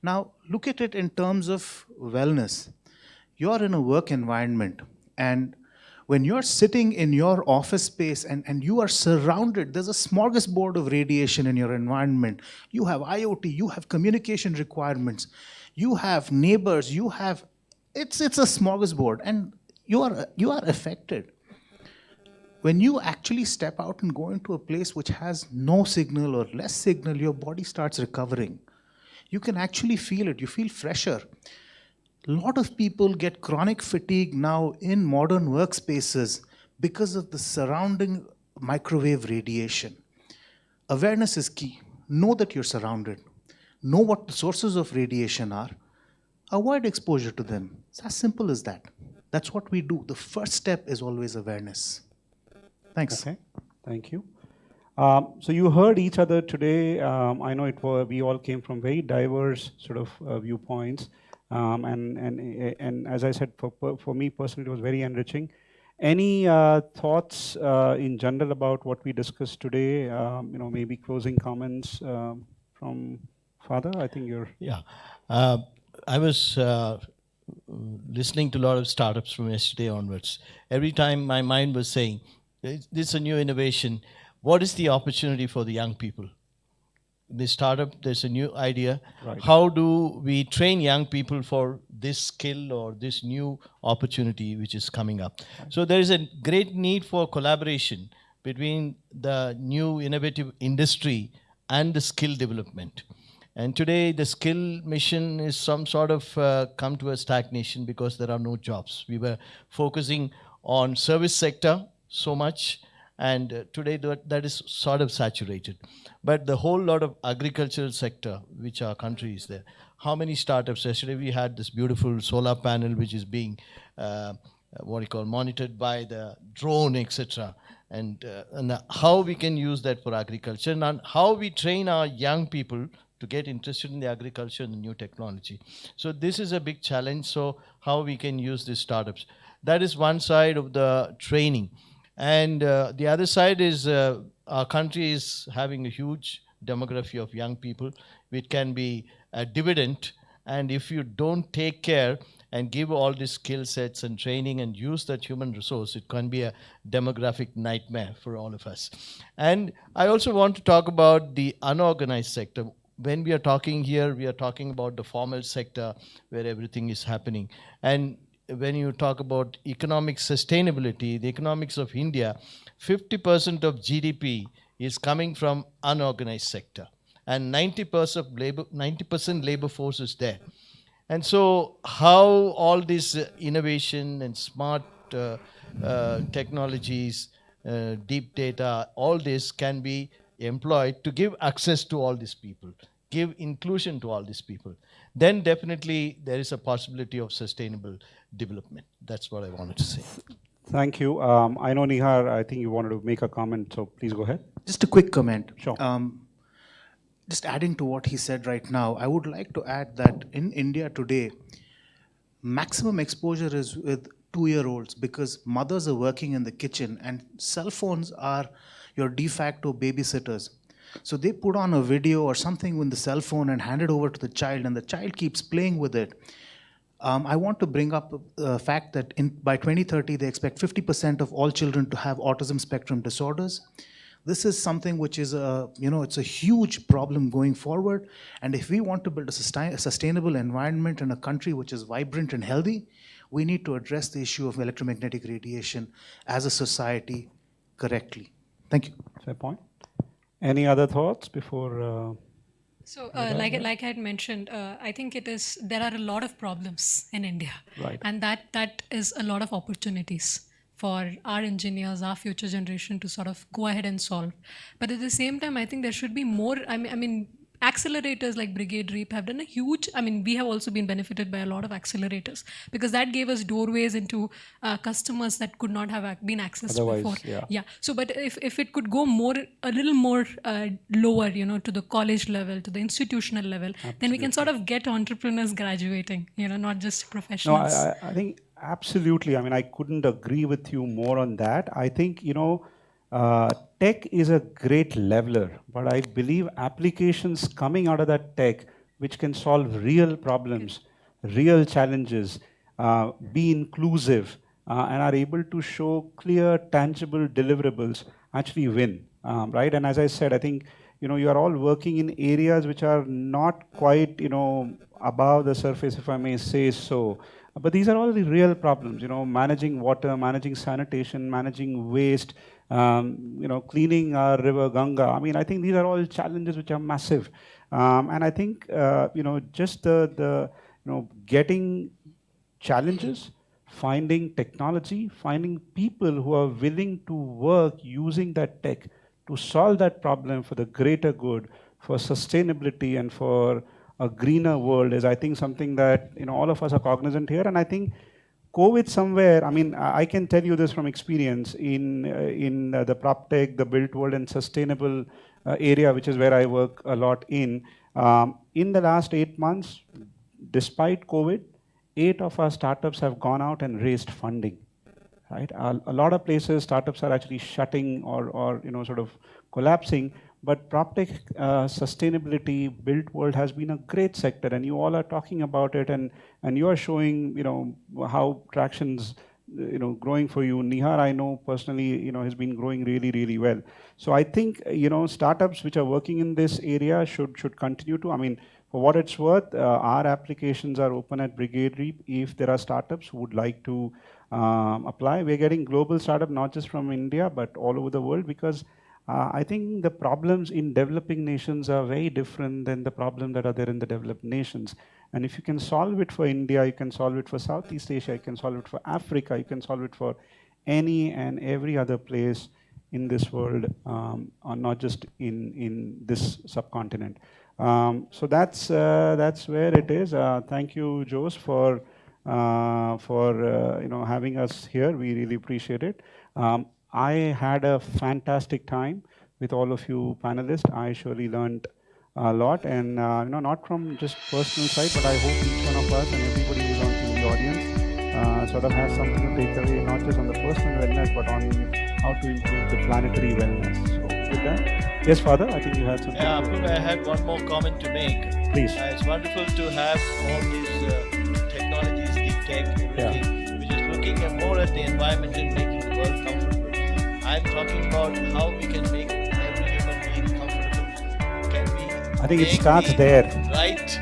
Now, look at it in terms of wellness. You're in a work environment, and when you're sitting in your office space and you are surrounded, there's a smorgasbord of radiation in your environment. You have IoT, you have communication requirements, you have neighbors, it's a smorgasbord, and you are affected. When you actually step out and go into a place which has no signal or less signal, your body starts recovering. You can actually feel it, you feel fresher. A lot of people get chronic fatigue now in modern workspaces because of the surrounding microwave radiation. Awareness is key. Know that you're surrounded. Know what the sources of radiation are. Avoid exposure to them. It's as simple as that. That's what we do. The first step is always awareness. Thanks. Okay, thank you. So you heard each other today. I know we all came from very diverse sort of viewpoints. And as I said, for me personally, it was very enriching. Any thoughts in general about what we discussed today? Maybe closing comments from Father. I think you're. Yeah, I was listening to a lot of startups from yesterday onwards. Every time my mind was saying, "This is a new innovation. What is the opportunity for the young people?" This startup, there's a new idea. Right. How do we train young people for this skill or this new opportunity which is coming up? So there is a great need for collaboration between the new innovative industry and the skill development. And today the skill mission is some sort of come to a stagnation because there are no jobs. We were focusing on service sector so much, and today that is sort of saturated. But the whole lot of agricultural sector, which our country is there, how many startups? Yesterday we had this beautiful solar panel which is being monitored by the drone, etc. And how we can use that for agriculture, and how we train our young people to get interested in the agriculture and the new technology. So this is a big challenge. So how we can use these startups? That is one side of the training. And the other side is our country is having a huge demography of young people, which can be a dividend. And if you don't take care and give all these skill sets and training and use that human resource, it can be a demographic nightmare for all of us. And I also want to talk about the unorganized sector. When we are talking here, we are talking about the formal sector where everything is happening. And when you talk about economic sustainability, the economics of India, 50% of GDP is coming from unorganized sector, and 90% labor force is there. And so, how all this innovation and smart technologies, deep data, all this can be employed to give access to all these people, give inclusion to all these people, then definitely there is a possibility of sustainable development. That's what I wanted to say. Thank you. I know, Nihar, I think you wanted to make a comment, so please go ahead. Just a quick comment. Sure. Just adding to what he said right now, I would like to add that in India today, maximum exposure is with 2-year-olds because mothers are working in the kitchen and cell phones are your de facto babysitters. So they put on a video or something with the cell phone and hand it over to the child, and the child keeps playing with it. I want to bring up the fact that by 2030, they expect 50% of all children to have autism spectrum disorders. This is something which is it's a huge problem going forward. And if we want to build a sustainable environment in a country which is vibrant and healthy, we need to address the issue of electromagnetic radiation as a society correctly. Thank you. Fair point. Any other thoughts before? So, like I had mentioned, I think there are a lot of problems in India, Right. and that is a lot of opportunities for our engineers, our future generation to sort of go ahead and solve. But at the same time, I think there should be more. I mean, accelerators like Brigade Reap have done a huge. I mean, we have also been benefited by a lot of accelerators because that gave us doorways into customers that could not have been accessed Otherwise, before. yeah. So, but if it could go a little more lower, to the college level, to the institutional level, then we can sort of get entrepreneurs graduating, not just No, professionals. I think absolutely. I mean, I couldn't agree with you more on that. I think, tech is a great leveler, but I believe applications coming out of that tech, which can solve real problems, real challenges, be inclusive, and are able to show clear, tangible deliverables, actually win, right? And as I said, I think, you are all working in areas which are not quite, above the surface, if I may say so. But these are all the real problems, managing water, managing sanitation, managing waste, cleaning our river Ganga. I mean, I think these are all challenges which are massive. And I think, just getting challenges, finding technology, finding people who are willing to work using that tech to solve that problem for the greater good, for sustainability and for a greener world is, I think, something that all of us are cognizant here. And I think COVID somewhere, I mean, I can tell you this from experience in the prop tech, the built world and sustainable area, which is where I work a lot in. In the last 8 months, despite COVID, 8 of our startups have gone out and raised funding. Right? A lot of places, startups are actually shutting or sort of collapsing. But PropTech sustainability built world has been a great sector, and you all are talking about it, and you are showing how traction's growing for you. Nihar, I know personally, has been growing really, really well. So I think startups which are working in this area should continue to. I mean, for what it's worth, our applications are open at Brigade Reap. If there are startups who would like to apply, we're getting global startup not just from India but all over the world, because I think the problems in developing nations are very different than the problems that are there in the developed nations. And if you can solve it for India, you can solve it for Southeast Asia, you can solve it for Africa, you can solve it for any and every other place in this world, or not just in this subcontinent. So that's where it is. Thank you, Jose, for having us here. We really appreciate it. I had a fantastic time with all of you panelists. I surely learned a lot, and not from just personal side, but I hope each one of us and everybody who's on in the audience sort of has something to take away, not just on the personal wellness, but on how to improve the planetary wellness. So with that, yes, Father, I think you had something. Yeah, Apul, I had one more comment to make. Please. It's wonderful to have all these technologies, deep tech, everything, which is looking more at the environment and making the world comfortable. I'm talking about how we can make every human being comfortable. Can we? I think it make starts the there. Right to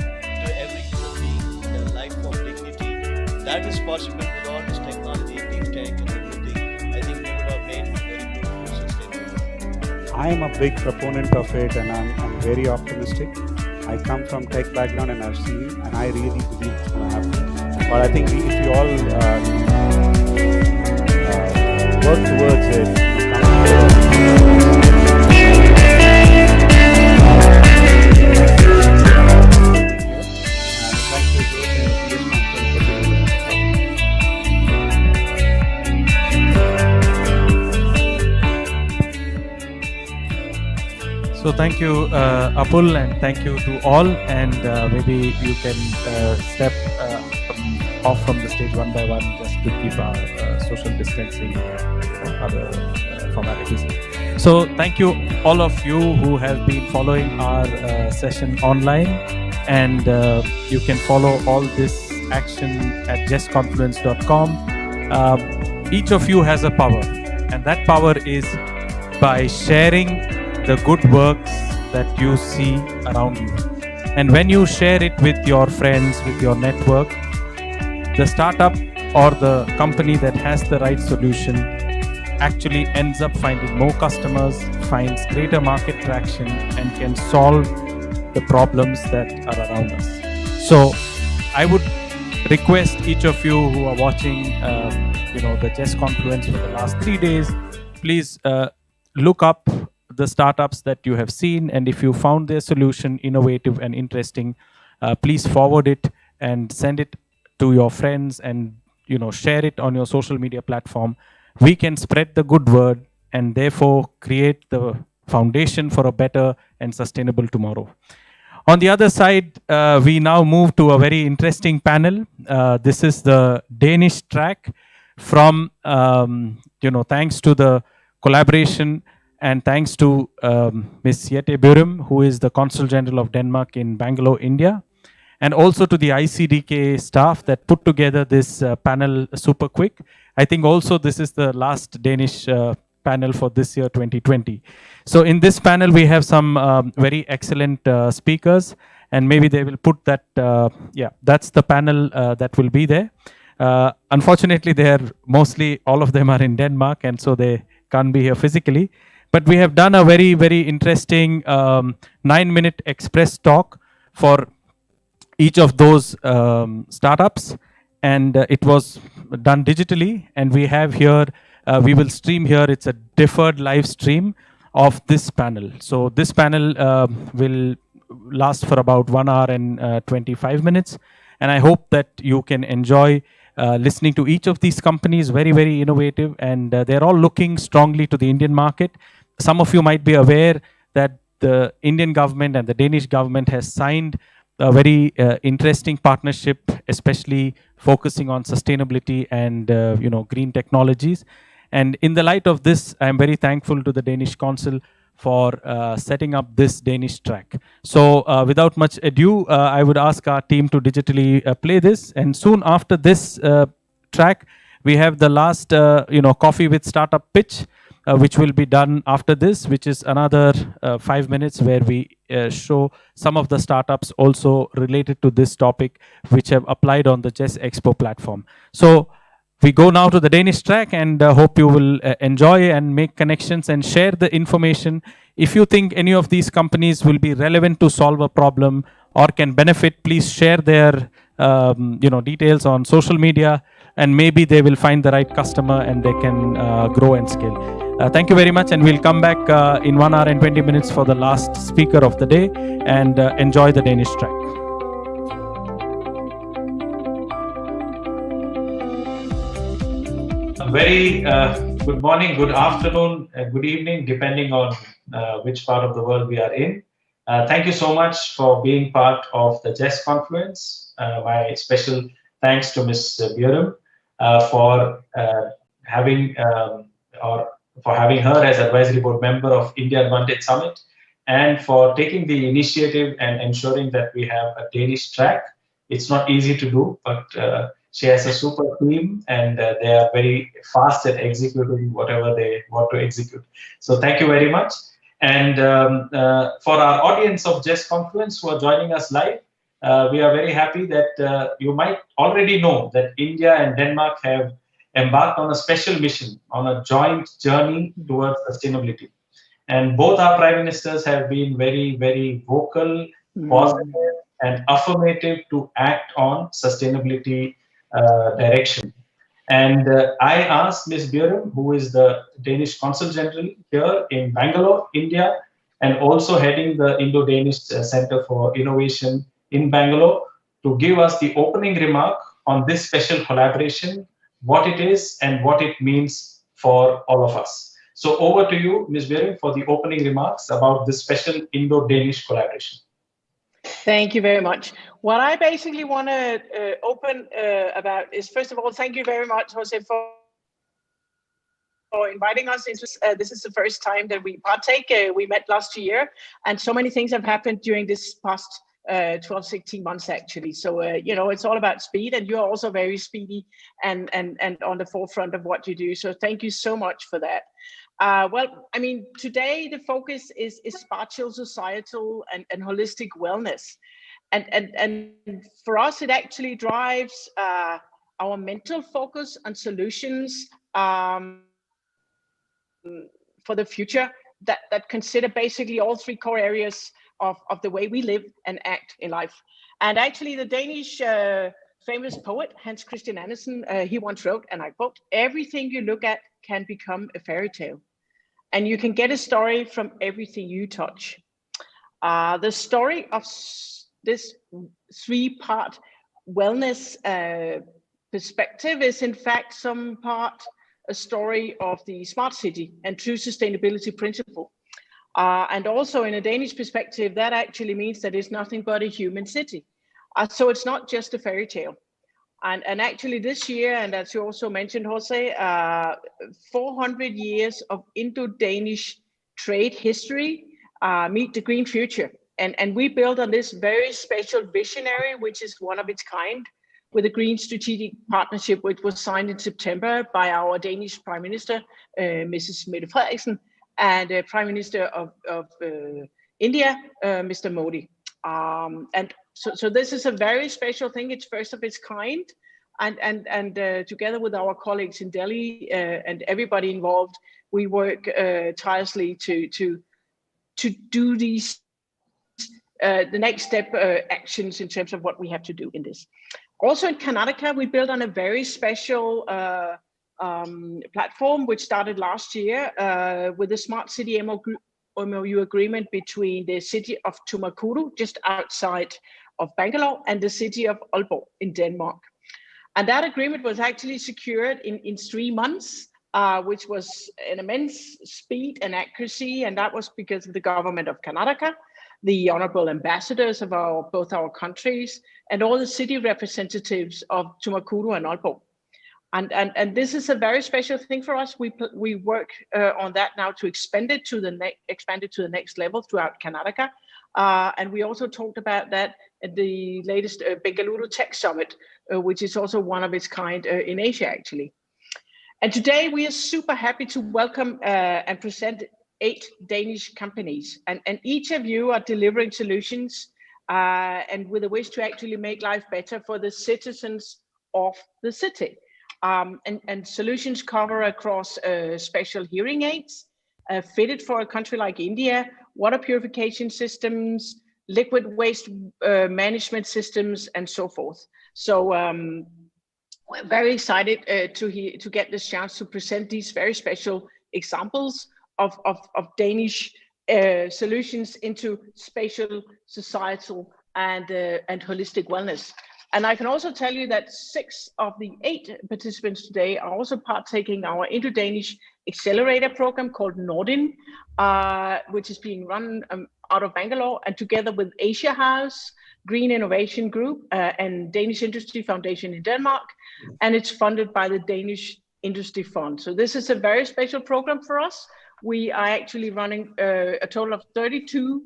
every human being, a life of dignity. That is possible with all this technology, deep tech, and everything. I think we would have made very beautiful sustainable. I am a big proponent of it, and I'm very optimistic. I come from tech background, and I've seen, and I really believe it's going to happen. But I think if we all work towards it, So thank you, Apul, and thank you to all. And maybe you can step off from the stage one by one, just to keep our social distancing and other formalities. So thank you, all of you who have been following our session online, and you can follow all this action at justconfluence.com. Each of you has a power, and that power is by sharing the good works that you see around you. And when you share it with your friends, with your network, the startup or the company that has the right solution actually ends up finding more customers, finds greater market traction, and can solve the problems that are around us. So I would request each of you who are watching the Just Confluence for the last 3 days, please look up the startups that you have seen, and if you found their solution innovative and interesting, please forward it and send it to your friends, and share it on your social media platform. We can spread the good word and therefore create the foundation for a better and sustainable tomorrow. On the other side, we now move to a very interesting panel. This is the Danish track from thanks to the collaboration and thanks to Ms. Jette Burum, who is the Consul General of Denmark in Bangalore, India, and also to the ICDK staff that put together this panel super quick. I think also this is the last Danish panel for this year, 2020. So in this panel, we have some very excellent speakers, and maybe they will put that, that's the panel that will be there. Unfortunately, mostly all of them are in Denmark, and so they can't be here physically. But we have done a very, very interesting 9-minute express talk for each of those startups, and it was done digitally. And we have here, we will stream here, it's a deferred live stream of this panel. So this panel will last for about 1 hour and 25 minutes. And I hope that you can enjoy listening to each of these companies, very, very innovative, and they're all looking strongly to the Indian market. Some of you might be aware that the Indian government and the Danish government has signed a very interesting partnership, especially focusing on sustainability and green technologies. And in the light of this, I am very thankful to the Danish Consul for setting up this Danish track. So without much ado, I would ask our team to digitally play this. And soon after this track, we have the last coffee with startup pitch, which will be done after this, which is another 5 minutes, where we show some of the startups also related to this topic, which have applied on the Just Expo platform. So we go now to the Danish track, and hope you will enjoy and make connections and share the information. If you think any of these companies will be relevant to solve a problem or can benefit, please share their details on social media, and maybe they will find the right customer and they can grow and scale. Thank you very much, and we'll come back in 1 hour and 20 minutes for the last speaker of the day, and enjoy the Danish track. A very good morning, good afternoon, good evening, depending on which part of the world we are in. Thank you so much for being part of the JES Confluence. My special thanks to Ms. Björn for having for having her as advisory board member of India Advantage Summit, and for taking the initiative and ensuring that we have a Danish track. It's not easy to do, but she has a super team, and they are very fast at executing whatever they want to execute. So thank you very much. And for our audience of JES Confluence who are joining us live, we are very happy that you might already know that India and Denmark have embarked on a special mission, on a joint journey towards sustainability. And both our prime ministers have been very, very vocal, positive, and affirmative to act on sustainability direction. And I asked Ms. Björn, who is the Danish Consul General here in Bangalore, India, and also heading the Indo-Danish Center for Innovation in Bangalore, to give us the opening remark on this special collaboration, what it is and what it means for all of us. So over to you, Ms. Björn, for the opening remarks about this special Indo-Danish collaboration. Thank you very much. What I basically want to open about is, first of all, thank you very much, Jose, for inviting us. This is the first time that we partake. We met last year, and so many things have happened during this past 12, 16 months, actually. So, you know, it's all about speed, and you're also very speedy and on the forefront of what you do. So thank you so much for that. Well, I mean, today the focus is spatial, societal, and holistic wellness. And for us, it actually drives our mental focus on solutions for the future that consider basically all three core areas of the way we live and act in life. And actually, the Danish famous poet, Hans Christian Andersen, he once wrote, and I quote, "Everything you look at can become a fairy tale. And you can get a story from everything you touch." The story of this three-part wellness perspective is in fact some part a story of the smart city and true sustainability principle. And also in a Danish perspective, that actually means that it's nothing but a human city. So it's not just a fairy tale. And actually this year, and as you also mentioned, Jose, 400 years of Indo-Danish trade history meet the green future. And we build on this very special visionary, which is one of its kind, with a green strategic partnership, which was signed in September by our Danish Prime Minister, Mrs. Mette Frederiksen, and Prime Minister of India, Mr. Modi. And so this is a very special thing. It's first of its kind, and together with our colleagues in Delhi and everybody involved, we work tirelessly to do these the next step actions in terms of what we have to do in this. Also in Karnataka, we built on a very special platform which started last year with a smart city MOU agreement between the city of Tumakuru, just outside of Bangalore, and the city of Aalborg in Denmark. And that agreement was actually secured in 3 months, which was an immense speed and accuracy, and that was because of the government of Karnataka, the honorable ambassadors of both our countries, and all the city representatives of Tumakuru and Aalborg. And this is a very special thing for us. We work on that now to expand it to the next level throughout Karnataka. And we also talked about that at the latest Bengaluru Tech Summit, which is also one of its kind in Asia, actually. And today we are super happy to welcome and present 8 Danish companies. And each of you are delivering solutions and with a wish to actually make life better for the citizens of the city. And solutions cover across special hearing aids, fitted for a country like India, water purification systems, liquid waste management systems, and so forth. So we're very excited to get this chance to present these very special examples of Danish solutions into spatial, societal, and holistic wellness. And I can also tell you that 6 of the 8 participants today are also partaking in our Indo-Danish accelerator program called Nordin, which is being run out of Bangalore, and together with Asia House, Green Innovation Group, and Danish Industry Foundation in Denmark, and it's funded by the Danish Industry Fund. So this is a very special program for us. We are actually running a total of 32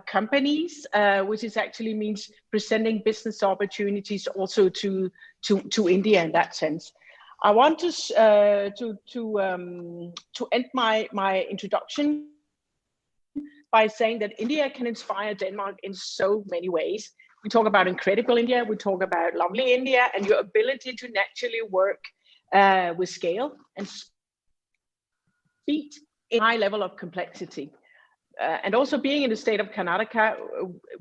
companies, which is actually means presenting business opportunities also to India in that sense. I want to end my introduction by saying that India can inspire Denmark in so many ways. We talk about incredible India, we talk about lovely India, and your ability to naturally work with scale and speed in high level of complexity. And also being in the state of Karnataka,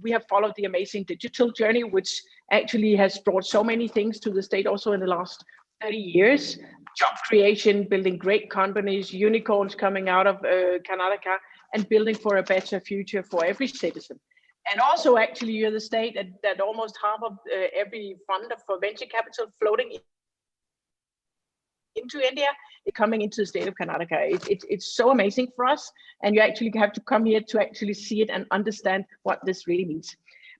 we have followed the amazing digital journey, which actually has brought so many things to the state also in the last 30 years. Job creation, building great companies, unicorns coming out of Karnataka, and building for a better future for every citizen. And also actually you're the state that almost half of every fund for venture capital floating into India is coming into the state of Karnataka. It's so amazing for us, and you actually have to come here to actually see it and understand what this really means.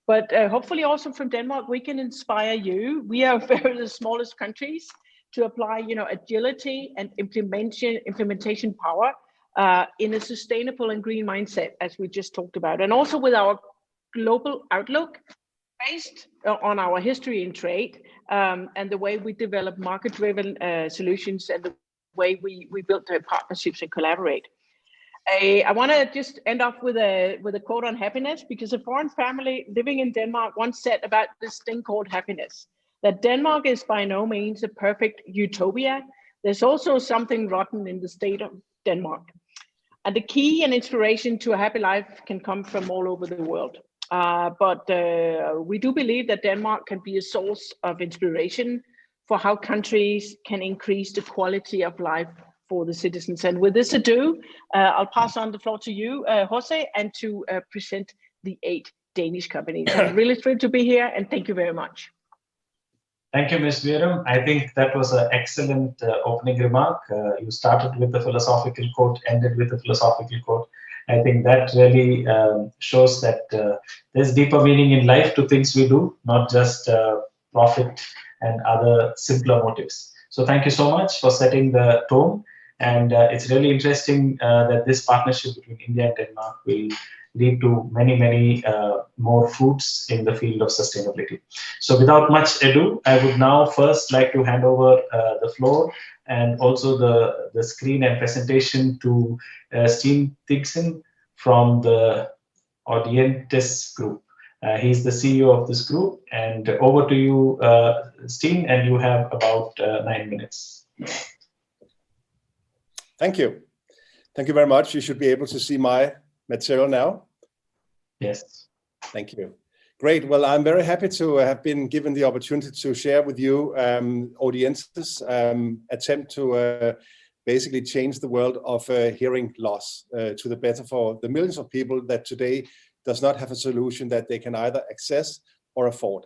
But hopefully also from Denmark, we can inspire you. We are very the smallest countries to apply, agility and implementation power in a sustainable and green mindset, as we just talked about. And also with our global outlook, based on our history in trade and the way we develop market-driven solutions and the way we build partnerships and collaborate. I want to just end off with a quote on happiness, because a foreign family living in Denmark once said about this thing called happiness, that Denmark is by no means a perfect utopia. There's also something rotten in the state of Denmark. And the key and inspiration to a happy life can come from all over the world. But we do believe that Denmark can be a source of inspiration for how countries can increase the quality of life for the citizens. And with this ado, I'll pass on the floor to you, Jose, and to present the 8 Danish companies. I'm really thrilled to be here, and thank you very much. Thank you, Ms. Viram. I think that was an excellent opening remark. You started with a philosophical quote, ended with a philosophical quote. I think that really shows that there's deeper meaning in life to things we do, not just profit and other simpler motives. So thank you so much for setting the tone. And it's really interesting that this partnership between India and Denmark will lead to many, many more fruits in the field of sustainability. So without much ado, I would now first like to hand over the floor and also the screen and presentation to Steen Thigsen from the Audientes Group. He's the CEO of this group. And over to you, Steen, and you have about 9 minutes. Thank you. Thank you very much. You should be able to see my material now. Yes. Thank you. Great. Well, I'm very happy to have been given the opportunity to share with you Audientes' attempt to basically change the world of hearing loss to the better for the millions of people that today does not have a solution that they can either access or afford.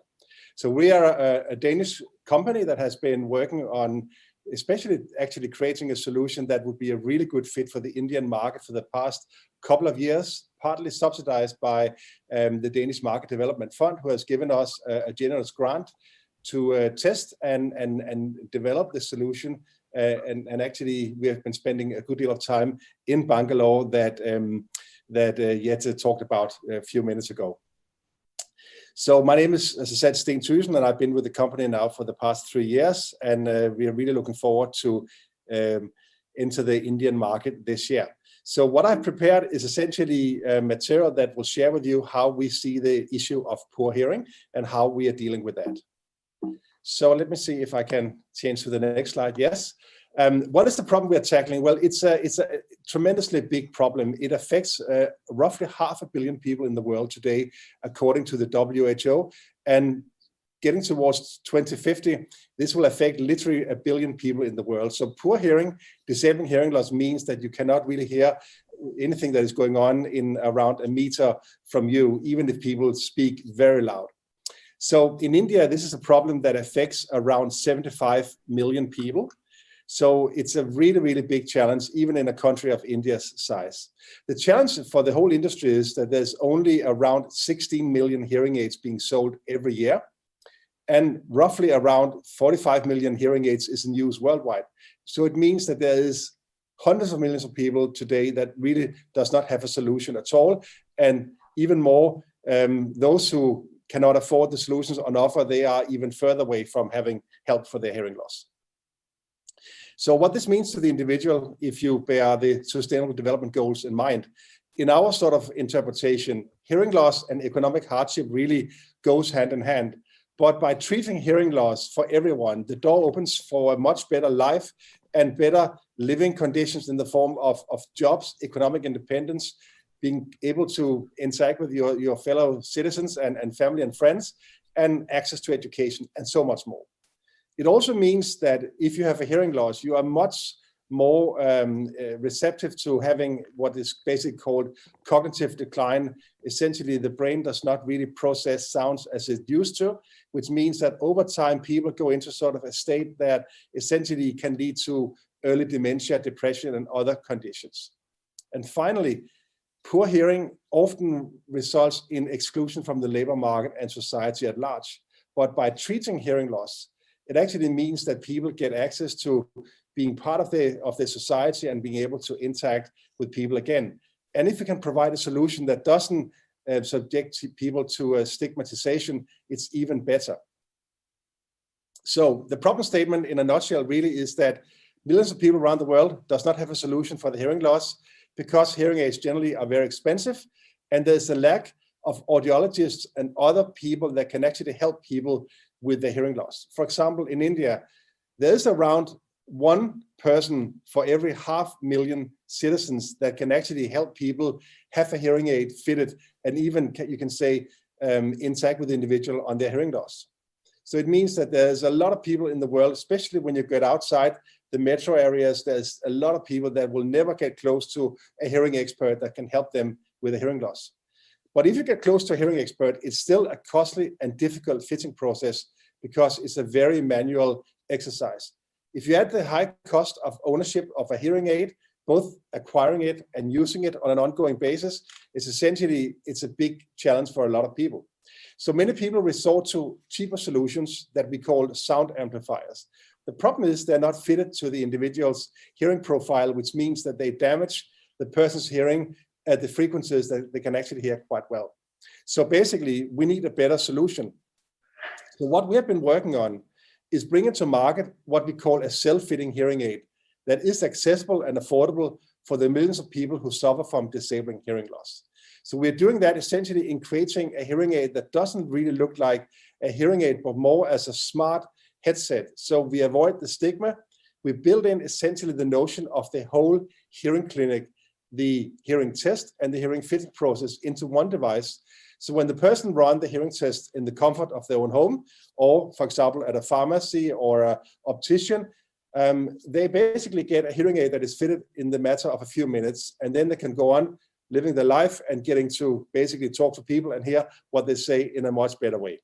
So we are a Danish company that has been working on especially actually creating a solution that would be a really good fit for the Indian market for the past couple of years, partly subsidized by the Danish Market Development Fund, who has given us a generous grant to test and develop the solution. And actually, we have been spending a good deal of time in Bangalore that Jette talked about a few minutes ago. So my name is, as I said, Steen Thigsen, and I've been with the company now for the past 3 years, and we are really looking forward to enter the Indian market this year. So what I've prepared is essentially material that will share with you how we see the issue of poor hearing and how we are dealing with that. So let me see if I can change to the next slide. Yes. What is the problem we are tackling? Well, it's a tremendously big problem. It affects roughly 500 million people in the world today, according to the WHO. And getting towards 2050, this will affect literally 1 billion people in the world. So poor hearing, disabling hearing loss means that you cannot really hear anything that is going on in around a meter from you, even if people speak very loud. So in India, this is a problem that affects around 75 million people. So it's a really, really big challenge, even in a country of India's size. The challenge for the whole industry is that there's only around 16 million hearing aids being sold every year. And roughly around 45 million hearing aids is in use worldwide. So it means that there is hundreds of millions of people today that really does not have a solution at all. And even more, those who cannot afford the solutions on offer, they are even further away from having help for their hearing loss. So what this means to the individual, if you bear the Sustainable Development Goals in mind, in our sort of interpretation, hearing loss and economic hardship really goes hand in hand. But by treating hearing loss for everyone, the door opens for a much better life and better living conditions in the form of jobs, economic independence, being able to interact with your fellow citizens and family and friends, and access to education, and so much more. It also means that if you have a hearing loss, you are much more receptive to having what is basically called cognitive decline. Essentially, the brain does not really process sounds as it used to, which means that over time, people go into sort of a state that essentially can lead to early dementia, depression, and other conditions. And finally, poor hearing often results in exclusion from the labor market and society at large. But by treating hearing loss, it actually means that people get access to being part of the society and being able to interact with people again. And if we can provide a solution that doesn't subject people to stigmatization, it's even better. So the problem statement in a nutshell really is that millions of people around the world does not have a solution for the hearing loss because hearing aids generally are very expensive, and there's a lack of audiologists and other people that can actually help people with their hearing loss. For example, in India, there's around one person for every 500,000 citizens that can actually help people have a hearing aid fitted and even, you can say, interact with the individual on their hearing loss. So it means that there's a lot of people in the world, especially when you get outside the metro areas, there's a lot of people that will never get close to a hearing expert that can help them with a hearing loss. But if you get close to a hearing expert, it's still a costly and difficult fitting process because it's a very manual exercise. If you add the high cost of ownership of a hearing aid, both acquiring it and using it on an ongoing basis, it's a big challenge for a lot of people. So many people resort to cheaper solutions that we call sound amplifiers. The problem is they're not fitted to the individual's hearing profile, which means that they damage the person's hearing at the frequencies that they can actually hear quite well. So basically, we need a better solution. So what we have been working on is bringing to market what we call a self-fitting hearing aid that is accessible and affordable for the millions of people who suffer from disabling hearing loss. So we're doing that essentially in creating a hearing aid that doesn't really look like a hearing aid, but more as a smart headset. So we avoid the stigma. We build in essentially the notion of the whole hearing clinic, the hearing test and the hearing fitting process into one device. So when the person runs the hearing test in the comfort of their own home, or for example, at a pharmacy or an optician, they basically get a hearing aid that is fitted in the matter of a few minutes, and then they can go on living their life and getting to basically talk to people and hear what they say in a much better way.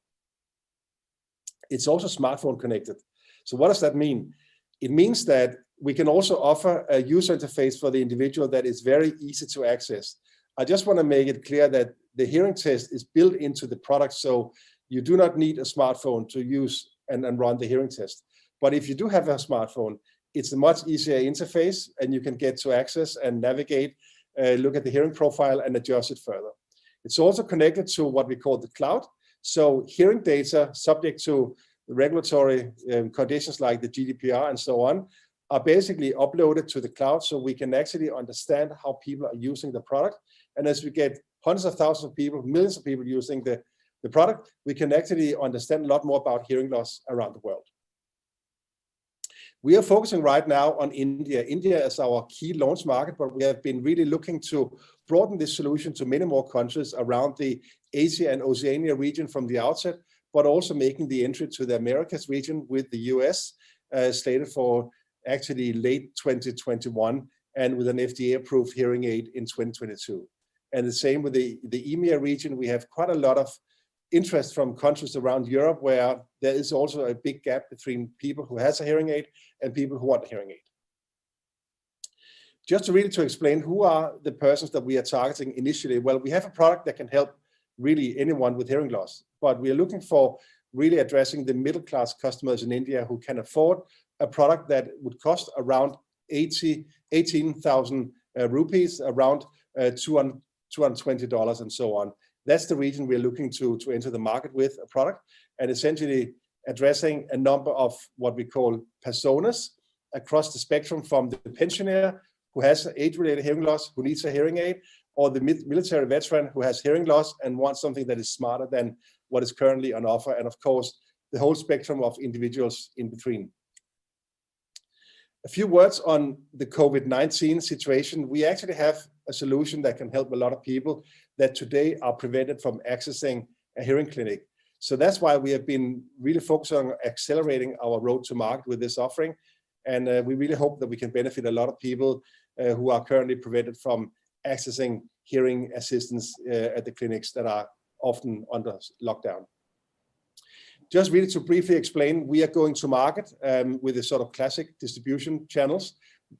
It's also smartphone connected. So what does that mean? It means that we can also offer a user interface for the individual that is very easy to access. I just want to make it clear that the hearing test is built into the product, so you do not need a smartphone to use and run the hearing test. But if you do have a smartphone, it's a much easier interface, and you can get to access and navigate, look at the hearing profile and adjust it further. It's also connected to what we call the cloud. So hearing data subject to regulatory conditions like the GDPR and so on are basically uploaded to the cloud, so we can actually understand how people are using the product. And as we get hundreds of thousands of people, millions of people using the product, we can actually understand a lot more about hearing loss around the world. We are focusing right now on India. India is our key launch market, but we have been really looking to broaden this solution to many more countries around the Asia and Oceania region from the outset, but also making the entry to the Americas region with the US slated for actually late 2021, and with an FDA-approved hearing aid in 2022. And the same with the EMEA region. We have quite a lot of interest from countries around Europe where there is also a big gap between people who has a hearing aid and people who want a hearing aid. Just to really explain who are the persons that we are targeting initially. Well, we have a product that can help really anyone with hearing loss, but we are looking for really addressing the middle class customers in India who can afford a product that would cost around 18,000 rupees, around $220 and so on. That's the region we're looking to enter the market with a product, and essentially addressing a number of what we call personas across the spectrum, from the pensioner who has age-related hearing loss, who needs a hearing aid, or the military veteran who has hearing loss and wants something that is smarter than what is currently on offer, and of course, the whole spectrum of individuals in between. A few words on the COVID-19 situation. We actually have a solution that can help a lot of people that today are prevented from accessing a hearing clinic. So that's why we have been really focused on accelerating our road to market with this offering. And we really hope that we can benefit a lot of people who are currently prevented from accessing hearing assistance at the clinics that are often under lockdown. Just really to briefly explain, we are going to market with the sort of classic distribution channels,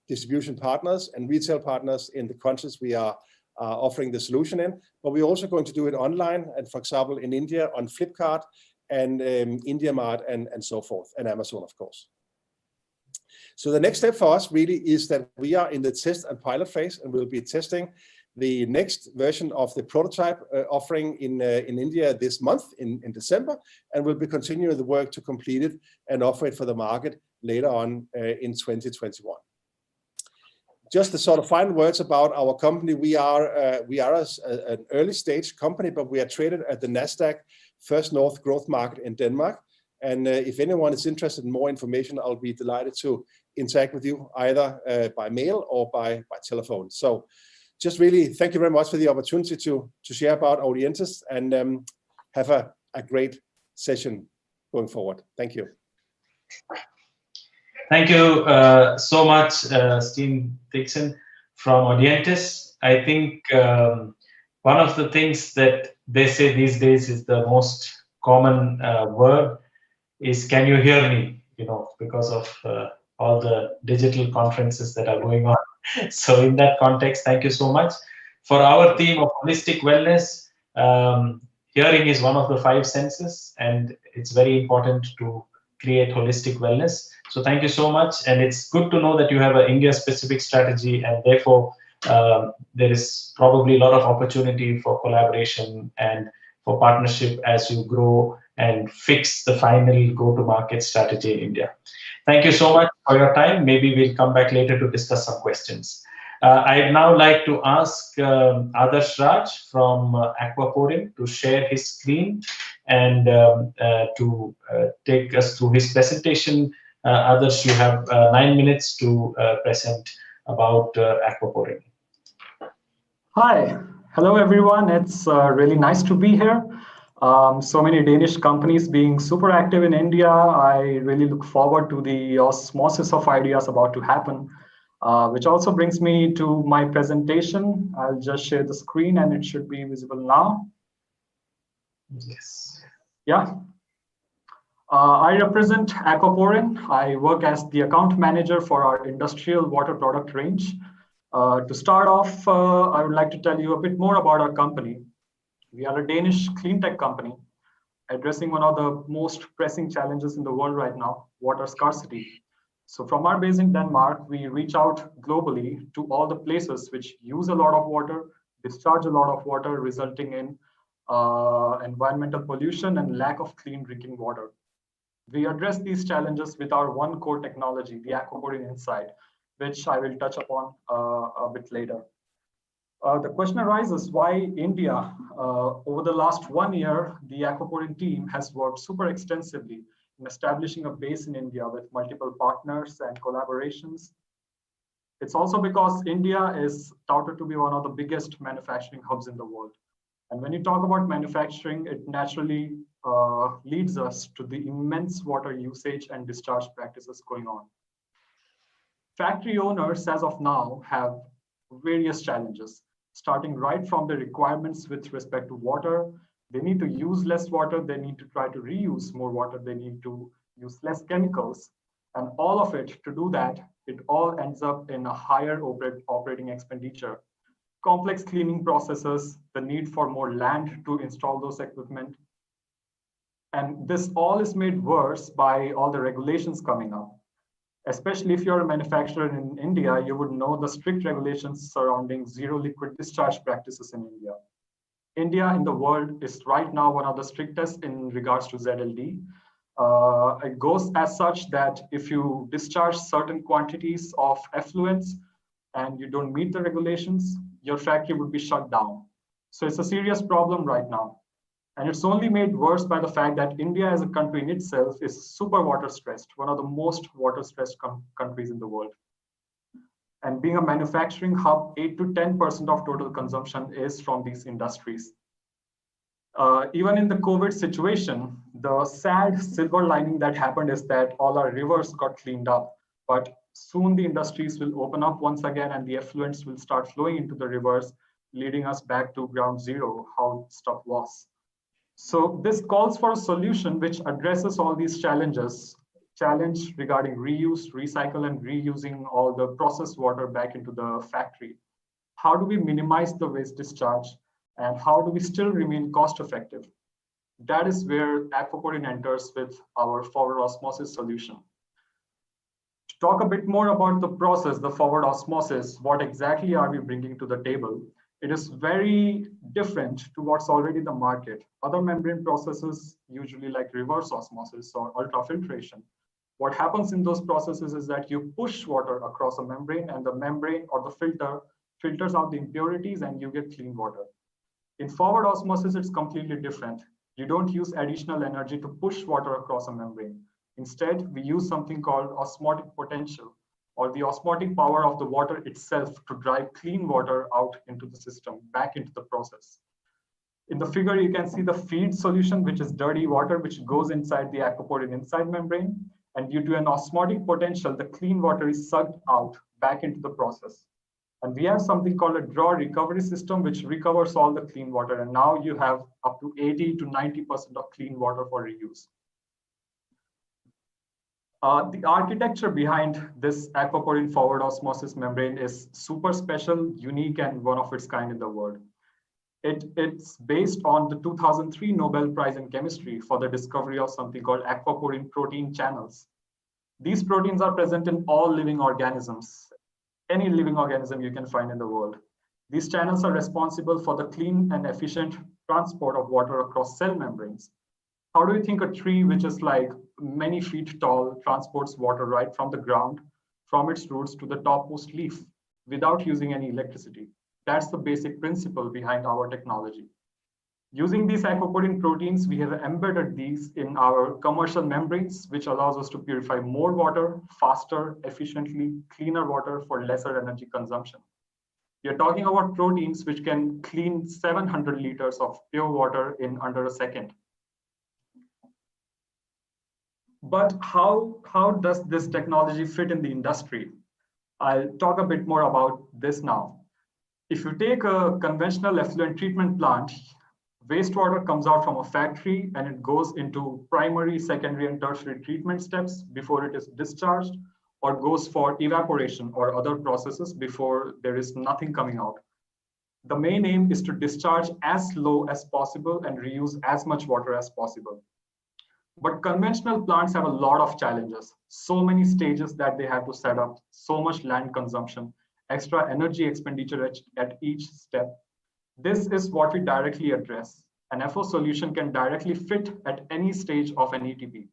distribution partners and retail partners in the countries we are offering the solution in, but we're also going to do it online, and for example, in India on Flipkart and IndiaMart and so forth, and Amazon, of course. So the next step for us really is that we are in the test and pilot phase, and we'll be testing the next version of the prototype offering in India this month in December, and we'll be continuing the work to complete it and offer it for the market later on in 2021. Just the sort of final words about our company. We are an early stage company, but we are traded at the Nasdaq First North Growth Market in Denmark. And if anyone is interested in more information, I'll be delighted to interact with you either by mail or by telephone. So just really thank you very much for the opportunity to share about Audientes, and have a great session going forward. Thank you. Thank you so much, Steen Dixon from Audientes. I think one of the things that they say these days is the most common word is, can you hear me? You know, because of all the digital conferences that are going on. So in that context, thank you so much. For our theme of holistic wellness, hearing is one of the 5 senses, and it's very important to create holistic wellness. So thank you so much. And it's good to know that you have an India-specific strategy, and therefore there is probably a lot of opportunity for collaboration and for partnership as you grow and fix the final go-to-market strategy in India. Thank you so much for your time. Maybe we'll come back later to discuss some questions. I'd now like to ask Adarsh Raj from Aquaporin to share his screen and to take us through his presentation. Adarsh, you have 9 minutes to present about Aquaporin. Hi, hello everyone. It's really nice to be here. So many Danish companies being super active in India. I really look forward to the osmosis of ideas about to happen, which also brings me to my presentation. I'll just share the screen and it should be visible now. Yes. Yeah. I represent Aquaporin. I work as the account manager for our industrial water product range. To start off, I would like to tell you a bit more about our company. We are a Danish clean tech company addressing one of the most pressing challenges in the world right now, water scarcity. So from our base in Denmark, we reach out globally to all the places which use a lot of water, discharge a lot of water, resulting in environmental pollution and lack of clean drinking water. We address these challenges with our one core technology, the Aquaporin Insight, which I will touch upon a bit later. The question arises, why India? Over the last 1 year, the Aquaporin team has worked super extensively in establishing a base in India with multiple partners and collaborations. It's also because India is touted to be one of the biggest manufacturing hubs in the world. And when you talk about manufacturing, it naturally leads us to the immense water usage and discharge practices going on. Factory owners, as of now, have various challenges, starting right from the requirements with respect to water, They need to use less water. They need to try to reuse more water. They need to use less chemicals. And all of it, to do that, it all ends up in a higher operating expenditure. Complex cleaning processes, the need for more land to install those equipment. And this all is made worse by all the regulations coming up. Especially if you're a manufacturer in India, you would know the strict regulations surrounding zero liquid discharge practices in India. India in the world is right now one of the strictest in regards to ZLD. It goes as such that if you discharge certain quantities of effluents and you don't meet the regulations, your factory would be shut down. So it's a serious problem right now. And it's only made worse by the fact that India as a country in itself is super water stressed, one of the most water stressed countries in the world. And being a manufacturing hub, 8 to 10% of total consumption is from these industries. Even in the COVID situation, the sad silver lining that happened is that all our rivers got cleaned up. But soon the industries will open up once again and the effluents will start flowing into the rivers, leading us back to ground zero, how stuff was. So this calls for a solution which addresses all these challenges, challenge regarding reuse, recycle, and reusing all the processed water back into the factory. How do we minimize the waste discharge? And how do we still remain cost effective? That is where aquaporin enters with our forward osmosis solution. To talk a bit more about the process, the forward osmosis, what exactly are we bringing to the table? It is very different to what's already in the market. Other membrane processes, usually like reverse osmosis or ultrafiltration, what happens in those processes is that you push water across a membrane and the membrane or the filter filters out the impurities and you get clean water. In forward osmosis, it's completely different. You don't use additional energy to push water across a membrane. Instead, we use something called osmotic potential, or the osmotic power of the water itself to drive clean water out into the system, back into the process. In the figure, you can see the feed solution, which is dirty water, which goes inside the aquaporin inside membrane. And due to an osmotic potential, the clean water is sucked out back into the process. And we have something called a draw recovery system, which recovers all the clean water. And now you have up to 80 to 90% of clean water for reuse. The architecture behind this aquaporin forward osmosis membrane is super special, unique, and one of its kind in the world. It's based on the 2003 Nobel Prize in Chemistry for the discovery of something called aquaporin protein channels. These proteins are present in all living organisms, any living organism you can find in the world. These channels are responsible for the clean and efficient transport of water across cell membranes. How do you think a tree, which is like many feet tall, transports water right from the ground, from its roots to the topmost leaf without using any electricity? That's the basic principle behind our technology. Using these aquaporin proteins, we have embedded these in our commercial membranes, which allows us to purify more water, faster, efficiently, cleaner water for lesser energy consumption. You're talking about proteins which can clean 700 liters of pure water in under a second. But how does this technology fit in the industry? I'll talk a bit more about this now. If you take a conventional effluent treatment plant, wastewater comes out from a factory and it goes into primary, secondary, and tertiary treatment steps before it is discharged, or goes for evaporation or other processes before there is nothing coming out. The main aim is to discharge as low as possible and reuse as much water as possible. But conventional plants have a lot of challenges, so many stages that they have to set up, so much land consumption, extra energy expenditure at each step. This is what we directly address. An FO solution can directly fit at any stage of an ETP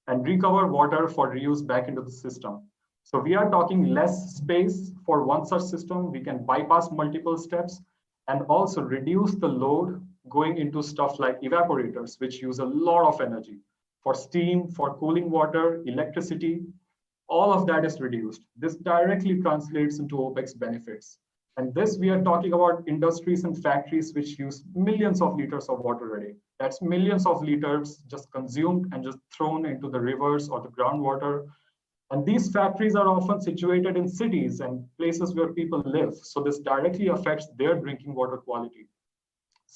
and recover water for reuse back into the system. So we are talking less space for one such system. We can bypass multiple steps and also reduce the load going into stuff like evaporators, which use a lot of energy for steam, for cooling water, electricity. All of that is reduced. This directly translates into OPEX benefits. And this, we are talking about industries and factories which use millions of liters of water a day. That's millions of liters just consumed and just thrown into the rivers or the groundwater. And these factories are often situated in cities and places where people live. So this directly affects their drinking water quality.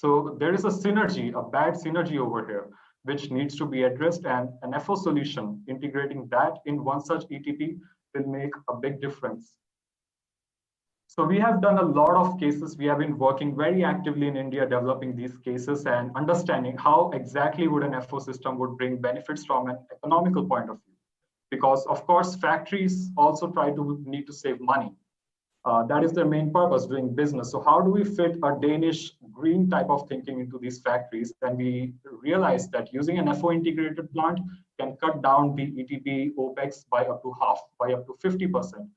So there is a synergy, a bad synergy over here, which needs to be addressed, and an FO solution integrating that in one such ETP will make a big difference. So we have done a lot of cases. We have been working very actively in India developing these cases and understanding how exactly would an FO system would bring benefits from an economical point of view. Because of course, factories also need to save money. That is their main purpose, doing business. So how do we fit a Danish green type of thinking into these factories? And we realized that using an FO integrated plant can cut down the ETP OPEX by up to half, by up to 50%.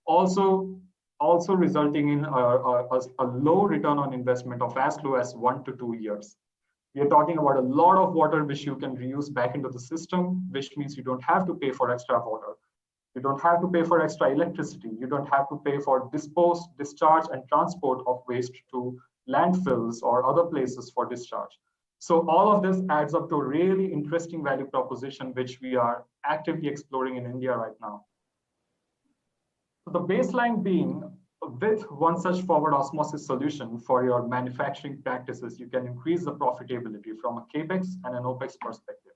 Also resulting in a low return on investment of as low as 1 to 2 years. We are talking about a lot of water which you can reuse back into the system, which means you don't have to pay for extra water. You don't have to pay for extra electricity. You don't have to pay for discharge and transport of waste to landfills or other places for discharge. So all of this adds up to a really interesting value proposition, which we are actively exploring in India right now. So the baseline being, with one such forward osmosis solution for your manufacturing practices, you can increase the profitability from a CAPEX and an OPEX perspective,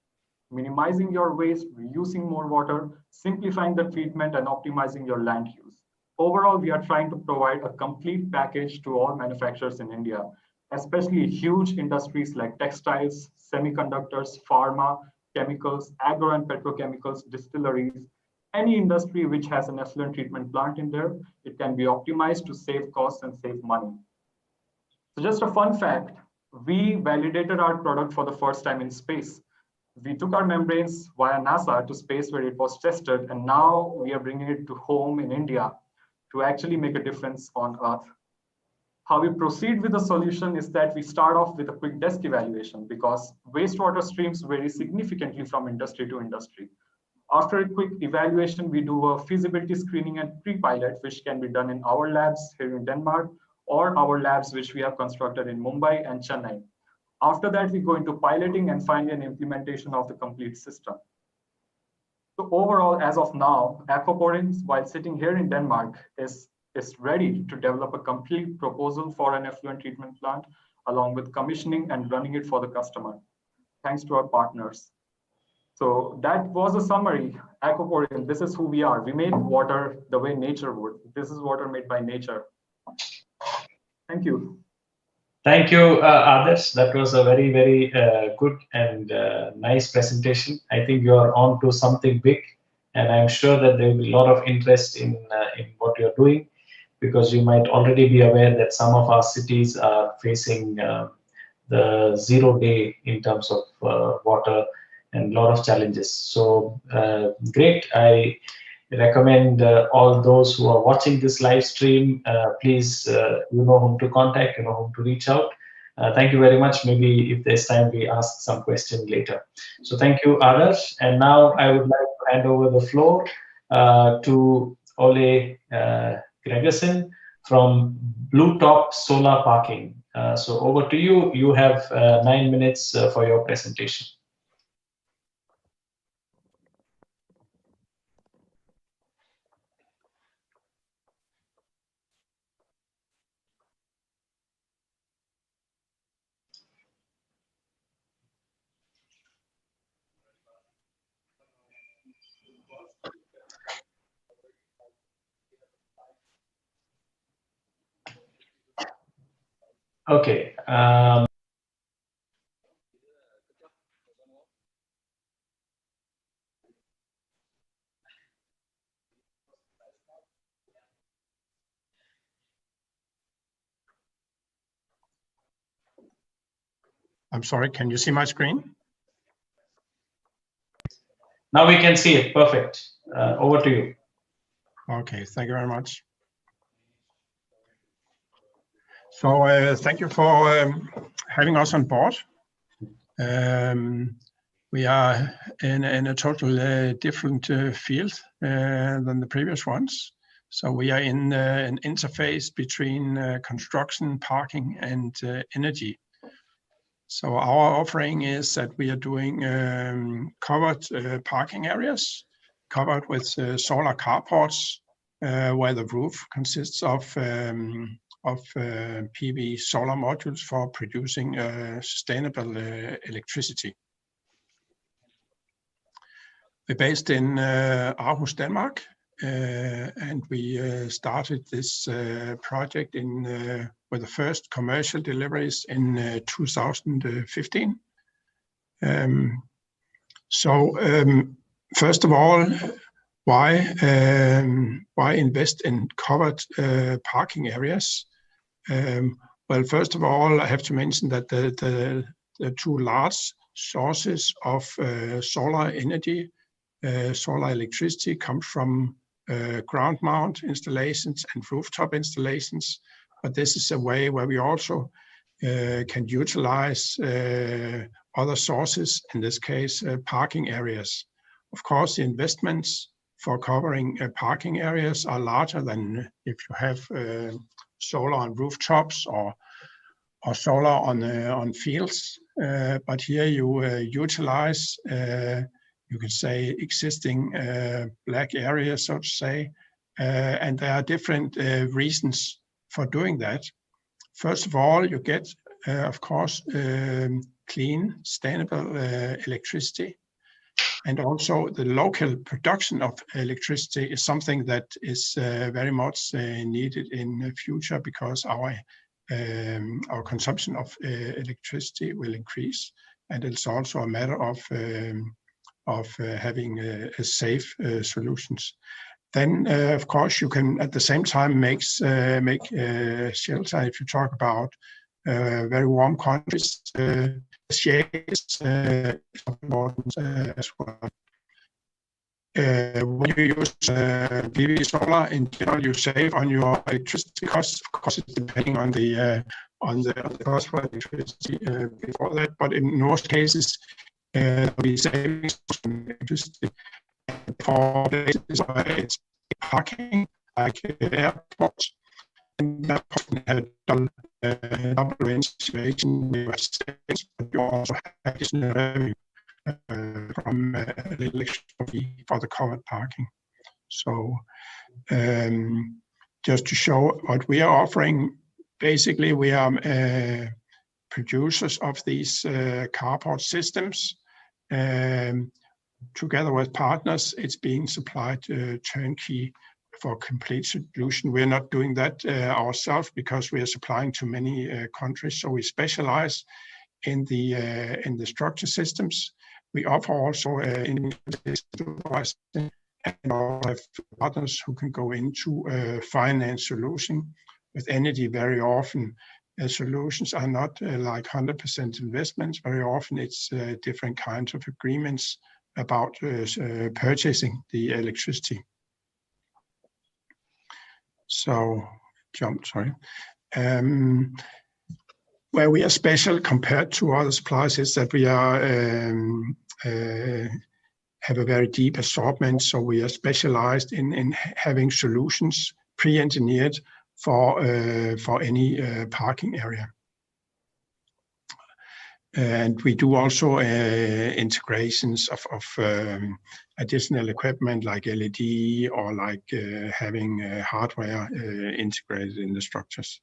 minimizing your waste, reusing more water, simplifying the treatment, and optimizing your land use. Overall, we are trying to provide a complete package to all manufacturers in India, especially huge industries like textiles, semiconductors, pharma, chemicals, agro and petrochemicals, distilleries. Any industry which has an effluent treatment plant in there, it can be optimized to save costs and save money. So just a fun fact, we validated our product for the first time in space. We took our membranes via NASA to space where it was tested, and now we are bringing it to home in India to actually make a difference on Earth. How we proceed with the solution is that we start off with a quick desk evaluation, because wastewater streams vary significantly from industry to industry. After a quick evaluation, we do a feasibility screening and pre-pilot, which can be done in our labs here in Denmark or our labs, which we have constructed in Mumbai and Chennai. After that, we go into piloting and finally an implementation of the complete system. So overall, as of now, Aquaporin, while sitting here in Denmark, is ready to develop a complete proposal for an effluent treatment plant, along with commissioning and running it for the customer, thanks to our partners. So that was a summary. Aquaporin, this is who we are. We made water the way nature would. This is water made by nature. Thank you. Thank you, Adarsh. That was a very, very good and nice presentation. I think you are on to something big, and I'm sure that there will be a lot of interest in what you're doing, because you might already be aware that some of our cities are facing the 0 day in terms of water and a lot of challenges. So great. I recommend all those who are watching this live stream, please, you know whom to contact, you know whom to reach out. Thank you very much. Maybe if there's time, we ask some question later. So thank you, Adarsh. And now I would like to hand over the floor to Ole Gregersen from Blue Top Solar Parking. So over to you. You have 9 minutes for your presentation. Okay. I'm sorry, can you see my screen? Now we can see it. Perfect. Over to you. Okay, thank you very much. So thank you for having us on board. We are in a total different field than the previous ones. So we are in an interface between construction, parking, and energy. So our offering is that we are doing covered parking areas, covered with solar carports, where the roof consists of of PV solar modules for producing sustainable electricity. We're based in Aarhus, Denmark, and we started this project with the first commercial deliveries in 2015. First of all, why invest in covered parking areas? Well, first of all, I have to mention that the two large sources of solar energy, solar electricity, comes from ground mount installations and rooftop installations. But this is a way where we also can utilize other sources, in this case, parking areas. Of course, the investments for covering parking areas are larger than if you have solar on rooftops or solar on fields. But here you utilize, you could say, existing black areas, so to say, and there are different reasons for doing that. First of all, you get, of course, clean, sustainable electricity. And also the local production of electricity is something that is very much needed in the future, because our consumption of electricity will increase. And it's also a matter of having safe solutions. Then, of course, you can at the same time make shelter. If you talk about very warm countries, shade is important as well. When you use PV solar, in general, you save on your electricity costs. Of course, it's depending on the cost for electricity before that. But in most cases, we save on electricity. For places where it's parking, like airports, and that often have double range situation, but you also have additional revenue from electricity for the covered parking. So just to show what we are offering, basically we are producers of these carport systems. Together with partners, it's being supplied turnkey for complete solution. We're not doing that ourselves because we are supplying to many countries. So we specialize in the structure systems. We offer also in supervising, and also have partners who can go into finance solution with energy. Very often solutions are not like 100% investments. Very often it's different kinds of agreements about purchasing the electricity. So, where we are special compared to other suppliers is that we are have a very deep assortment. So we are specialized in having solutions pre-engineered for any parking area. And we do also integrations of additional equipment like LED or like having hardware integrated in the structures.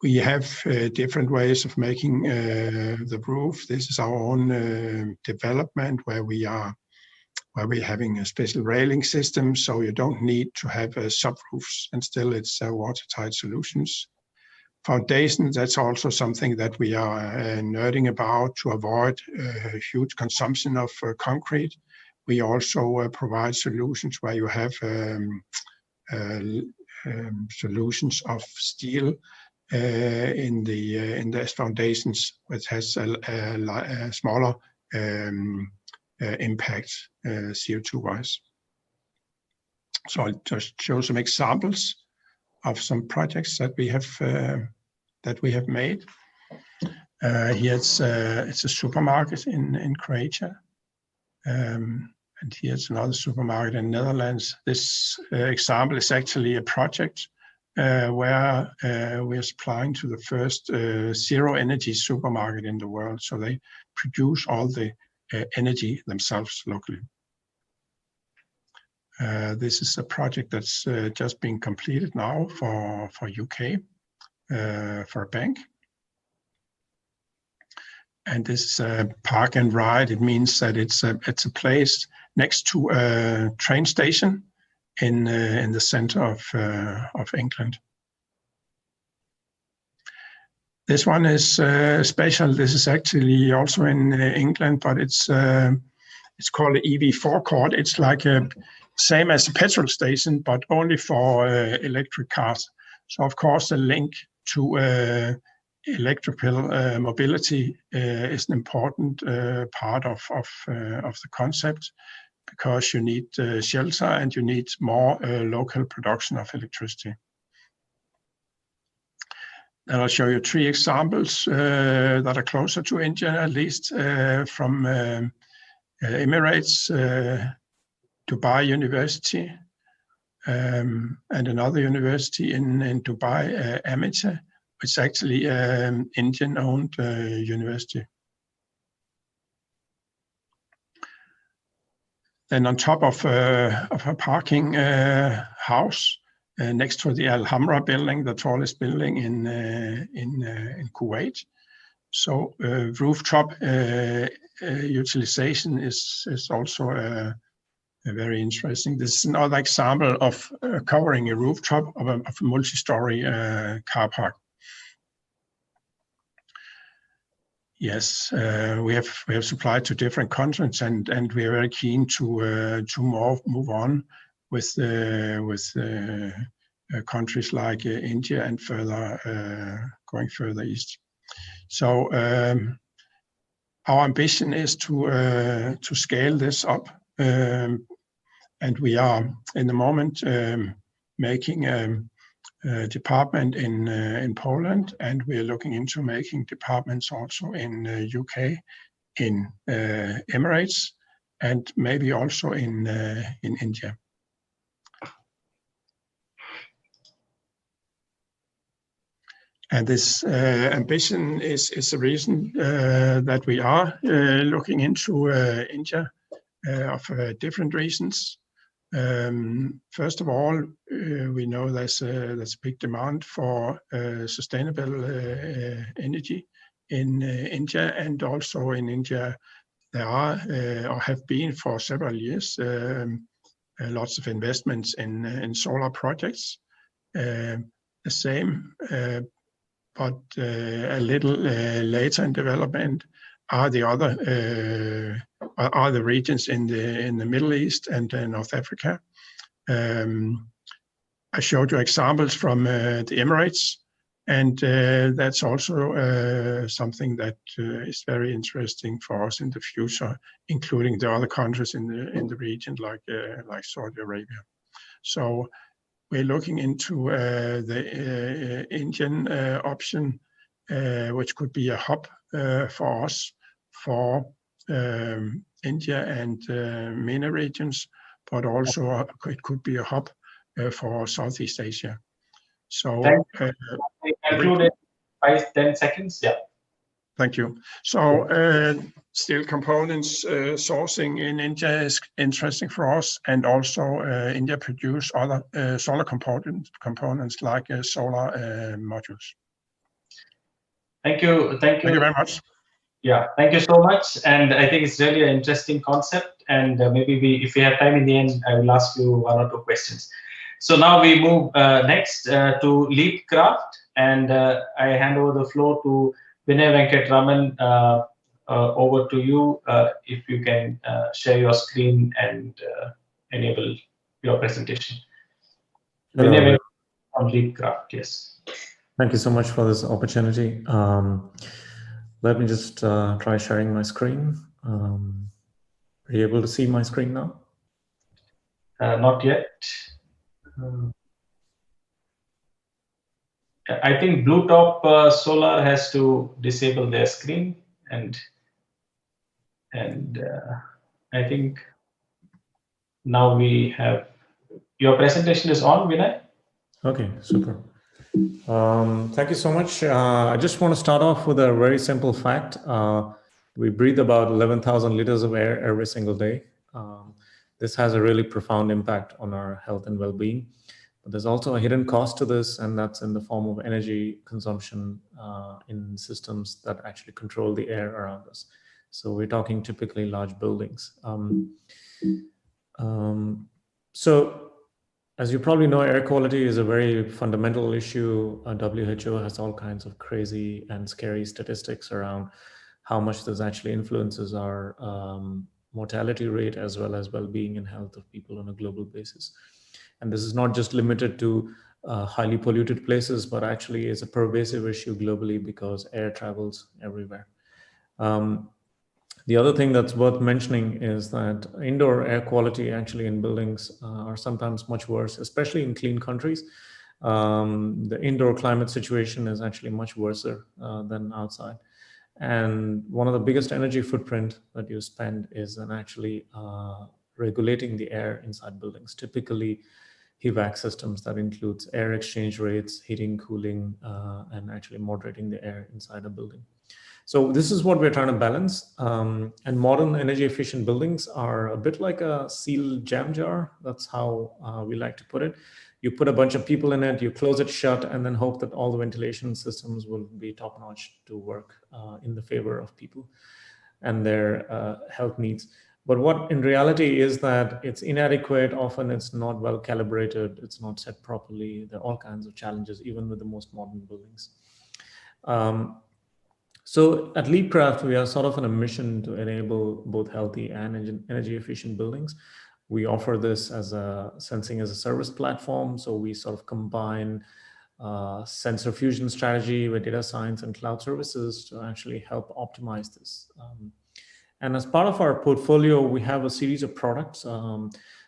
We have different ways of making the roof. This is our own development where we're having a special railing system, so you don't need to have subroofs, and still it's watertight solutions. Foundation, that's also something that we are nerding about to avoid huge consumption of concrete. We also provide solutions where you have solutions of steel in the foundations, which has a smaller impact CO2-wise. So I'll just show some examples of some projects that we have made. Here it's a supermarket in Croatia, and here's another supermarket in Netherlands. This example is actually a project where we are supplying to the first zero energy supermarket in the world. So they produce all the energy themselves locally. This is a project that's just being completed now for UK, for a bank. And this park and ride, it means that it's a place next to a train station in the center of England. This one is special. This is actually also in England, but it's called an EV forecourt. It's like same as a petrol station, but only for electric cars. So of course the link to electrical mobility is an important part of the concept, because you need shelter and you need more local production of electricity. And I'll show you 3 examples that are closer to India, at least, from Emirates, Dubai University, and another university in Dubai, Amita. It's actually an Indian-owned university. Then on top of a parking house next to the Al Hamra building, the tallest building in Kuwait. So rooftop utilization is also very interesting. This is another example of covering a rooftop of a multi-story car park. Yes, we have supplied to different continents, and we are very keen to move on with countries like India and further going further east. So our ambition is to scale this up, and we are in the moment making a department in Poland, and we are looking into making departments also in UK, in Emirates, and maybe also in India. And this ambition is the reason that we are looking into India of different reasons. First of all, we know there's a big demand for sustainable energy in India, and also in India there are or have been for several years lots of investments in solar projects. The same, but a little later in development are the other regions in the Middle East and North Africa. I showed you examples from the Emirates, and that's also something that is very interesting for us in the future, including the other countries in the region, like Saudi Arabia. So we're looking into the Indian option, which could be a hub for us for India and MENA regions, but also it could be a hub for Southeast Asia. So conclude in 5-10 seconds. Yeah. Thank you. So steel components sourcing in India is interesting for us, and also India produce other solar components like solar modules. Thank you. Thank you very much. Yeah, thank you so much. And I think it's really an interesting concept. And maybe if we have time in the end, I will ask you 1 or 2 questions. So now we move next to Leapcraft, and I hand over the floor to Vinay Venkatraman. Over to you. If you can share your screen and enable your presentation. Vinay on Leapcraft, yes. Thank you so much for this opportunity. Let me just try sharing my screen. Are you able to see my screen now? Not yet. I think Bluetop Solar has to disable their screen, and I think now we have your presentation is on, Vinay. Okay, super. Thank you so much. I just want to start off with a very simple fact. We breathe about 11,000 liters of air every single day. this has a really profound impact on our health and well-being. But there's also a hidden cost to this, and that's in the form of energy consumption in systems that actually control the air around us. So we're talking typically large buildings. So as you probably know, air quality is a very fundamental issue. WHO has all kinds of crazy and scary statistics around how much this actually influences our mortality rate as well as well-being and health of people on a global basis. And this is not just limited to highly polluted places, but actually is a pervasive issue globally because air travels everywhere. The other thing that's worth mentioning is that indoor air quality actually in buildings are sometimes much worse, especially in clean countries. The indoor climate situation is actually much worse than outside. And one of the biggest energy footprint that you spend is in actually regulating the air inside buildings, typically HVAC systems that includes air exchange rates, heating, cooling, and actually moderating the air inside a building. So this is what we're trying to balance. And modern energy efficient buildings are a bit like a sealed jam jar. That's how we like to put it. You put a bunch of people in it, you close it shut, and then hope that all the ventilation systems will be top notch to work in the favor of people and their health needs. But what in reality is that it's inadequate. Often it's not well calibrated. It's not set properly. There are all kinds of challenges, even with the most modern buildings. So at Leapcraft, we are sort of on a mission to enable both healthy and energy efficient buildings. We offer this as a sensing as a service platform. So we sort of combine sensor fusion strategy with data science and cloud services to actually help optimize this. And as part of our portfolio, we have a series of products.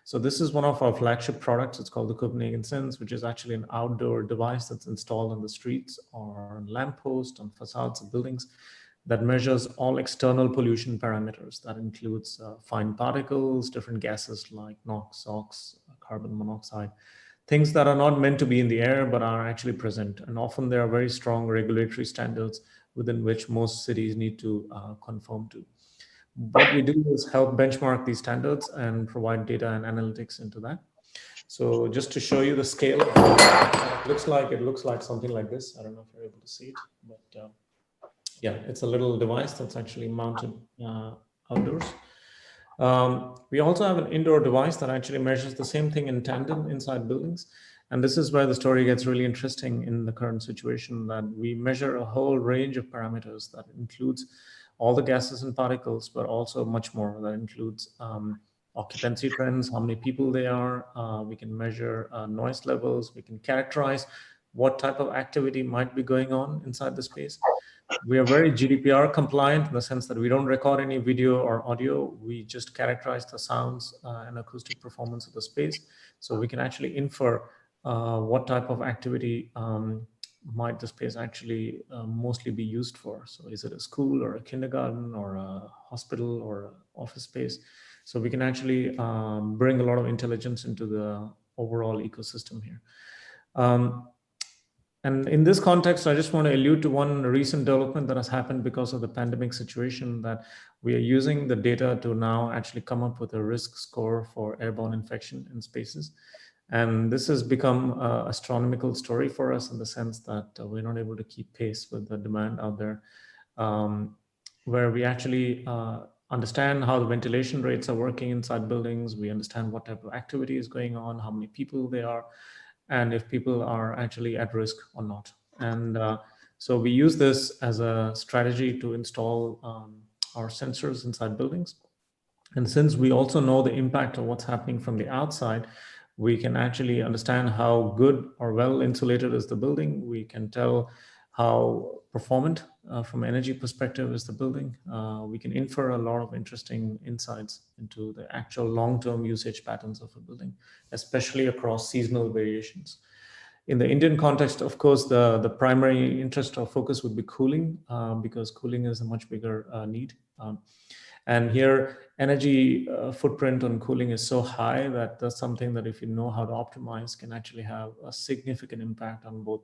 So this is one of our flagship products. It's called the Copenhagen Sense, which is actually an outdoor device that's installed on the streets or on lampposts, on facades of buildings, that measures all external pollution parameters. That includes fine particles, different gases like NOx, SOx, carbon monoxide, things that are not meant to be in the air, but are actually present. And often there are very strong regulatory standards within which most cities need to conform to. What we do is help benchmark these standards and provide data and analytics into that. So just to show you the scale, it looks like something like this. I don't know if you're able to see it, but yeah, it's a little device that's actually mounted outdoors. We also have an indoor device that actually measures the same thing in tandem inside buildings. And this is where the story gets really interesting in the current situation, that we measure a whole range of parameters that includes all the gases and particles, but also much more. That includes occupancy trends, how many people they are. We can measure noise levels. We can characterize what type of activity might be going on inside the space. We are very GDPR compliant in the sense that we don't record any video or audio. We just characterize the sounds and acoustic performance of the space. So we can actually infer what type of activity might the space actually mostly be used for. So is it a school or a kindergarten or a hospital or an office space? So we can actually bring a lot of intelligence into the overall ecosystem here. And in this context, I just want to allude to one recent development that has happened because of the pandemic situation, that we are using the data to now actually come up with a risk score for airborne infection in spaces. And this has become an astronomical story for us in the sense that we're not able to keep pace with the demand out there, where we actually understand how the ventilation rates are working inside buildings. We understand what type of activity is going on, how many people there are, and if people are actually at risk or not. And so we use this as a strategy to install our sensors inside buildings. And since we also know the impact of what's happening from the outside, we can actually understand how good or well insulated is the building. We can tell how performant from an energy perspective is the building. We can infer a lot of interesting insights into the actual long-term usage patterns of a building, especially across seasonal variations. In the Indian context, of course, the primary interest or focus would be cooling, because cooling is a much bigger need. And here, energy footprint on cooling is so high that that's something that if you know how to optimize can actually have a significant impact on both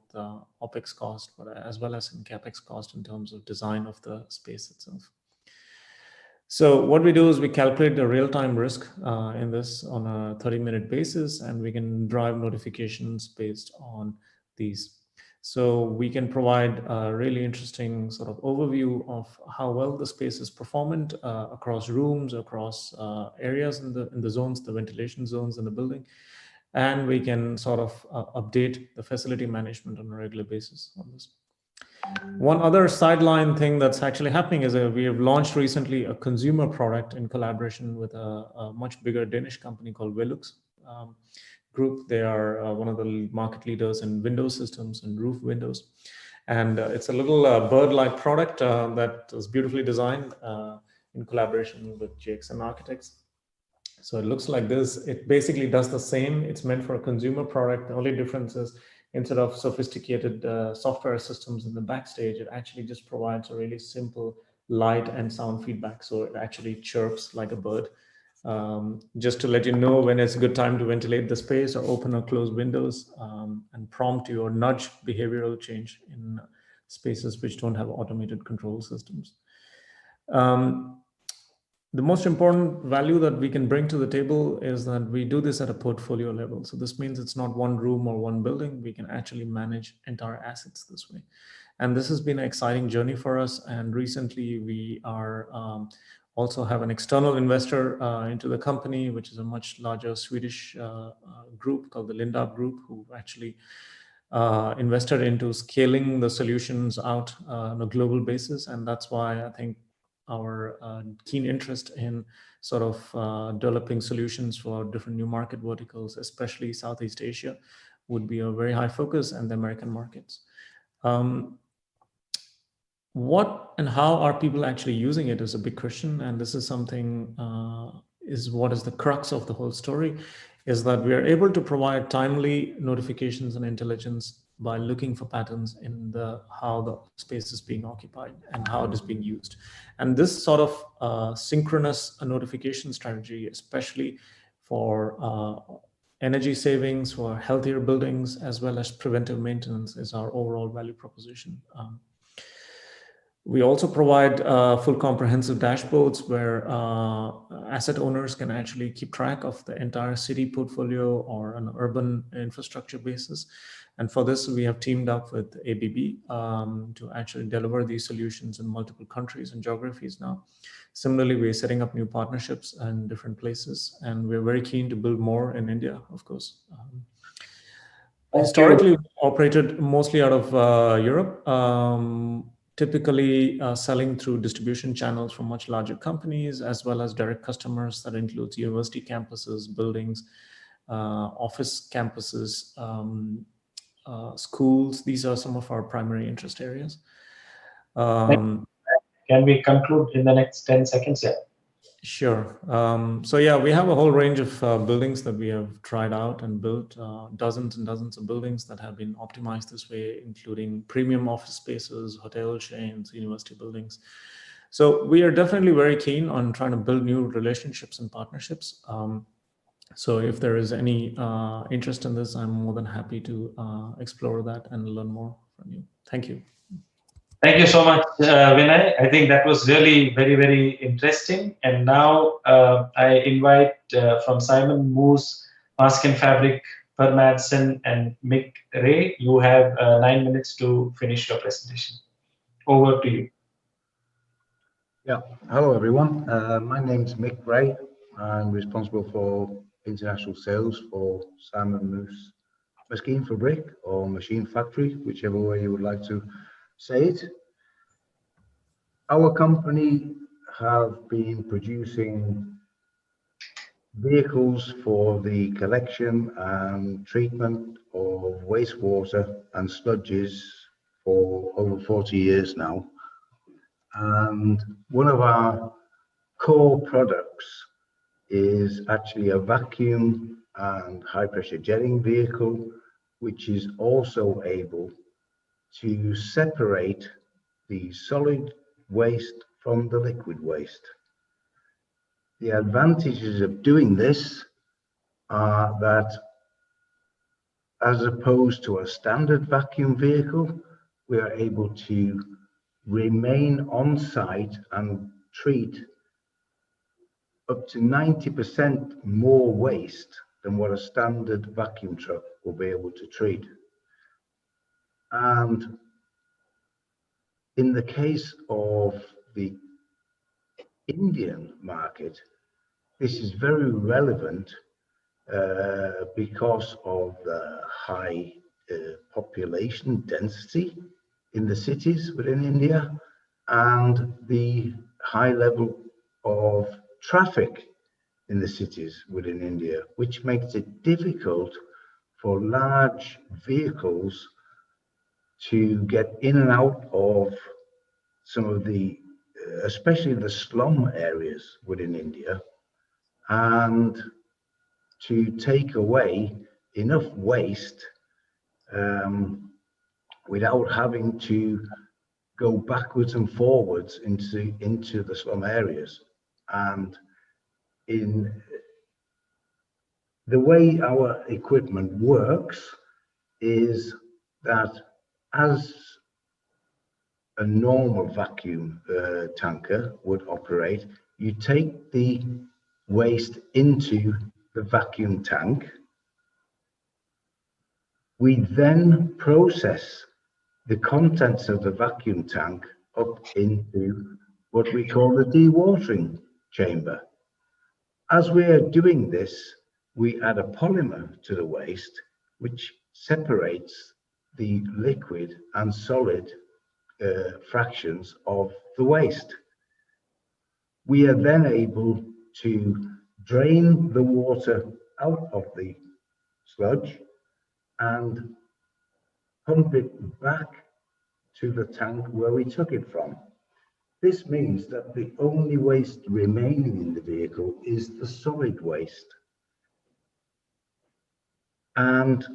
OPEX cost, but as well as in CAPEX cost in terms of design of the space itself. So what we do is we calculate the real-time risk in this on a 30-minute basis, and we can drive notifications based on these. So we can provide a really interesting sort of overview of how well the space is performant across rooms, across areas in the zones, the ventilation zones in the building. And we can sort of update the facility management on a regular basis on this. One other sideline thing that's actually happening is we have launched recently a consumer product in collaboration with a much bigger Danish company called Velux Group. They are one of the market leaders in window systems and roof windows. And it's a little bird-like product that is beautifully designed in collaboration with GXM Architects. So it looks like this. It basically does the same. It's meant for a consumer product. The only difference is instead of sophisticated software systems in the backstage, it actually just provides a really simple light and sound feedback. So it actually chirps like a bird, just to let you know when it's a good time to ventilate the space or open or close windows, and prompt you or nudge behavioral change in spaces which don't have automated control systems. The most important value that we can bring to the table is that we do this at a portfolio level. So this means it's not one room or one building. We can actually manage entire assets this way. And this has been an exciting journey for us. And recently we are also have an external investor into the company, which is a much larger Swedish group called the Lindab Group, who actually invested into scaling the solutions out on a global basis. And that's why I think our keen interest in sort of developing solutions for different new market verticals, especially Southeast Asia, would be a very high focus, and the American markets. What and how are people actually using it is a big question, and this is something is what is the crux of the whole story, is that we are able to provide timely notifications and intelligence by looking for patterns in how the space is being occupied and how it is being used. And this sort of synchronous notification strategy, especially for energy savings, for healthier buildings, as well as preventive maintenance, is our overall value proposition. We also provide full comprehensive dashboards where asset owners can actually keep track of the entire city portfolio or an urban infrastructure basis. And for this, we have teamed up with ABB to actually deliver these solutions in multiple countries and geographies now. Similarly, we're setting up new partnerships in different places, and we're very keen to build more in India, of course. Historically, we operated mostly out of Europe, typically selling through distribution channels from much larger companies, as well as direct customers that includes university campuses, buildings, office campuses, schools. These are some of our primary interest areas. Can we conclude in the next 10 seconds? Yeah. Sure. So yeah, we have a whole range of buildings that we have tried out and built, dozens and dozens of buildings that have been optimized this way, including premium office spaces, hotel chains, university buildings. So we are definitely very keen on trying to build new relationships and partnerships. So if there is any interest in this, I'm more than happy to explore that and learn more from you. Thank you. Thank you so much, Vinay. I think that was really very, very interesting. And now I invite from Simon Moose, Mask and Fabric, Per Madsen, and Mick Ray. You have 9 minutes to finish your presentation. Over to you. Yeah. Hello, everyone. My name's Mick Ray. I'm responsible for international sales for Simon Moose Machine Fabric or Machine Factory, whichever way you would like to say it. Our company have been producing vehicles for the collection and treatment of wastewater and sludges for over 40 years now. And one of our core products is actually a vacuum and high pressure jetting vehicle, which is also able to separate the solid waste from the liquid waste. The advantages of doing this are that, as opposed to a standard vacuum vehicle, we are able to remain on site and treat up to 90% more waste than what a standard vacuum truck will be able to treat. And in the case of the Indian market, this is very relevant because of the high population density in the cities within India and the high level of traffic in the cities within India, which makes it difficult for large vehicles to get in and out of some of the, especially the slum areas within India, and to take away enough waste without having to go backwards and forwards into the slum areas. And in the way our equipment works is that as a normal vacuum tanker would operate, you take the waste into the vacuum tank. We then process the contents of the vacuum tank up into what we call the dewatering chamber. As we are doing this, we add a polymer to the waste, which separates the liquid and solid fractions of the waste. We are then able to drain the water out of the sludge and pump it back to the tank where we took it from. This means that the only waste remaining in the vehicle is the solid waste. And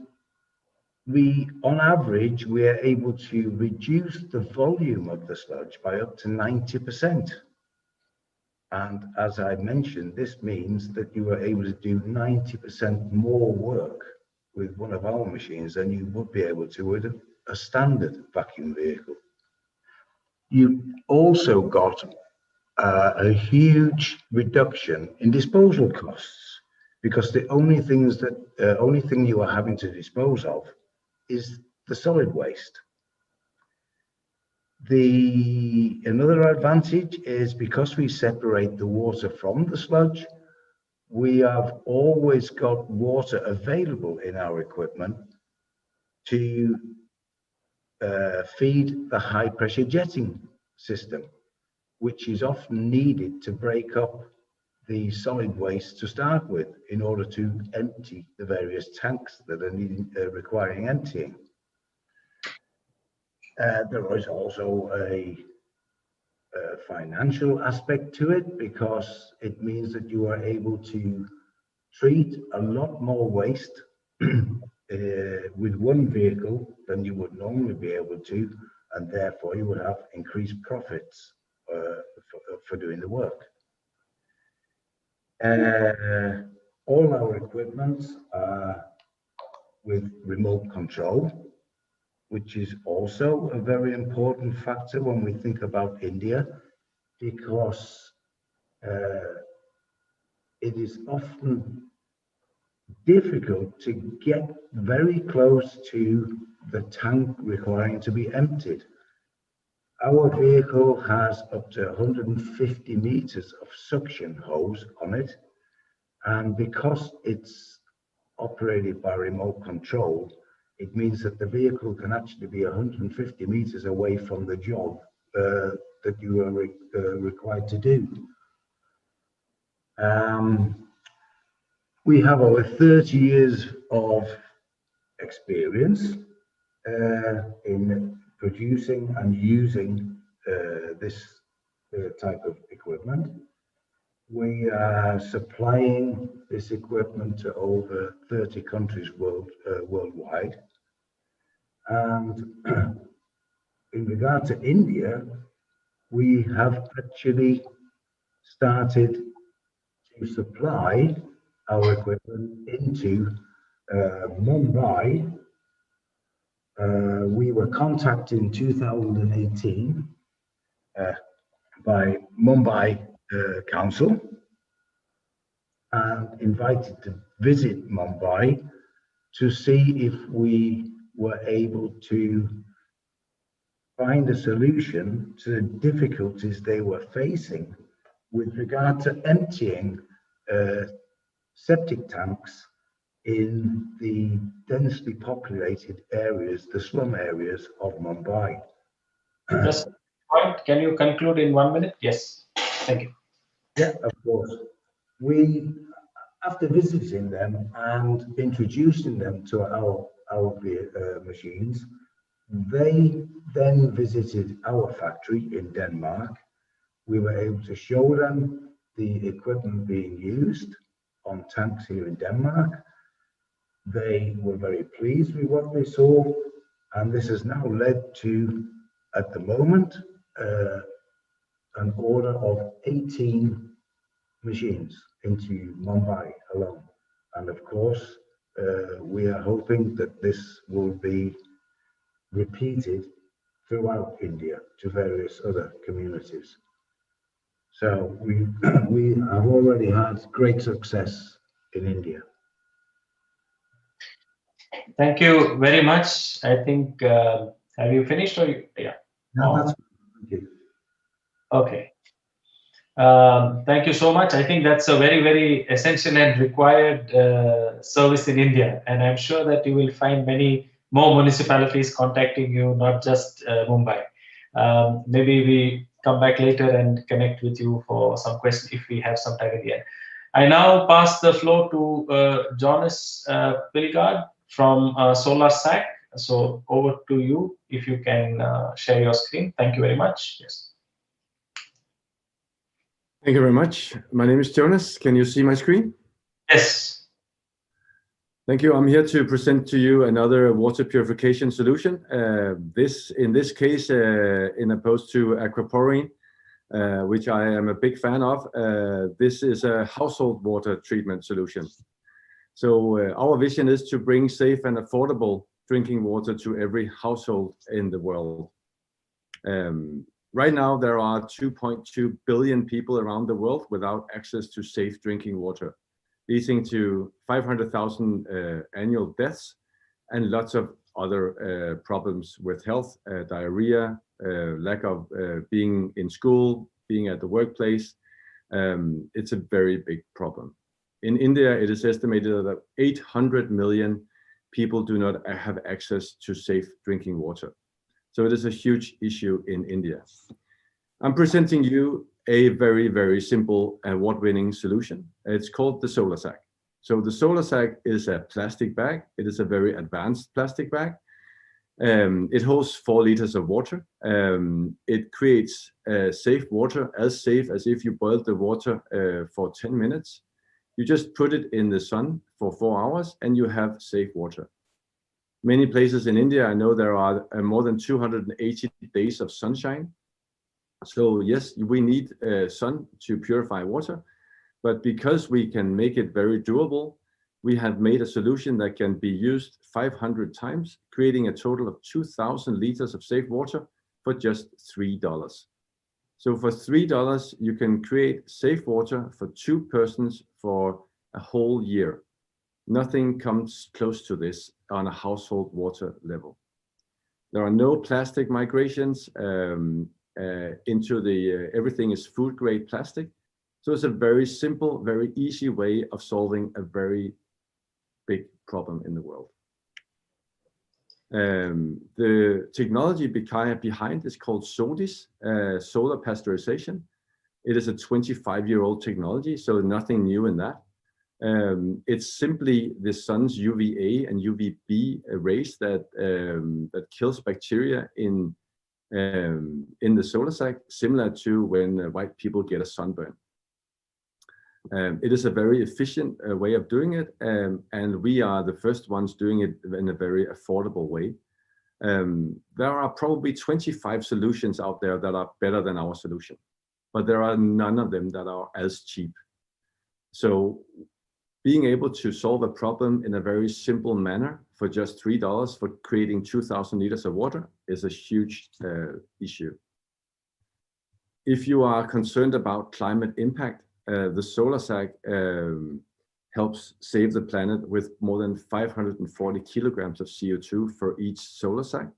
on average, we are able to reduce the volume of the sludge by up to 90%. And as I mentioned, this means that you are able to do 90% more work with one of our machines than you would be able to with a standard vacuum vehicle. You've also got a huge reduction in disposal costs, because the only thing you are having to dispose of is the solid waste. Another advantage is because we separate the water from the sludge, we have always got water available in our equipment to feed the high pressure jetting system, which is often needed to break up the solid waste to start with in order to empty the various tanks that are requiring emptying. There is also a financial aspect to it, because it means that you are able to treat a lot more waste with one vehicle than you would normally be able to, and therefore you would have increased profits for doing the work. All our equipment are with remote control, which is also a very important factor when we think about India, because it is often difficult to get very close to the tank requiring to be emptied. Our vehicle has up to 150 meters of suction hose on it, and because it's operated by remote control, it means that the vehicle can actually be 150 meters away from the job that you are required to do. We have over 30 years of experience in producing and using this type of equipment. We are supplying this equipment to over 30 countries worldwide. And in regard to India, we have actually started to supply our equipment into Mumbai. We were contacted in 2018 by Mumbai Council, and invited to visit Mumbai to see if we were able to find a solution to the difficulties they were facing with regard to emptying septic tanks in the densely populated areas, the slum areas of Mumbai. Just point, can you conclude in 1 minute? Yes, thank you. Yeah, of course. We, after visiting them and introducing them to our machines, they then visited our factory in Denmark. We were able to show them the equipment being used on tanks here in Denmark. They were very pleased with what they saw, and this has now led to, at the moment, an order of 18 machines into Mumbai alone. And of course, we are hoping that this will be repeated throughout India to various other communities. So we have already had great success in India. Thank you very much. I think, have you finished or yeah? No, that's thank you. Okay. Thank you so much. I think that's a very, very essential and required service in India. And I'm sure that you will find many more municipalities contacting you, not just Mumbai. Maybe we come back later and connect with you for some questions if we have some time at the end. I now pass the floor to Jonas Pilgaard from SolarSac. So over to you, if you can share your screen. Thank you very much. Yes. Thank you very much. My name is Jonas. Can you see my screen? Yes. Thank you. I'm here to present to you another water purification solution. In this case, in opposed to aquaporin, which I am a big fan of, this is a household water treatment solution. So our vision is to bring safe and affordable drinking water to every household in the world. Right now, there are 2.2 billion people around the world without access to safe drinking water, leading to 500,000 annual deaths and lots of other problems with health, diarrhea, lack of being in school, being at the workplace. It's a very big problem. In India, it is estimated that 800 million people do not have access to safe drinking water. So it is a huge issue in India. I'm presenting you a very, very simple award-winning solution. It's called the SolarSac. So the SolarSac is a plastic bag. It is a very advanced plastic bag. It holds 4 liters of water. It creates safe water, as safe as if you boiled the water for 10 minutes. You just put it in the sun for 4 hours and you have safe water. Many places in India, I know there are more than 280 days of sunshine. So yes, we need sun to purify water, but because we can make it very durable, we have made a solution that can be used 500 times, creating a total of 2,000 liters of safe water for just $3. So for $3, you can create safe water for 2 persons for a whole year. Nothing comes close to this on a household water level. There are no plastic migrations into the, everything is food grade plastic. So it's a very simple, very easy way of solving a very big problem in the world. The technology behind is called SODIS, solar pasteurization. It is a 25-year-old technology, so nothing new in that. It's simply the sun's UVA and UVB rays that kills bacteria in the SolarSac, similar to when white people get a sunburn. It is a very efficient way of doing it, and we are the first ones doing it in a very affordable way. There are probably 25 solutions out there that are better than our solution, but there are none of them that are as cheap. So being able to solve a problem in a very simple manner for just $3 for creating 2,000 liters of water is a huge issue. If you are concerned about climate impact, the solar sack helps save the planet with more than 540 kilograms of CO2 for each solar sack.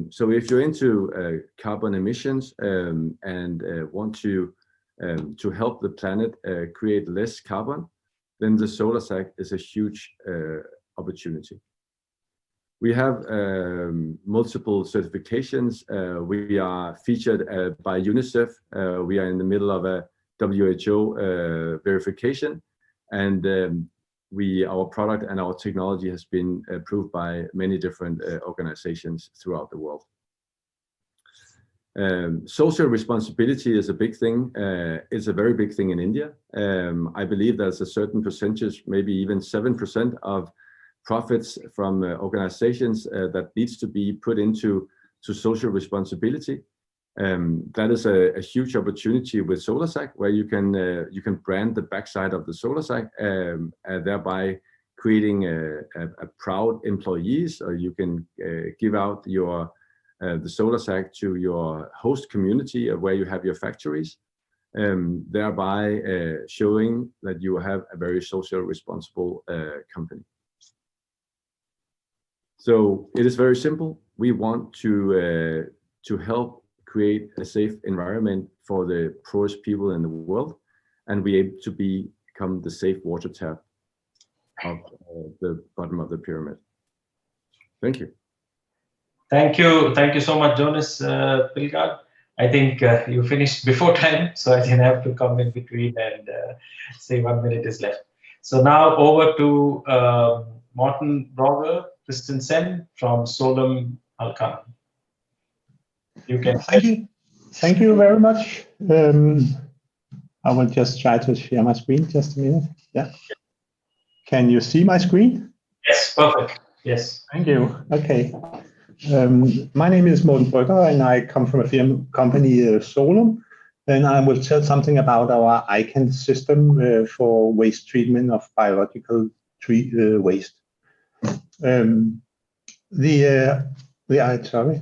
So if you're into carbon emissions and want to help the planet create less carbon, then the solar sack is a huge opportunity. We have multiple certifications. We are featured by UNICEF. We are in the middle of a WHO verification, and our product and our technology has been approved by many different organizations throughout the world. Social responsibility is a big thing. It's a very big thing in India. I believe there's a certain percentage, maybe even 7% of profits from organizations that needs to be put into social responsibility. That is a huge opportunity with SolarSack, where you can brand the backside of the SolarSack, thereby creating a proud employees, or you can give out the SolarSack to your host community where you have your factories, thereby showing that you have a very social responsible company. So it is very simple. We want to help create a safe environment for the poorest people in the world, and we aim to become the safe water tap of the bottom of the pyramid. Thank you. Thank you so much, Jonas Pilgaard. I think you finished before time, so I didn't have to come in between and say 1 minute is left. So now over to Morten Brogger Christensen from Solum Alcan. You can. Thank you very much. I will just try to share my screen. Just a minute. Yeah. Can you see my screen? Yes, perfect. Yes. Thank you. Okay. My name is Morten Brogger, and I come from a company, Solum, and I will tell something about our ICANN system for waste treatment of biological waste. Sorry,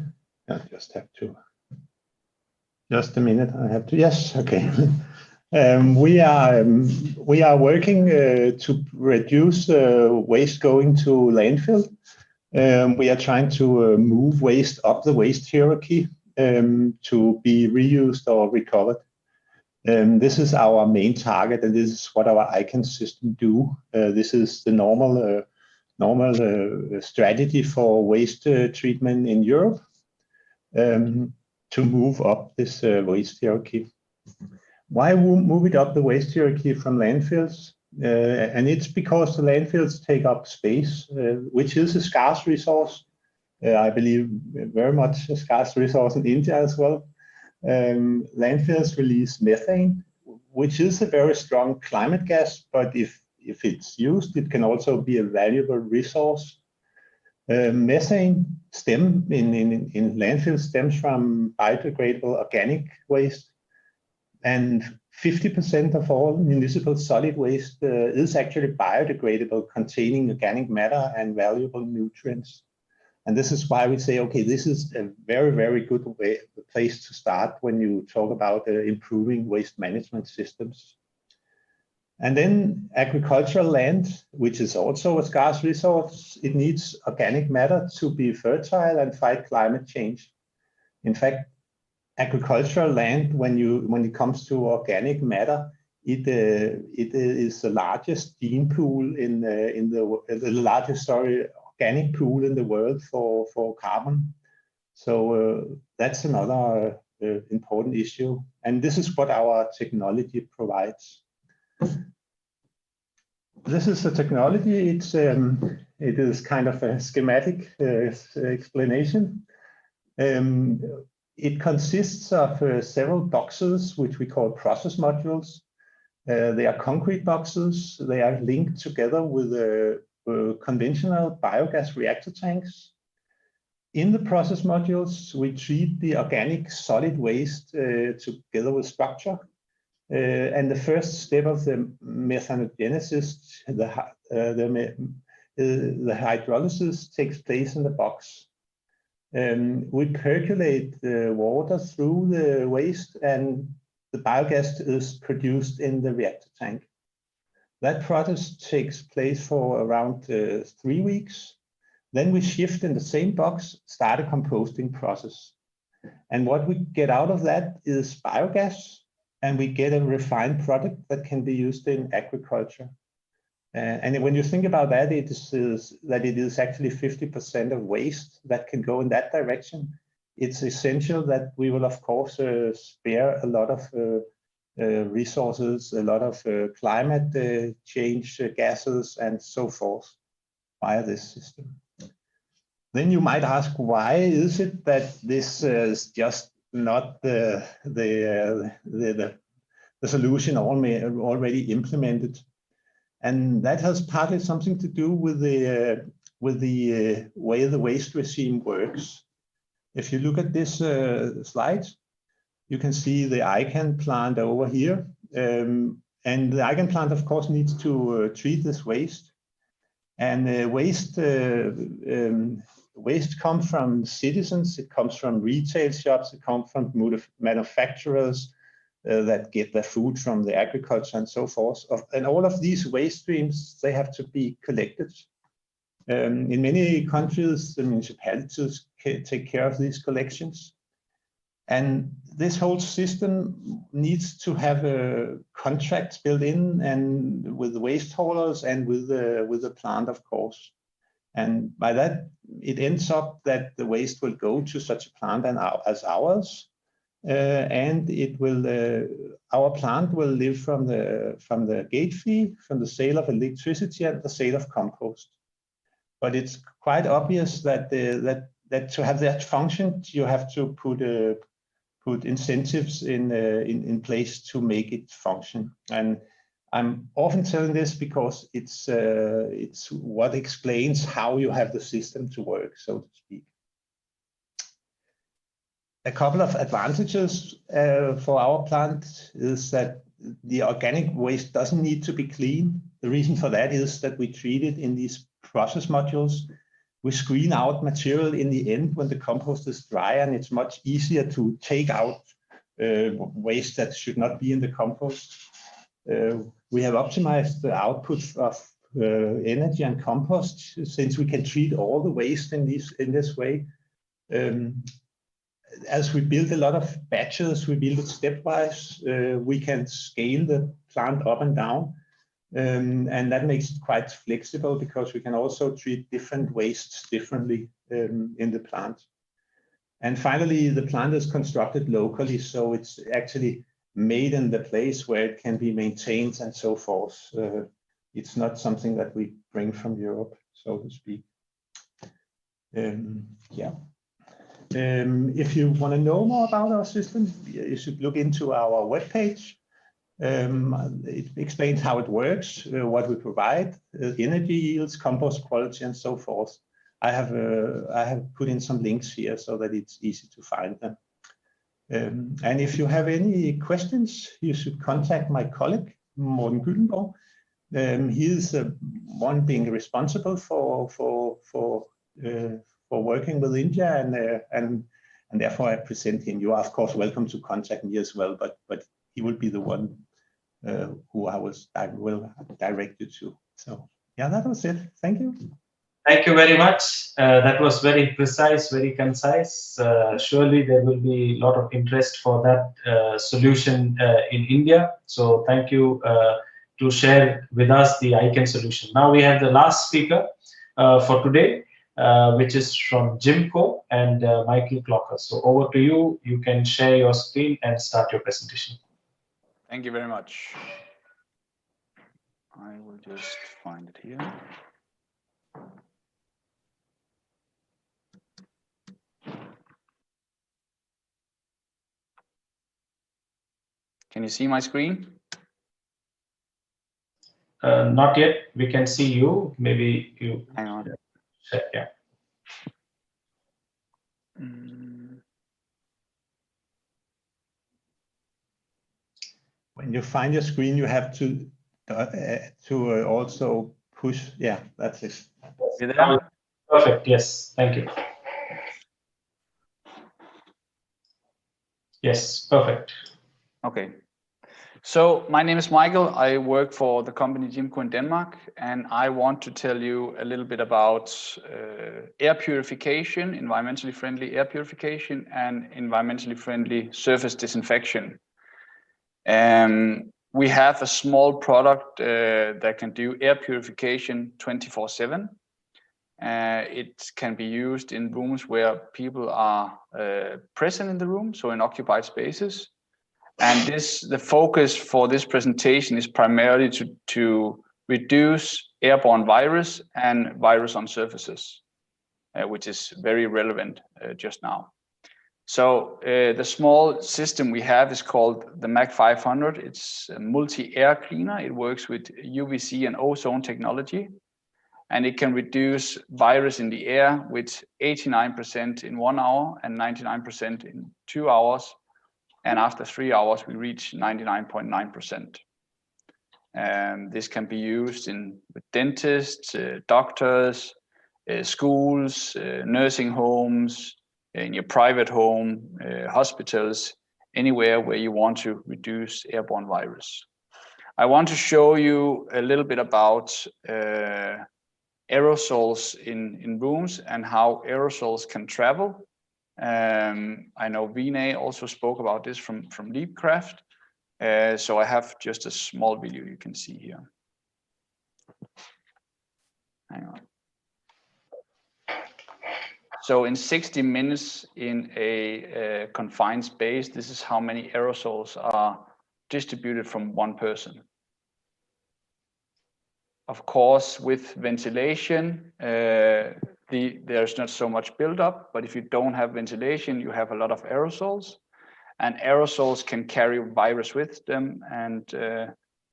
I just have to. Just a minute. I have to. Yes. Okay. We are working to reduce waste going to landfill. We are trying to move waste up the waste hierarchy to be reused or recovered. This is our main target, and this is what our ICANN system do. This is the normal strategy for waste treatment in Europe, to move up this waste hierarchy. Why move it up the waste hierarchy from landfills? And it's because the landfills take up space, which is a scarce resource. I believe very much a scarce resource in India as well. Landfills release methane, which is a very strong climate gas, but if it's used, it can also be a valuable resource. Methane in landfills stems from biodegradable organic waste, and 50% of all municipal solid waste is actually biodegradable, containing organic matter and valuable nutrients. And this is why we say, okay, this is a very, very good place to start when you talk about improving waste management systems. And then agricultural land, which is also a scarce resource, it needs organic matter to be fertile and fight climate change. In fact, agricultural land, when it comes to organic matter, it is the largest gene pool the largest organic pool in the world for carbon. So that's another important issue, and this is what our technology provides. This is the technology. It is kind of a schematic explanation. It consists of several boxes, which we call process modules. They are concrete boxes. They are linked together with conventional biogas reactor tanks. In the process modules, we treat the organic solid waste together with structure. And the first step of the methanogenesis, the hydrolysis, takes place in the box. We percolate the water through the waste, and the biogas is produced in the reactor tank. That process takes place for around 3 weeks. Then we shift in the same box, start a composting process. And what we get out of that is biogas, and we get a refined product that can be used in agriculture. And when you think about that, it is actually 50% of waste that can go in that direction. It's essential that we will, of course, spare a lot of resources, a lot of climate change gases, and so forth via this system. Then you might ask, why is it that this is just not the solution already implemented? And that has partly something to do with the way the waste regime works. If you look at this slide, you can see the ICANN plant over here. And the ICANN plant, of course, needs to treat this waste. And waste comes from citizens, it comes from retail shops, it comes from manufacturers that get their food from the agriculture and so forth. And all of these waste streams, they have to be collected. In many countries, the municipalities take care of these collections. And this whole system needs to have contracts built in, and with the waste haulers and with the plant, of course. And by that, it ends up that the waste will go to such a plant as ours, and it will. Our plant will live from the gate fee, from the sale of electricity, and the sale of compost. But it's quite obvious that that to have that function, you have to put incentives in place to make it function. And I'm often telling this because it's what explains how you have the system to work, so to speak. A couple of advantages for our plant is that the organic waste doesn't need to be clean. The reason for that is that we treat it in these process modules. We screen out material in the end when the compost is dry, and it's much easier to take out waste that should not be in the compost. We have optimized the output of energy and compost, since we can treat all the waste in this way. As we build a lot of batches, we build it stepwise. We can scale the plant up and down. And that makes it quite flexible, because we can also treat different wastes differently in the plant. And finally, the plant is constructed locally, so it's actually made in the place where it can be maintained and so forth. It's not something that we bring from Europe, so to speak. Yeah. If you want to know more about our system, you should look into our webpage. It explains how it works, what we provide, energy yields, compost quality, and so forth. I have put in some links here so that it's easy to find them. And if you have any questions, you should contact my colleague, Morten Gyllenborg. He is one being responsible for working with India, and therefore I present him. You are, of course, welcome to contact me as well, but he will be the one who I will direct you to. So yeah, that was it. Thank you. Thank you very much. That was very precise, very concise. Surely there will be a lot of interest for that solution in India. So thank you to share with us the ICANN solution. Now we have the last speaker for today, which is from Jimco and Michael Clocker. So over to you. You can share your screen and start your presentation. Thank you very much. I will just find it here. Can you see my screen? Not yet. We can see you. Maybe you. Hang on. Yeah. When you find your screen, you have to also push. Yeah, that's it. Perfect. Yes. Thank you. Yes. Perfect. Okay. So my name is Michael. I work for the company Jimco in Denmark, and I want to tell you a little bit about air purification, environmentally friendly air purification, and environmentally friendly surface disinfection. We have a small product that can do air purification 24/7. It can be used in rooms where people are present in the room, so in occupied spaces. And the focus for this presentation is primarily to reduce airborne virus and virus on surfaces, which is very relevant just now. So the small system we have is called the MAC 500. It's a multi-air cleaner. It works with UVC and ozone technology, and it can reduce virus in the air with 89% in 1 hour and 99% in 2 hours. And after 3 hours, we reach 99.9%. This can be used with dentists, doctors, schools, nursing homes, in your private home, hospitals, anywhere where you want to reduce airborne virus. I want to show you a little bit about aerosols in rooms and how aerosols can travel. I know Vinay also spoke about this from Leapcraft. So I have just a small video you can see here. Hang on. So in 60 minutes in a confined space, this is how many aerosols are distributed from one person. Of course, with ventilation, there's not so much buildup, but if you don't have ventilation, you have a lot of aerosols, and aerosols can carry virus with them and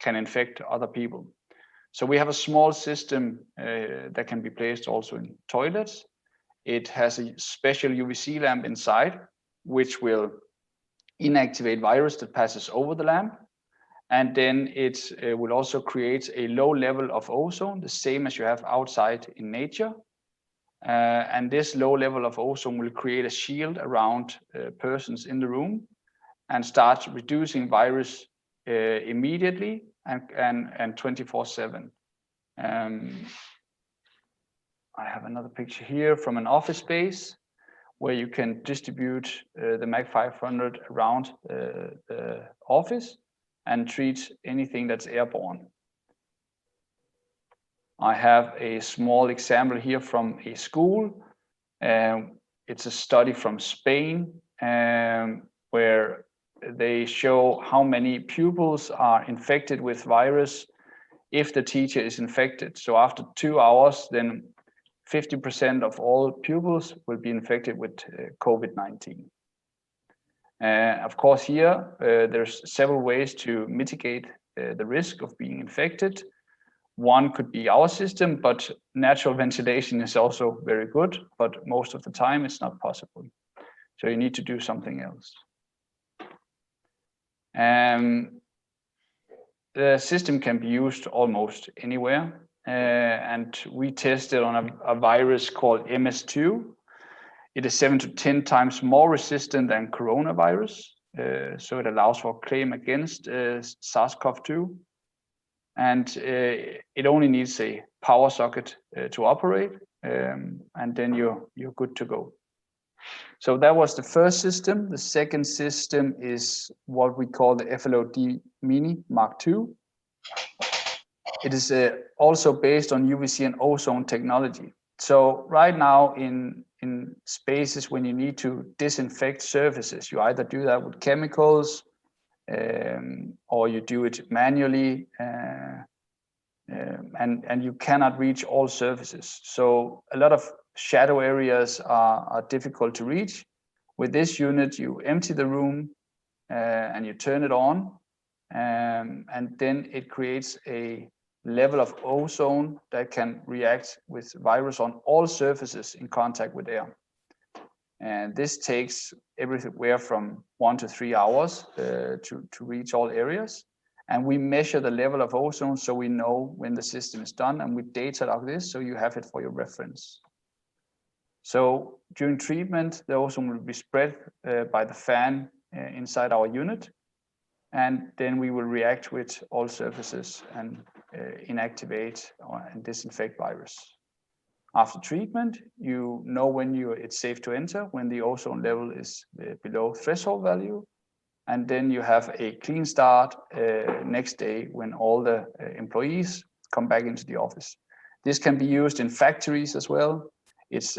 can infect other people. So we have a small system that can be placed also in toilets. It has a special UVC lamp inside, which will inactivate virus that passes over the lamp. And then it will also create a low level of ozone, the same as you have outside in nature. And this low level of ozone will create a shield around persons in the room and start reducing virus immediately and 24/7. I have another picture here from an office space where you can distribute the MAC 500 around the office and treat anything that's airborne. I have a small example here from a school. It's a study from Spain where they show how many pupils are infected with virus if the teacher is infected. So after 2 hours, then 50% of all pupils will be infected with COVID-19. Of course, here there's several ways to mitigate the risk of being infected. One could be our system, but natural ventilation is also very good, but most of the time it's not possible. So you need to do something else. The system can be used almost anywhere. And we tested on a virus called MS2. It is 7 to 10 times more resistant than coronavirus. So it allows for claim against SARS-CoV-2. And it only needs a power socket to operate, and then you're good to go. So that was the first system. The second system is what we call the FLOD Mini Mark II. It is also based on UVC and ozone technology. So right now in spaces when you need to disinfect surfaces, you either do that with chemicals or you do it manually, and you cannot reach all surfaces. So a lot of shadow areas are difficult to reach. With this unit, you empty the room and you turn it on, and then it creates a level of ozone that can react with virus on all surfaces in contact with air. And this takes everywhere from 1 to 3 hours to reach all areas. And we measure the level of ozone so we know when the system is done, and we data log this so you have it for your reference. So during treatment, the ozone will be spread by the fan inside our unit. and then we will react with all surfaces and inactivate and disinfect virus. After treatment, you know when it's safe to enter, when the ozone level is below threshold value, and then you have a clean start next day when all the employees come back into the office. This can be used in factories as well. It's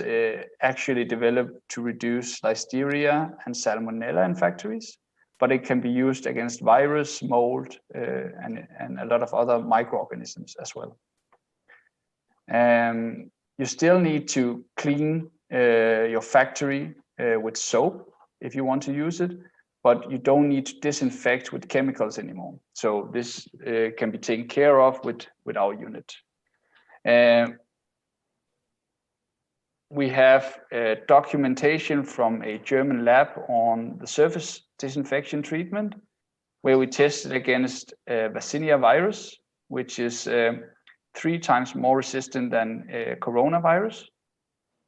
actually developed to reduce listeria and salmonella in factories, but it can be used against virus, mold, and a lot of other microorganisms as well. You still need to clean your factory with soap if you want to use it, but you don't need to disinfect with chemicals anymore. So this can be taken care of with our unit. We have documentation from a German lab on the surface disinfection treatment, where we tested against Yersinia virus, which is 3 times more resistant than coronavirus.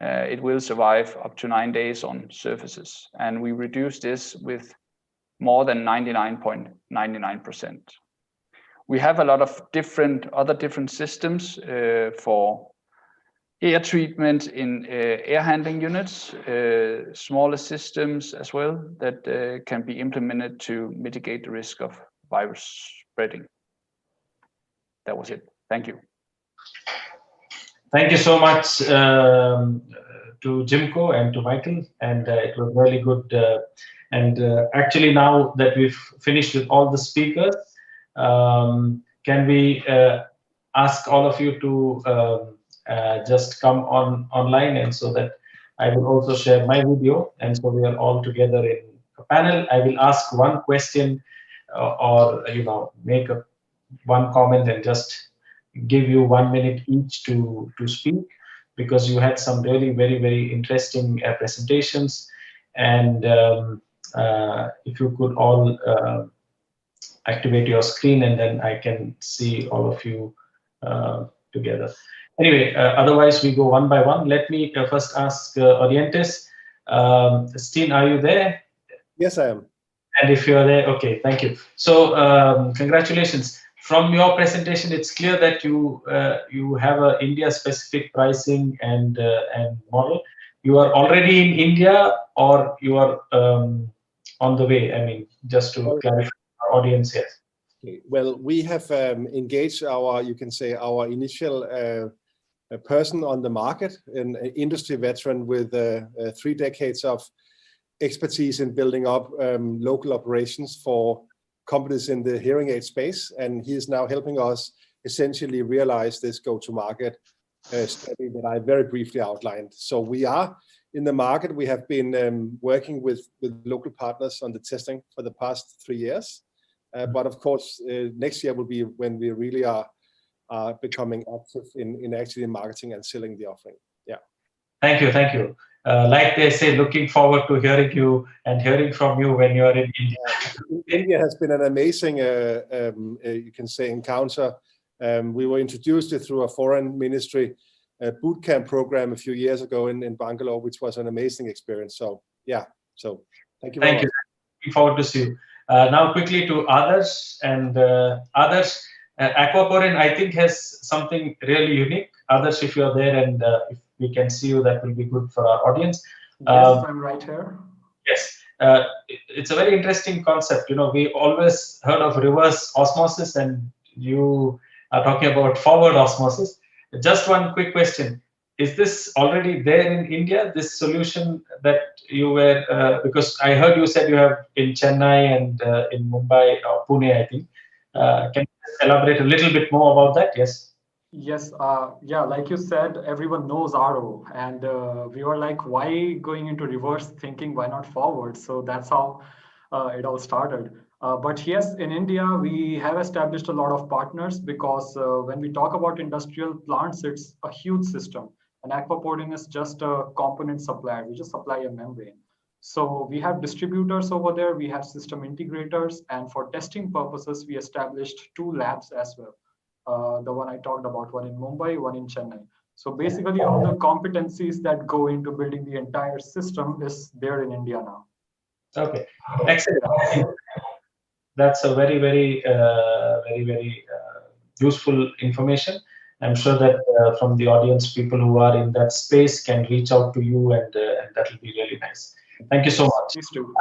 It will survive up to 9 days on surfaces, and we reduced this with more than 99.99%. We have a lot of other different systems for air treatment in air handling units, smaller systems as well that can be implemented to mitigate the risk of virus spreading. That was it. Thank you. Thank you so much to Jimko and to Michael, and it was really good. Actually, now that we've finished with all the speakers, can we ask all of you to just come online, and so that I will also share my video, and so we are all together in a panel. I will ask one question or make one comment and just give you 1 minute each to speak, because you had some really very interesting presentations, and if you could all activate your screen, and then I can see all of you together. Anyway, otherwise we go one by one. Let me first ask Orientes. Steen, are you there? Yes, I am. And if you're there, okay, thank you. So congratulations. From your presentation, it's clear that you have a India-specific pricing and model. You are already in India, or you are on the way? I mean, just to clarify our audience here. Okay. Well, we have engaged our initial person on the market, an industry veteran with 3 decades of expertise in building up local operations for companies in the hearing aid space, and he is now helping us essentially realize this go-to-market study that I very briefly outlined. So we are in the market. We have been working with local partners on the testing for the past 3 years, but of course next year will be when we really are becoming active in actually marketing and selling the offering. Yeah. Thank you, thank you. Like they say, looking forward to hearing you and hearing from you when you are in India. India has been an amazing, you can say, encounter. We were introduced through a foreign ministry boot camp program a few years ago in Bangalore, which was an amazing experience. So yeah, so thank you very much. Looking forward to see you. Now quickly to others, and others. Aquaporin, I think, has something really unique. Others, if you're there and if we can see you, that will be good for our audience. Yes, I'm right here. Yes, it's a very interesting concept. We always heard of reverse osmosis, and you are talking about forward osmosis. Just one quick question. Is this already there in India, this solution that you were, because I heard you said you have in Chennai and in Mumbai or Pune, I think. Can you elaborate a little bit more about that? Yes. Yes, yeah, like you said, everyone knows RO, and we were like, why going into reverse thinking, why not forward? So that's how it all started. But yes, in India, we have established a lot of partners, because when we talk about industrial plants, it's a huge system. And Aquaporin is just a component supplier. We just supply a membrane. So we have distributors over there, we have system integrators, and for testing purposes, we established 2 labs as well. The one I talked about, one in Mumbai, one in Chennai. So basically all the competencies that go into building the entire system is there in India now. Okay, excellent. that's a very, very, very useful information. I'm sure that from the audience, people who are in that space can reach out to you, and that will be really nice. Thank you so much. Please do.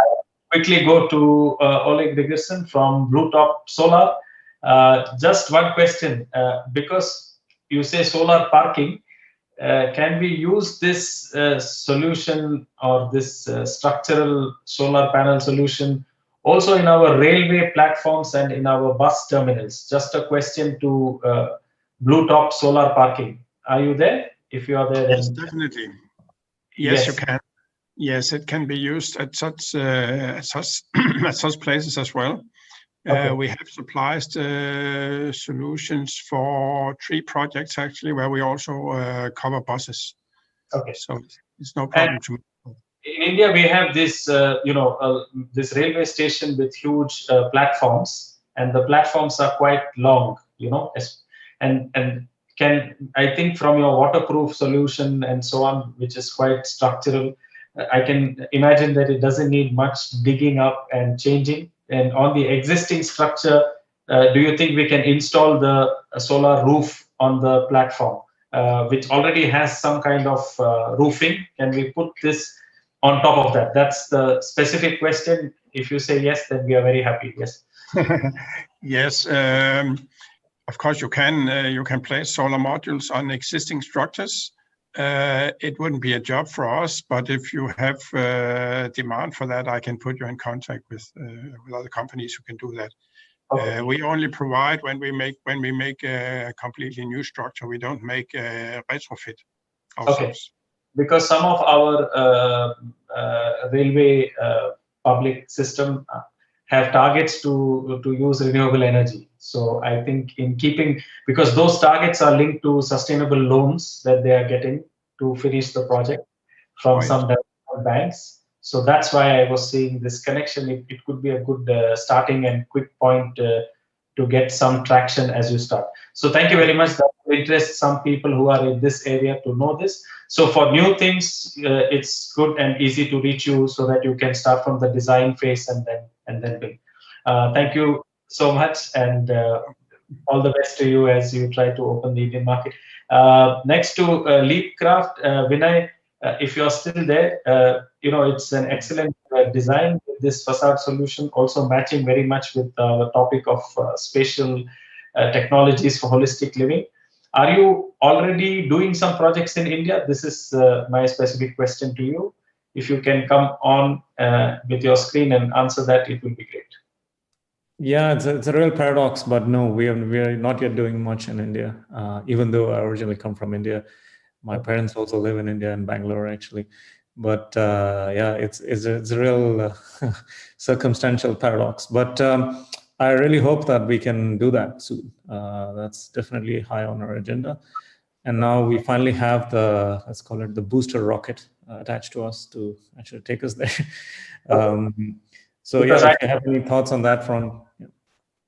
Quickly go to Oleg Digerson from Bluetop Solar. Just one question, because you say solar parking, can we use this solution or this structural solar panel solution also in our railway platforms and in our bus terminals? Just a question to Bluetop Solar Parking. Are you there? If you are there, Yes, then definitely. Yes. Yes, you can. Yes, it can be used at such at such places as well. Okay. We have supplied solutions for 3 projects actually, where we also cover buses. Okay. So it's no problem to. In India, we have this, this railway station with huge platforms, and the platforms are quite long, and can, I think from your waterproof solution and so on, which is quite structural, I can imagine that it doesn't need much digging up and changing. And on the existing structure, do you think we can install the solar roof on the platform, which already has some kind of roofing? Can we put this on top of that? That's the specific question. If you say yes, then we are very happy. Yes. Yes, of course you can. You can place solar modules on existing structures. It wouldn't be a job for us, but if you have demand for that, I can put you in contact with other companies who can do that. Okay. We only provide when we make a completely new structure. We don't make a retrofit ourselves. Okay. Because some of our railway public system have targets to use renewable energy. So I think in keeping, because those targets are linked to sustainable loans that they are getting to finish the project from some development banks. So that's why I was seeing this connection. It could be a good starting and quick point to get some traction as you start. So thank you very much. That will interest some people who are in this area to know this. So for new things, it's good and easy to reach you so that you can start from the design phase and then build. Thank you so much, and all the best to you as you try to open the Indian market. Next to Leapcraft, Vinay, if you're still there, it's an excellent design with this facade solution, also matching very much with the topic of spatial technologies for holistic living. Are you already doing some projects in India? This is my specific question to you. If you can come on with your screen and answer that, it will be great. Yeah, it's a real paradox, but no, we are not yet doing much in India, even though I originally come from India. My parents also live in India, in Bangalore, actually. But yeah, it's a real circumstantial paradox. But I really hope that we can do that soon. That's definitely high on our agenda. And now we finally have the, let's call it the booster rocket attached to us to actually take us there. So yeah, if you have any thoughts on that front.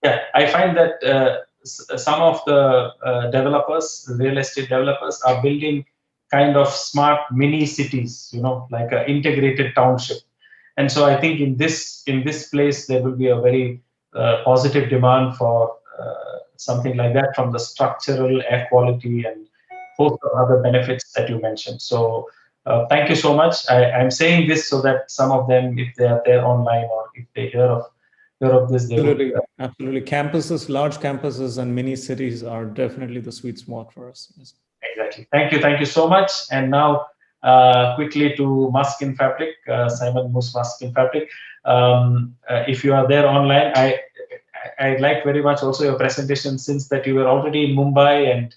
Yeah, I find that some of the developers, real estate developers, are building kind of smart mini cities, like an integrated township. And so I think in this place, there will be a very positive demand for something like that, from the structural, air quality, and host of other benefits that you mentioned. So thank you so much. I'm saying this so that some of them, if they are there online or if they hear of this, they Absolutely, will, absolutely. Campuses, large campuses, and mini cities are definitely the sweet spot for us. Yes. Exactly. Thank you so much. And now quickly to Musk in Fabric, Simon Moose Musk in Fabric. If you are there online, I like very much also your presentation, since that you were already in Mumbai, and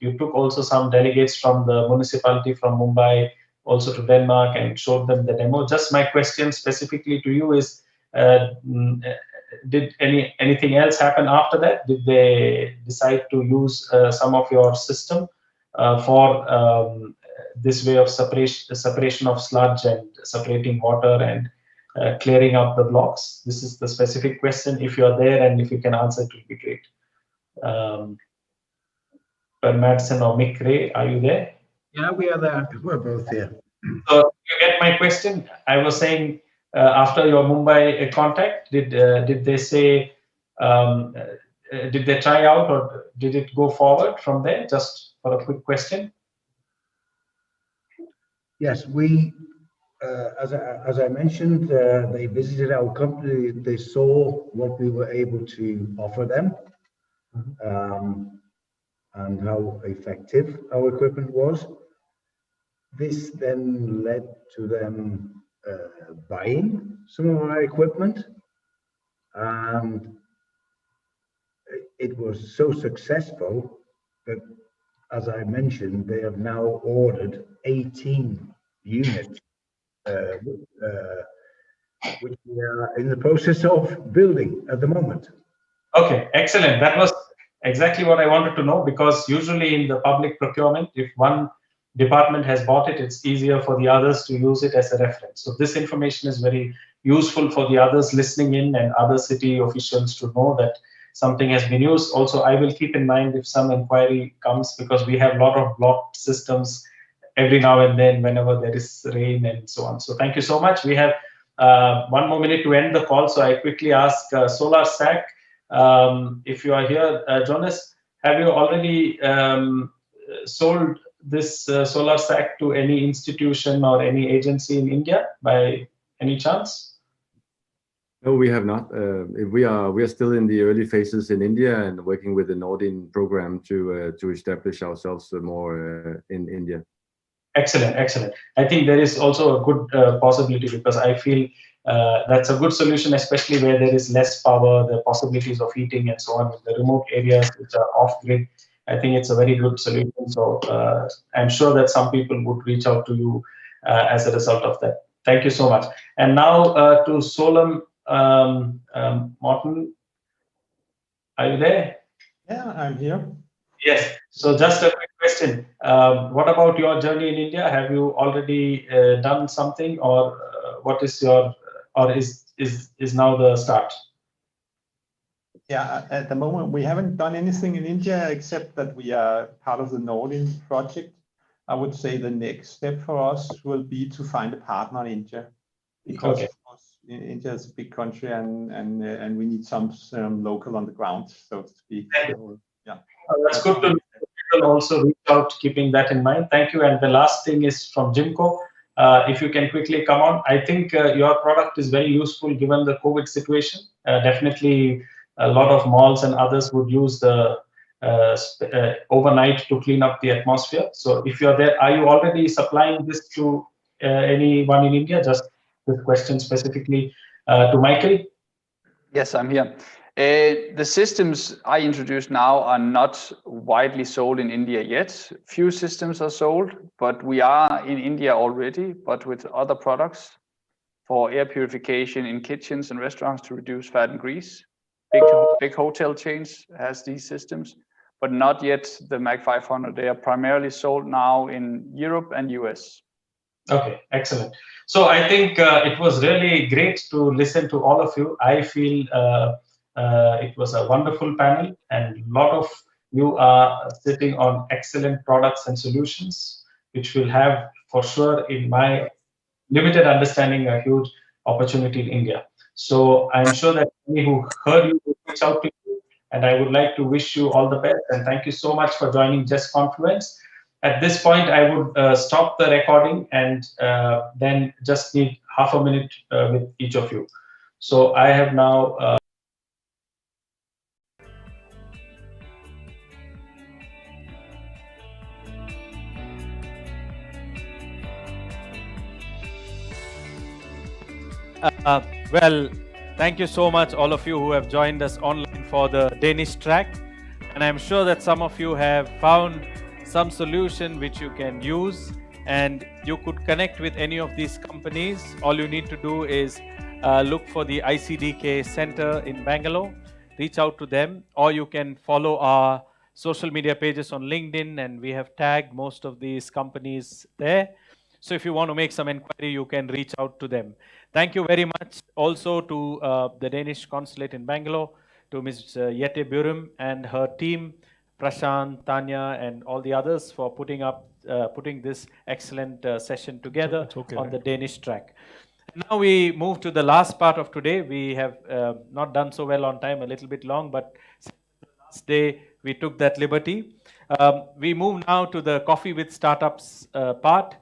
you took also some delegates from the municipality from Mumbai also to Denmark and showed them the demo. Just my question specifically to you is, did anything else happen after that? Did they decide to use some of your system for this way of separation of sludge and separating water and clearing up the blocks? This is the specific question. If you are there and if you can answer, it would be great. Per Madsen or Mick Ray, are you there? Yeah, we are there. We're both here. So you get my question. I was saying, after your Mumbai contact? Did they say, did they try out, or did it go forward from there? Just for a quick question. Yes, we, as I mentioned, they visited our company. They saw what we were able to offer them, and how effective our equipment was. This then led to them buying some of our equipment, and it was so successful that, as I mentioned, they have now ordered 18 units, which we are in the process of building at the moment. Okay, excellent. That was exactly what I wanted to know, because usually in the public procurement, if one department has bought it, it's easier for the others to use it as a reference. So this information is very useful for the others listening in and other city officials to know that something has been used. Also, I will keep in mind if some inquiry comes, because we have a lot of blocked systems every now and then whenever there is rain and so on. So thank you so much. We have 1 more minute to end the call. So I quickly ask Solar Stack, if you are here, Jonas, have you already sold this solar stack to any institution or any agency in India by any chance? No, we have not. We are still in the early phases in India and working with the Nordin program to establish ourselves more in India. Excellent, excellent. I think there is also a good possibility, because I feel that's a good solution, especially where there is less power, the possibilities of heating and so on in the remote areas which are off grid. I think it's a very good solution. So I'm sure that some people would reach out to you as a result of that. Thank you so much. And now to Solem Morton. Are you there? Yeah, I'm here. Yes. So just a quick question. What about your journey in India? Have you already done something, or what is your, or is now the start? Yeah, at the moment we haven't done anything in India except that we are part of the Nordin project. I would say the next step for us will be to find a partner in India, because of course India is a big country and we need some local on the ground, so to speak. So, yeah. That's good to know. People also reach out, keeping that in mind. Thank you. And the last thing is from Jimco. If you can quickly come on. I think your product is very useful given the COVID situation. Definitely a lot of malls and others would use the overnight to clean up the atmosphere. So if you're there, are you already supplying this to anyone in India? Just this question specifically to Michael. Yes, I'm here. The systems I introduced now are not widely sold in India yet. Few systems are sold, but we are in India already, but with other products for air purification in kitchens and restaurants to reduce fat and grease. Big hotel chains has these systems, but not yet the Mag 500. They are primarily sold now in Europe and US. Okay, excellent. So I think it was really great to listen to all of you. I feel it was a wonderful panel, and a lot of you are sitting on excellent products and solutions, which will have, for sure, in my limited understanding, a huge opportunity in India. So I'm sure that many who heard you will reach out to you, and I would like to wish you all the best, and thank you so much for joining Just Confluence. At this point, I would stop the recording and then just need half a minute with each of you. So I have now well, thank you so much, all of you who have joined us online for the Danish track. And I'm sure that some of you have found some solution which you can use, and you could connect with any of these companies. All you need to do is look for the ICDK Center in Bangalore, reach out to them, or you can follow our social media pages on LinkedIn, and we have tagged most of these companies there. So if you want to make some inquiry, you can reach out to them. Thank you very much also to the Danish consulate in Bangalore, to Ms. Jette Burum and her team, Prashant, Tanya, and all the others for putting this excellent session together on the Danish track. Now we move to the last part of today. We have not done so well on time, a little bit long, but last day we took that liberty. We move now to the Coffee with Startups part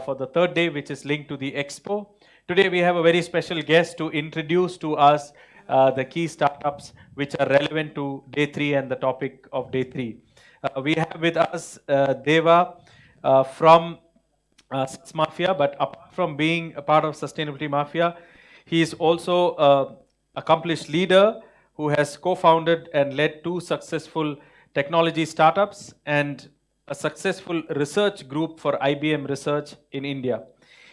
for the third day, which is linked to the Expo. Today we have a very special guest to introduce to us the key startups which are relevant to day 3 and the topic of day 3. We have with us Deva from Sus Mafia, but apart from being a part of Sustainability Mafia, he is also an accomplished leader who has co-founded and led 2 successful technology startups and a successful research group for IBM Research in India.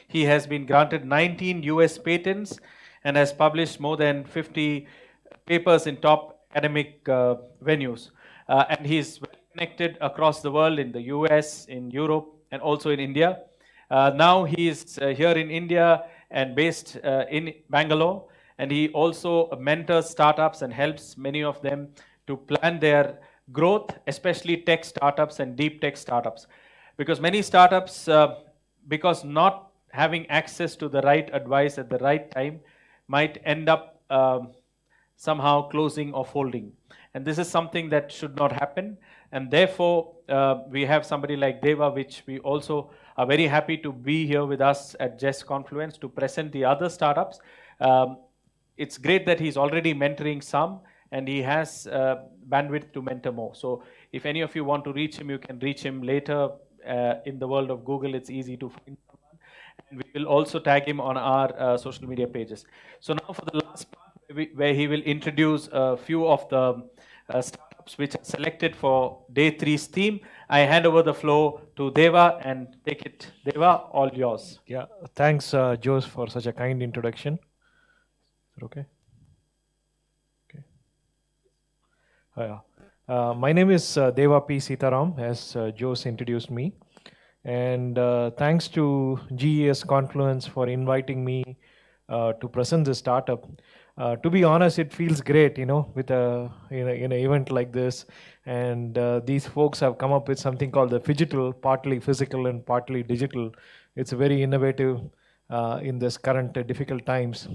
He has been granted 19 US patents and has published more than 50 papers in top academic venues. And he is well connected across the world in the US, in Europe, and also in India. Now he is here in India and based in Bangalore, and he also mentors startups and helps many of them to plan their growth, especially tech startups and deep tech startups. Because many startups, because not having access to the right advice at the right time, might end up somehow closing or folding. And this is something that should not happen. And therefore, we have somebody like Deva, which we also are very happy to be here with us at JES Confluence to present the other startups. It's great that he's already mentoring some, and he has bandwidth to mentor more. So if any of you want to reach him, you can reach him later. In the world of Google, it's easy to find someone. And we will also tag him on our social media pages. So now for the last part, where he will introduce a few of the startups which are selected for day 3's theme, I hand over the floor to Deva and take it. Deva, all yours. Yeah, thanks, Jose, for such a kind introduction. Is it okay? Okay. My name is Deva P. Sitaram, as Jose introduced me. And thanks to GES Confluence for inviting me to present this startup. To be honest, it feels great, with in an event like this. And these folks have come up with something called the Phygital, partly physical and partly digital. It's very innovative in this current difficult times.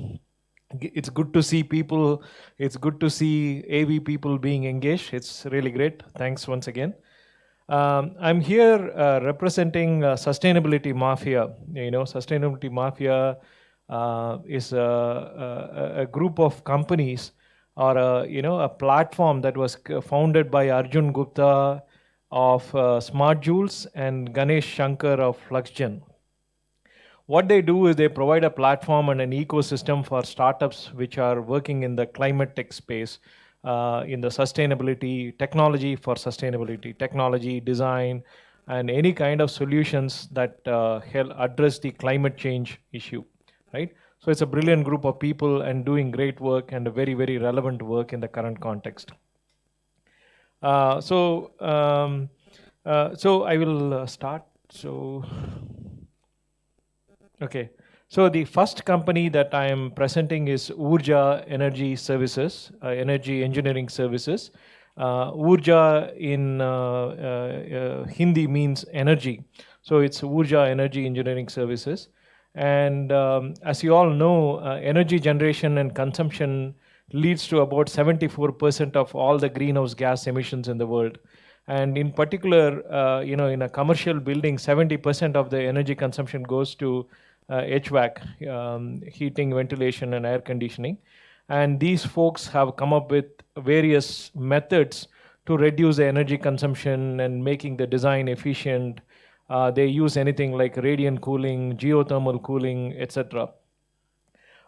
It's good to see people. It's good to see AV people being engaged. It's really great. Thanks once again. I'm here representing Sustainability Mafia. Sustainability Mafia is a group of companies or a platform that was founded by Arjun Gupta of Smart Joules and Ganesh Shankar of FluxGen. What they do is they provide a platform and an ecosystem for startups which are working in the climate tech space, in the sustainability, technology for sustainability, technology, design, and any kind of solutions that help address the climate change issue, right? So it's a brilliant group of people and doing great work and a very, very relevant work in the current context. So I will start. Okay, so the first company that I am presenting is Urja Energy Services, Energy Engineering Services. Urja in Hindi means energy, so it's Urja Energy Engineering Services. And as you all know, energy generation and consumption leads to about 74% of all the greenhouse gas emissions in the world. And in particular, in a commercial building, 70% of the energy consumption goes to HVAC, heating, ventilation, and air conditioning. And these folks have come up with various methods to reduce the energy consumption and making the design efficient. They use anything like radiant cooling, geothermal cooling, etc.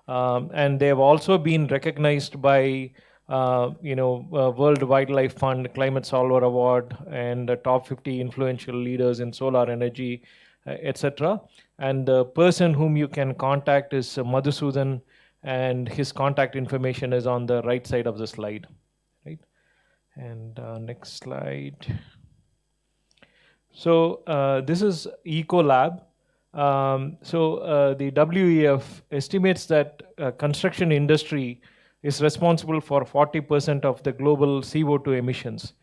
And they have also been recognized by World Wildlife Fund Climate Solver Award and the top 50 influential leaders in solar energy, etc. And the person whom you can contact is Madhusudan, and his contact information is on the right side of the slide. Right? And next slide. So this is Ecolab. The WEF estimates that construction industry is responsible for 40% of the global CO2 emissions.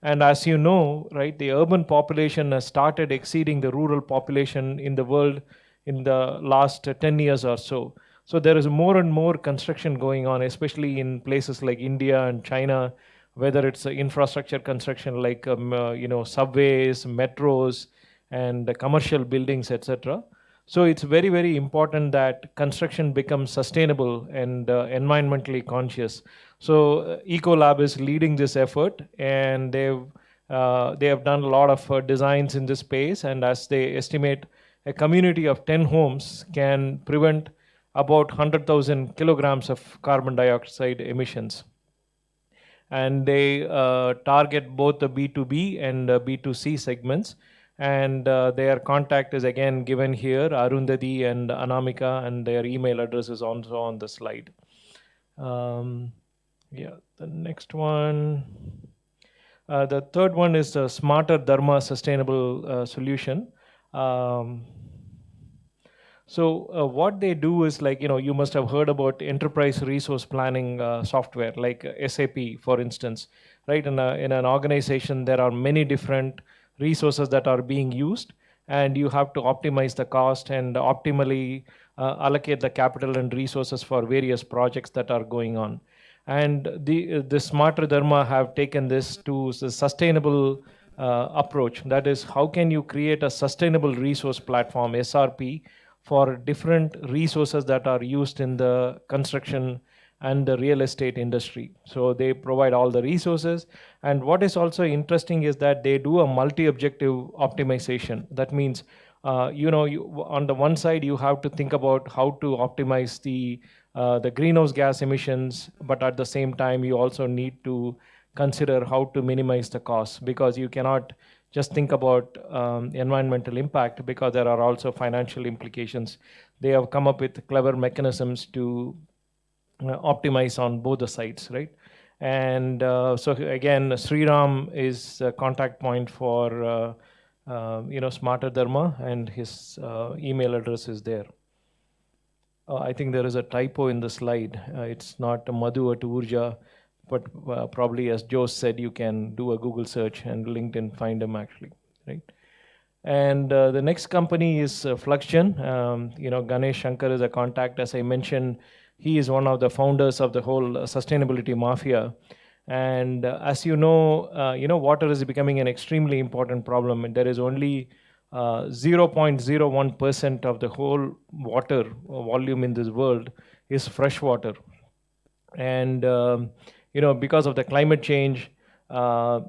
And as you know, right, the urban population has started exceeding the rural population in the world in the last 10 years or so. So there is more and more construction going on, especially in places like India and China, whether it's infrastructure construction like subways, metros, and commercial buildings, etc. So it's very, very important that construction becomes sustainable and environmentally conscious. So Ecolab is leading this effort, and they have done a lot of designs in this space. And as they estimate, a community of 10 homes can prevent about 100,000 kilograms of carbon dioxide emissions. And they target both the B2B and B2C segments. And their contact is again given here, Arundhati and Anamika, and their email address is also on the slide. Yeah, the next one. The third one is the Smarter Dharma Sustainable Solution. So what they do is, like, you must have heard about enterprise resource planning software like SAP, for instance, right? In an organization, there are many different resources that are being used, and you have to optimize the cost and optimally allocate the capital and resources for various projects that are going on. And the Smarter Dharma have taken this to the sustainable approach. That is, how can you create a sustainable resource platform, SRP, for different resources that are used in the construction and the real estate industry. So they provide all the resources. And what is also interesting is that they do a multi-objective optimization. That means, on the one side, you have to think about how to optimize the greenhouse gas emissions, but at the same time, you also need to consider how to minimize the costs, because you cannot just think about environmental impact, because there are also financial implications. They have come up with clever mechanisms to optimize on both the sides, right? And so again, Sriram is a contact point for Smarter Dharma, and his email address is there. I think there is a typo in the slide. It's not Madhu at Urja, but probably, as Joe said, you can do a Google search and LinkedIn find them actually, right? And the next company is FluxGen. Ganesh Shankar is a contact. As I mentioned, he is one of the founders of the whole sustainability mafia. And as you know, water is becoming an extremely important problem. And there is only 0.01% of the whole water volume in this world is fresh water. And because of the climate change, water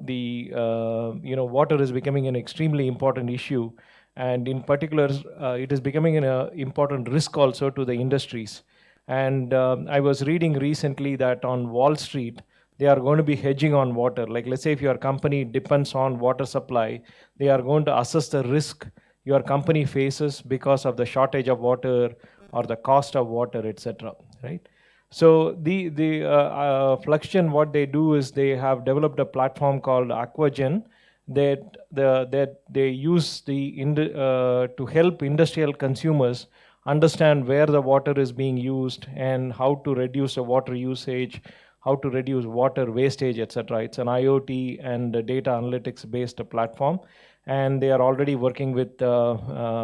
is becoming an extremely important issue, and in particular, it is becoming an important risk also to the industries. And I was reading recently that on Wall Street, they are going to be hedging on water. Like, let's say if your company depends on water supply, they are going to assess the risk your company faces because of the shortage of water or the cost of water, etc. Right? So the FluxGen, what they do is they have developed a platform called AquaGen that they use to help industrial consumers understand where the water is being used and how to reduce the water usage, how to reduce water wastage, etc. It's an IoT and data analytics based platform, and they are already working with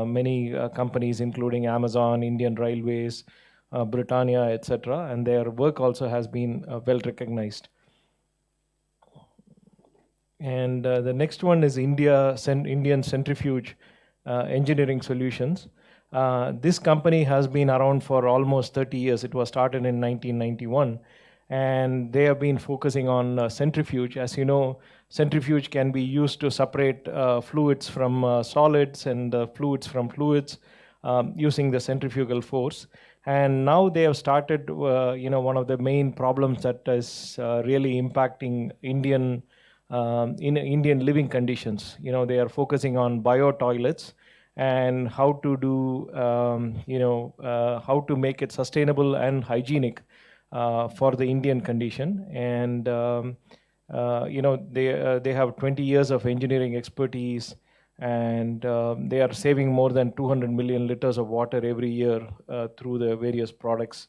many companies, including Amazon, Indian Railways, Britannia, etc. And their work also has been well recognized. And the next one is Indian Centrifuge Engineering Solutions. This company has been around for almost 30 years. It was started in 1991. And they have been focusing on centrifuge. As you know, centrifuge can be used to separate fluids from solids and fluids from fluids using the centrifugal force. And now they have started, one of the main problems that is really impacting Indian living conditions. They are focusing on bio toilets and how to do, how to make it sustainable and hygienic for the Indian condition. And they have 20 years of engineering expertise, and they are saving more than 200 million liters of water every year through the various products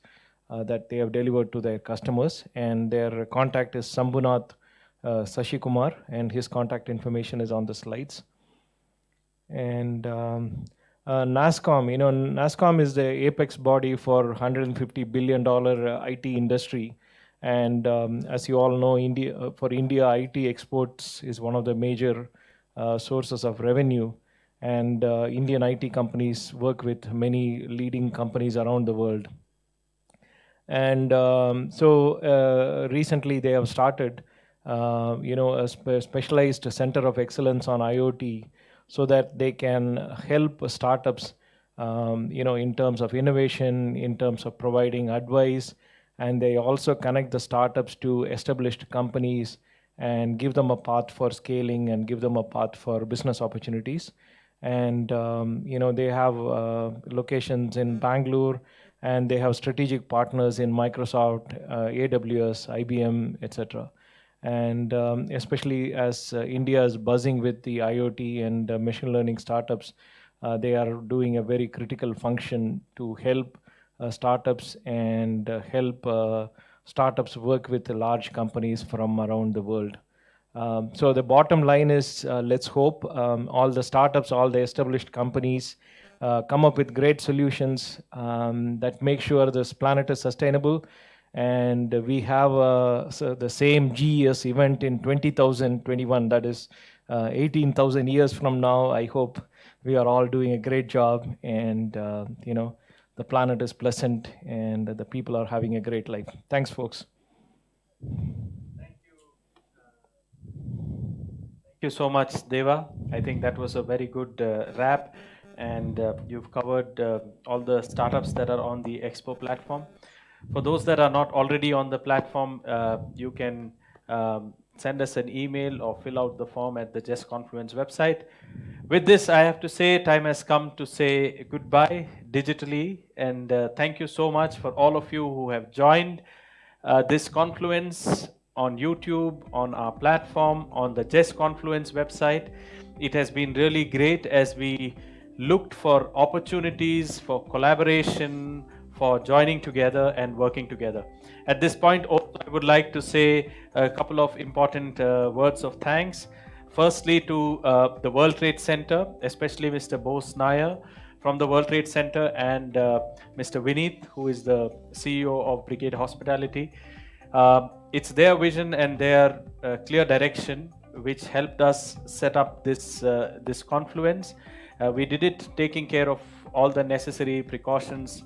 that they have delivered to their customers. And their contact is Sambhunath Sashikumar, and his contact information is on the slides. And NASSCOM, NASSCOM is the apex body for $150 billion IT industry. And as you all know, for India, IT exports is one of the major sources of revenue. And Indian IT companies work with many leading companies around the world. And recently they have started, a specialized center of excellence on IoT, so that they can help startups, in terms of innovation, in terms of providing advice, and they also connect the startups to established companies and give them a path for scaling and give them a path for business opportunities. And they have locations in Bangalore, and they have strategic partners in Microsoft, AWS, IBM, etc. And especially as India is buzzing with the IoT and machine learning startups, they are doing a very critical function to help startups and help startups work with large companies from around the world. So the bottom line is, let's hope all the startups, all the established companies come up with great solutions that make sure this planet is sustainable. And we have the same GES event in 2021, that is 18,000 years from now. I hope we are all doing a great job, and the planet is pleasant, and the people are having a great life. Thanks, folks. Thank you so much, Deva. I think that was a very good wrap, and you've covered all the startups that are on the Expo platform. For those that are not already on the platform, you can send us an email or fill out the form at the Just Confluence website. With this, I have to say, time has come to say goodbye digitally, and thank you so much for all of you who have joined this Confluence on YouTube, on our platform, on the Just Confluence website. It has been really great as we looked for opportunities for collaboration, for joining together and working together. At this point, also, I would like to say a couple of important words of thanks. Firstly, to the World Trade Center, especially Mr. Bose Nair from the World Trade Center, and Mr. Vineet, who is the CEO of Brigade Hospitality. It's their vision and their clear direction which helped us set up this Confluence. We did it taking care of all the necessary precautions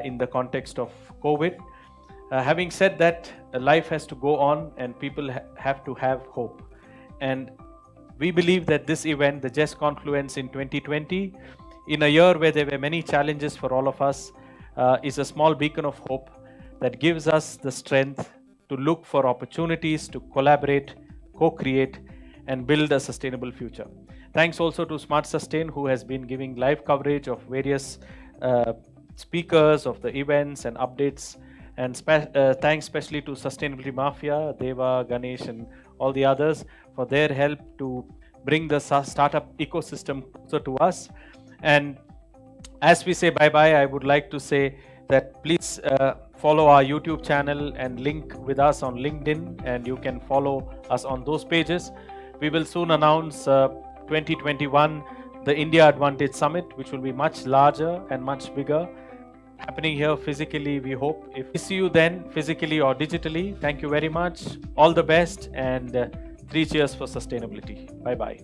in the context of COVID. Having said that, life has to go on, and people have to have hope. And we believe that this event, the Just Confluence in 2020, in a year where there were many challenges for all of us, is a small beacon of hope that gives us the strength to look for opportunities to collaborate, co-create, and build a sustainable future. Thanks also to Smart Sustain, who has been giving live coverage of various speakers of the events and updates. And thanks especially to Sustainability Mafia, Deva, Ganesh, and all the others for their help to bring the startup ecosystem closer to us. And as we say bye-bye, I would like to say that please follow our YouTube channel and link with us on LinkedIn, and you can follow us on those pages. We will soon announce 2021, the India Advantage Summit, which will be much larger and much bigger, happening here physically, we hope. If we see you then, physically or digitally, thank you very much. All the best, and 3 cheers for sustainability. Bye-bye.